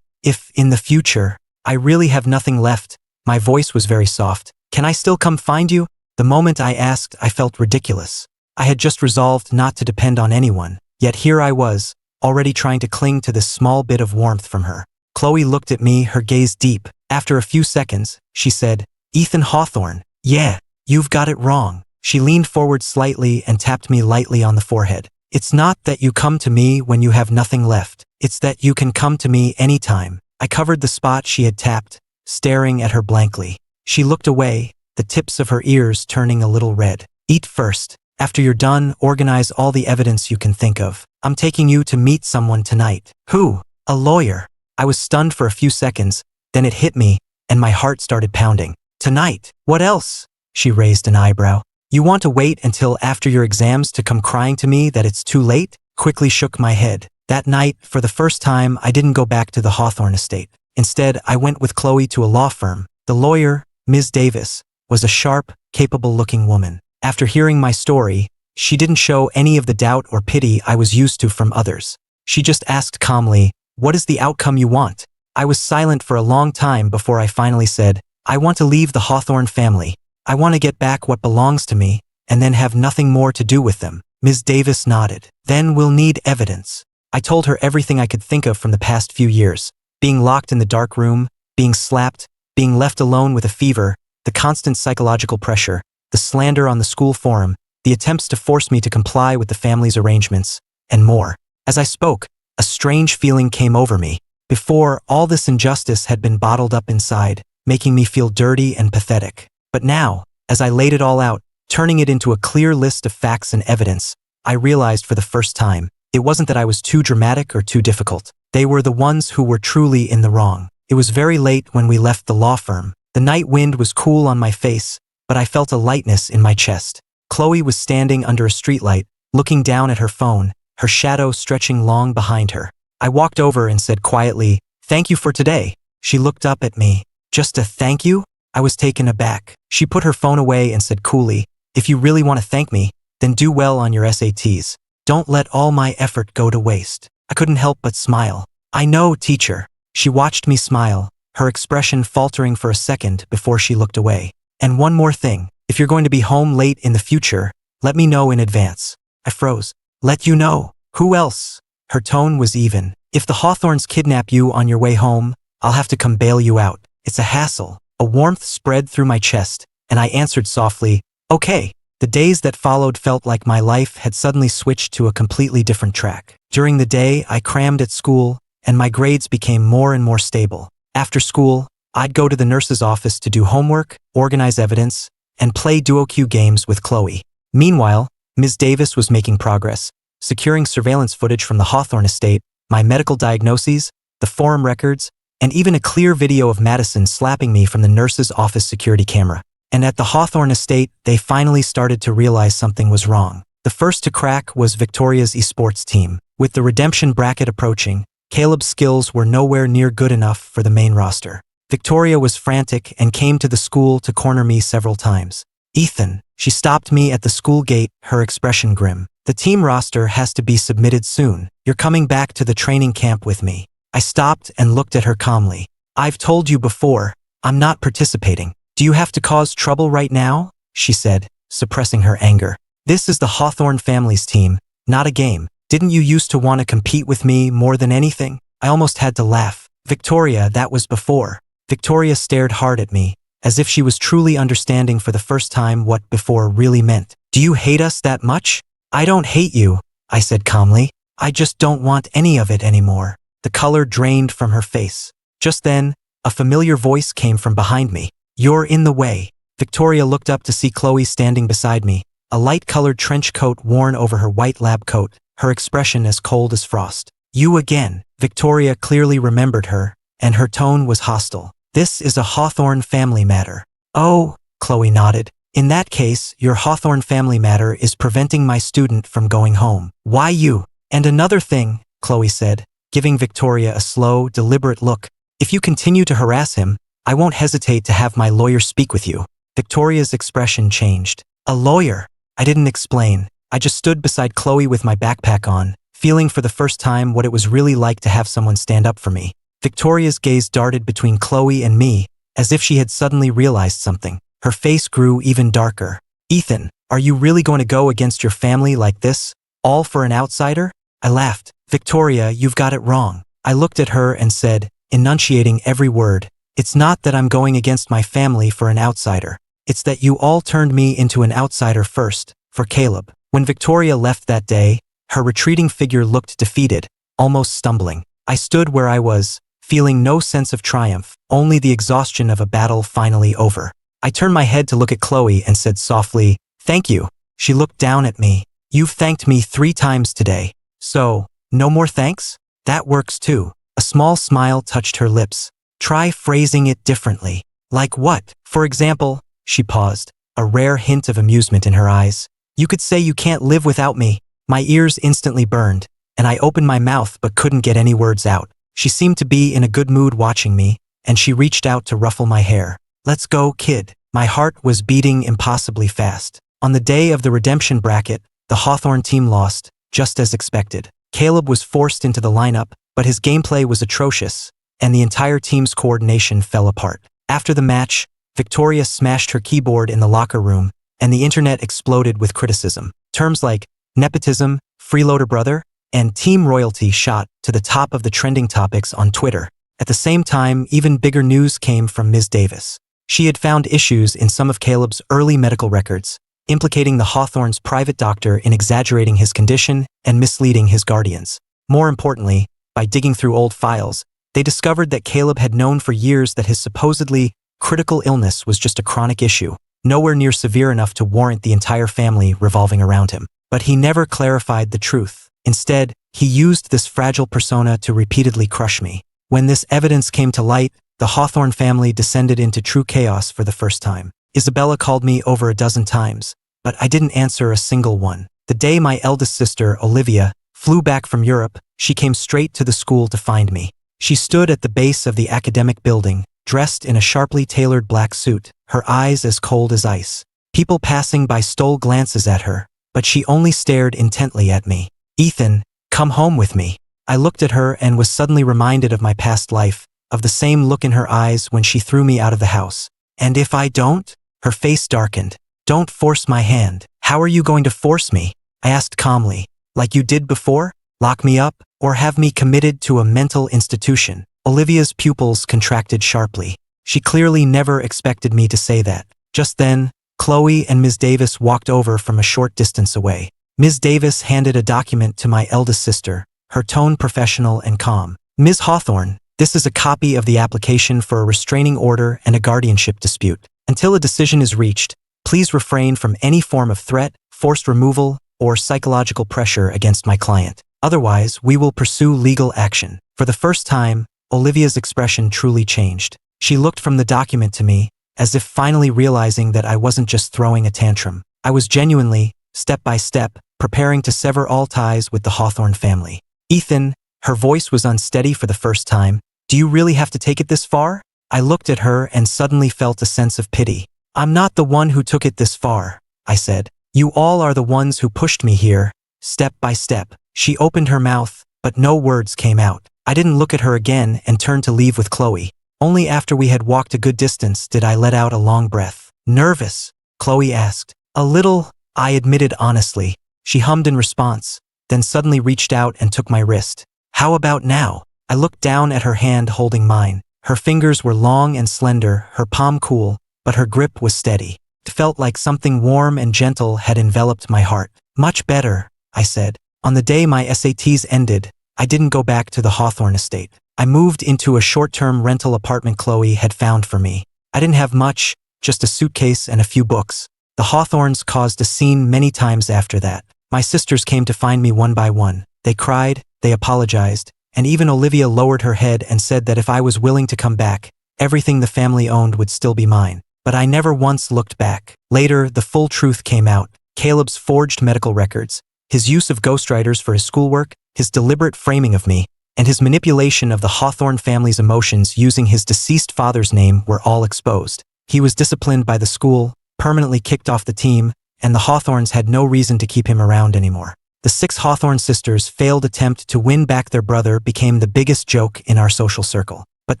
if, in the future, I really have nothing left, my voice was very soft, can I still come find you? The moment I asked, I felt ridiculous. I had just resolved not to depend on anyone, yet here I was, already trying to cling to this small bit of warmth from her. Chloe looked at me, her gaze deep. After a few seconds, she said, Ethan Hawthorne. Yeah, you've got it wrong. She leaned forward slightly and tapped me lightly on the forehead. It's not that you come to me when you have nothing left. It's that you can come to me anytime. I covered the spot she had tapped, staring at her blankly. She looked away, the tips of her ears turning a little red. Eat first. After you're done, organize all the evidence you can think of. I'm taking you to meet someone tonight. Who? A lawyer. I was stunned for a few seconds, then it hit me, and my heart started pounding. Tonight? What else? She raised an eyebrow. You want to wait until after your exams to come crying to me that it's too late? Quickly shook my head. That night, for the first time, I didn't go back to the Hawthorne estate. Instead, I went with Chloe to a law firm. The lawyer, Ms. Davis, was a sharp, capable-looking woman. After hearing my story, she didn't show any of the doubt or pity I was used to from others. She just asked calmly, "What is the outcome you want?" I was silent for a long time before I finally said, "I want to leave the Hawthorne family. I want to get back what belongs to me, and then have nothing more to do with them." Ms. Davis nodded. "Then we'll need evidence." I told her everything I could think of from the past few years. Being locked in the dark room, being slapped, being left alone with a fever, the constant psychological pressure, the slander on the school forum, the attempts to force me to comply with the family's arrangements, and more. As I spoke, a strange feeling came over me. Before, all this injustice had been bottled up inside, making me feel dirty and pathetic. But now, as I laid it all out, turning it into a clear list of facts and evidence, I realized for the first time, it wasn't that I was too dramatic or too difficult. They were the ones who were truly in the wrong. It was very late when we left the law firm. The night wind was cool on my face, but I felt a lightness in my chest. Chloe was standing under a streetlight, looking down at her phone, her shadow stretching long behind her. I walked over and said quietly, "Thank you for today." She looked up at me. "Just a thank you?" I was taken aback. She put her phone away and said coolly, "If you really want to thank me, then do well on your SATs. Don't let all my effort go to waste." I couldn't help but smile. "I know, teacher." She watched me smile, her expression faltering for a second before she looked away. "And one more thing, if you're going to be home late in the future, let me know in advance." I froze. "Let you know? Who else?" Her tone was even. "If the Hawthorns kidnap you on your way home, I'll have to come bail you out. It's a hassle." A warmth spread through my chest, and I answered softly, "Okay." The days that followed felt like my life had suddenly switched to a completely different track. During the day, I crammed at school, and my grades became more and more stable. After school, I'd go to the nurse's office to do homework, organize evidence, and play duo-queue games with Chloe. Meanwhile, Ms. Davis was making progress, securing surveillance footage from the Hawthorne estate, my medical diagnoses, the forum records, and even a clear video of Madison slapping me from the nurse's office security camera. And at the Hawthorne estate, they finally started to realize something was wrong. The first to crack was Victoria's esports team. With the redemption bracket approaching, Caleb's skills were nowhere near good enough for the main roster. Victoria was frantic and came to the school to corner me several times. "Ethan," she stopped me at the school gate, her expression grim. "The team roster has to be submitted soon. You're coming back to the training camp with me." I stopped and looked at her calmly. "I've told you before, I'm not participating. Do you have to cause trouble right now?" she said, suppressing her anger. "This is the Hawthorne family's team, not a game. Didn't you used to want to compete with me more than anything?" I almost had to laugh. "Victoria, that was before." Victoria stared hard at me, as if she was truly understanding for the first time what before really meant. "Do you hate us that much?" "I don't hate you," I said calmly. "I just don't want any of it anymore." The color drained from her face. Just then, a familiar voice came from behind me. "You're in the way." Victoria looked up to see Chloe standing beside me, a light-colored trench coat worn over her white lab coat, her expression as cold as frost. "You again." Victoria clearly remembered her, and her tone was hostile. "This is a Hawthorne family matter." "Oh," Chloe nodded. "In that case, your Hawthorne family matter is preventing my student from going home." "Why you?" "And another thing," Chloe said, giving Victoria a slow, deliberate look. "If you continue to harass him, I won't hesitate to have my lawyer speak with you." Victoria's expression changed. "A lawyer?" I didn't explain. I just stood beside Chloe with my backpack on, feeling for the first time what it was really like to have someone stand up for me. Victoria's gaze darted between Chloe and me, as if she had suddenly realized something. Her face grew even darker. "Ethan, are you really going to go against your family like this? All for an outsider?" I laughed. "Victoria, you've got it wrong." I looked at her and said, enunciating every word, "It's not that I'm going against my family for an outsider. It's that you all turned me into an outsider first, for Caleb." When Victoria left that day, her retreating figure looked defeated, almost stumbling. I stood where I was, feeling no sense of triumph, only the exhaustion of a battle finally over. I turned my head to look at Chloe and said softly, "Thank you." She looked down at me. "You've thanked me 3 times today. So, no more thanks?" "That works too." A small smile touched her lips. "Try phrasing it differently." "Like what? For example?" She paused, a rare hint of amusement in her eyes. "You could say you can't live without me." My ears instantly burned, and I opened my mouth but couldn't get any words out. She seemed to be in a good mood watching me, and she reached out to ruffle my hair. "Let's go, kid." My heart was beating impossibly fast. On the day of the redemption bracket, the Hawthorne team lost, just as expected. Caleb was forced into the lineup, but his gameplay was atrocious, and the entire team's coordination fell apart. After the match, Victoria smashed her keyboard in the locker room, and the internet exploded with criticism. Terms like nepotism, freeloader brother, and team royalty shot to the top of the trending topics on Twitter. At the same time, even bigger news came from Ms. Davis. She had found issues in some of Caleb's early medical records, implicating the Hawthorne's private doctor in exaggerating his condition and misleading his guardians. More importantly, by digging through old files, they discovered that Caleb had known for years that his supposedly critical illness was just a chronic issue, nowhere near severe enough to warrant the entire family revolving around him. But he never clarified the truth. Instead, he used this fragile persona to repeatedly crush me. When this evidence came to light, the Hawthorne family descended into true chaos for the first time. Isabella called me over a dozen times, but I didn't answer a single one. The day my eldest sister, Olivia, flew back from Europe, she came straight to the school to find me. She stood at the base of the academic building, dressed in a sharply tailored black suit, her eyes as cold as ice. People passing by stole glances at her, but she only stared intently at me. "Ethan, come home with me." I looked at her and was suddenly reminded of my past life, of the same look in her eyes when she threw me out of the house. "And if I don't?" Her face darkened. "Don't force my hand." "How are you going to force me?" I asked calmly. "Like you did before? Lock me up, or have me committed to a mental institution?" Olivia's pupils contracted sharply. She clearly never expected me to say that. Just then, Chloe and Ms. Davis walked over from a short distance away. Ms. Davis handed a document to my eldest sister, her tone professional and calm. Ms. Hawthorne, this is a copy of the application for a restraining order and a guardianship dispute. Until a decision is reached, please refrain from any form of threat, forced removal, or psychological pressure against my client. Otherwise, we will pursue legal action. For the first time, Olivia's expression truly changed. She looked from the document to me, as if finally realizing that I wasn't just throwing a tantrum. I was genuinely, step by step, preparing to sever all ties with the Hawthorne family. Ethan, her voice was unsteady for the first time, do you really have to take it this far? I looked at her and suddenly felt a sense of pity. I'm not the one who took it this far, I said. You all are the ones who pushed me here, step by step. She opened her mouth, but no words came out. I didn't look at her again and turned to leave with Chloe. Only after we had walked a good distance did I let out a long breath. Nervous? Chloe asked. A little, I admitted honestly. She hummed in response, then suddenly reached out and took my wrist. How about now? I looked down at her hand holding mine. Her fingers were long and slender, her palm cool, but her grip was steady. It felt like something warm and gentle had enveloped my heart. Much better, I said. On the day my SATs ended, I didn't go back to the Hawthorne estate. I moved into a short-term rental apartment Chloe had found for me. I didn't have much, just a suitcase and a few books. The Hawthornes caused a scene many times after that. My sisters came to find me one by one. They cried, they apologized, and even Olivia lowered her head and said that if I was willing to come back, everything the family owned would still be mine. But I never once looked back. Later, the full truth came out. Caleb's forged medical records, his use of ghostwriters for his schoolwork, his deliberate framing of me, and his manipulation of the Hawthorne family's emotions using his deceased father's name were all exposed. He was disciplined by the school, permanently kicked off the team, and the Hawthornes had no reason to keep him around anymore. The 6 Hawthorne sisters' failed attempt to win back their brother became the biggest joke in our social circle. But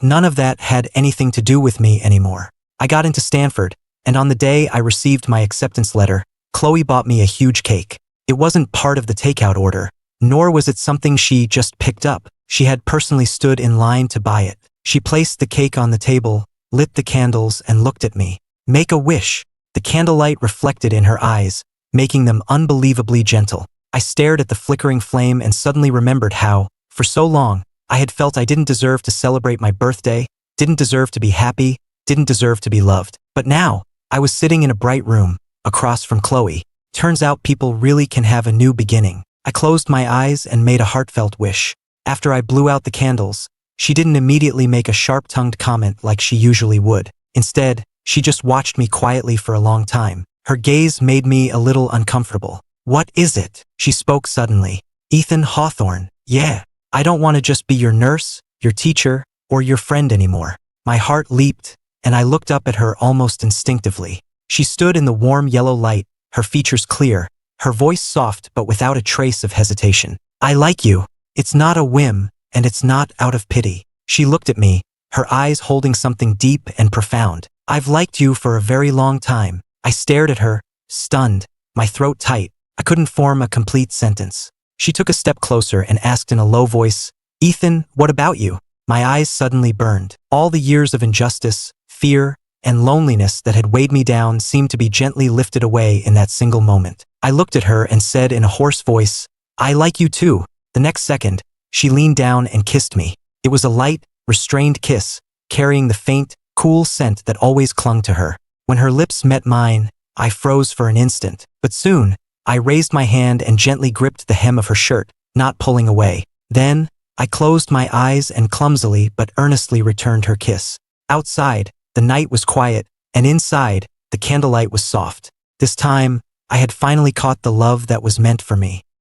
none of that had anything to do with me anymore. I got into Stanford, and on the day I received my acceptance letter, Chloe bought me a huge cake. It wasn't part of the takeout order, nor was it something she just picked up. She had personally stood in line to buy it. She placed the cake on the table, lit the candles, and looked at me. Make a wish. The candlelight reflected in her eyes, making them unbelievably gentle. I stared at the flickering flame and suddenly remembered how, for so long, I had felt I didn't deserve to celebrate my birthday, didn't deserve to be happy, didn't deserve to be loved. But now, I was sitting in a bright room, across from Chloe. Turns out people really can have a new beginning. I closed my eyes and made a heartfelt wish. After I blew out the candles, she didn't immediately make a sharp-tongued comment like she usually would. Instead, she just watched me quietly for a long time. Her gaze made me a little uncomfortable. What is it? She spoke suddenly. Ethan Hawthorne. Yeah. I don't want to just be your nurse, your teacher, or your friend anymore. My heart leaped, and I looked up at her almost instinctively. She stood in the warm yellow light, her features clear, her voice soft but without a trace of hesitation. I like you. It's not a whim, and it's not out of pity. She looked at me, her eyes holding something deep and profound. I've liked you for a very long time. I stared at her, stunned, my throat tight. I couldn't form a complete sentence. She took a step closer and asked in a low voice, Ethan, what about you? My eyes suddenly burned. All the years of injustice, fear, and loneliness that had weighed me down seemed to be gently lifted away in that single moment. I looked at her and said in a hoarse voice, I like you too. The next second, she leaned down and kissed me. It was a light, restrained kiss, carrying the faint, cool scent that always clung to her. When her lips met mine, I froze for an instant, but soon, I raised my hand and gently gripped the hem of her shirt, not pulling away. Then, I closed my eyes and clumsily but earnestly returned her kiss. Outside, the night was quiet, and inside, the candlelight was soft. This time, I had finally caught the love that was meant for me.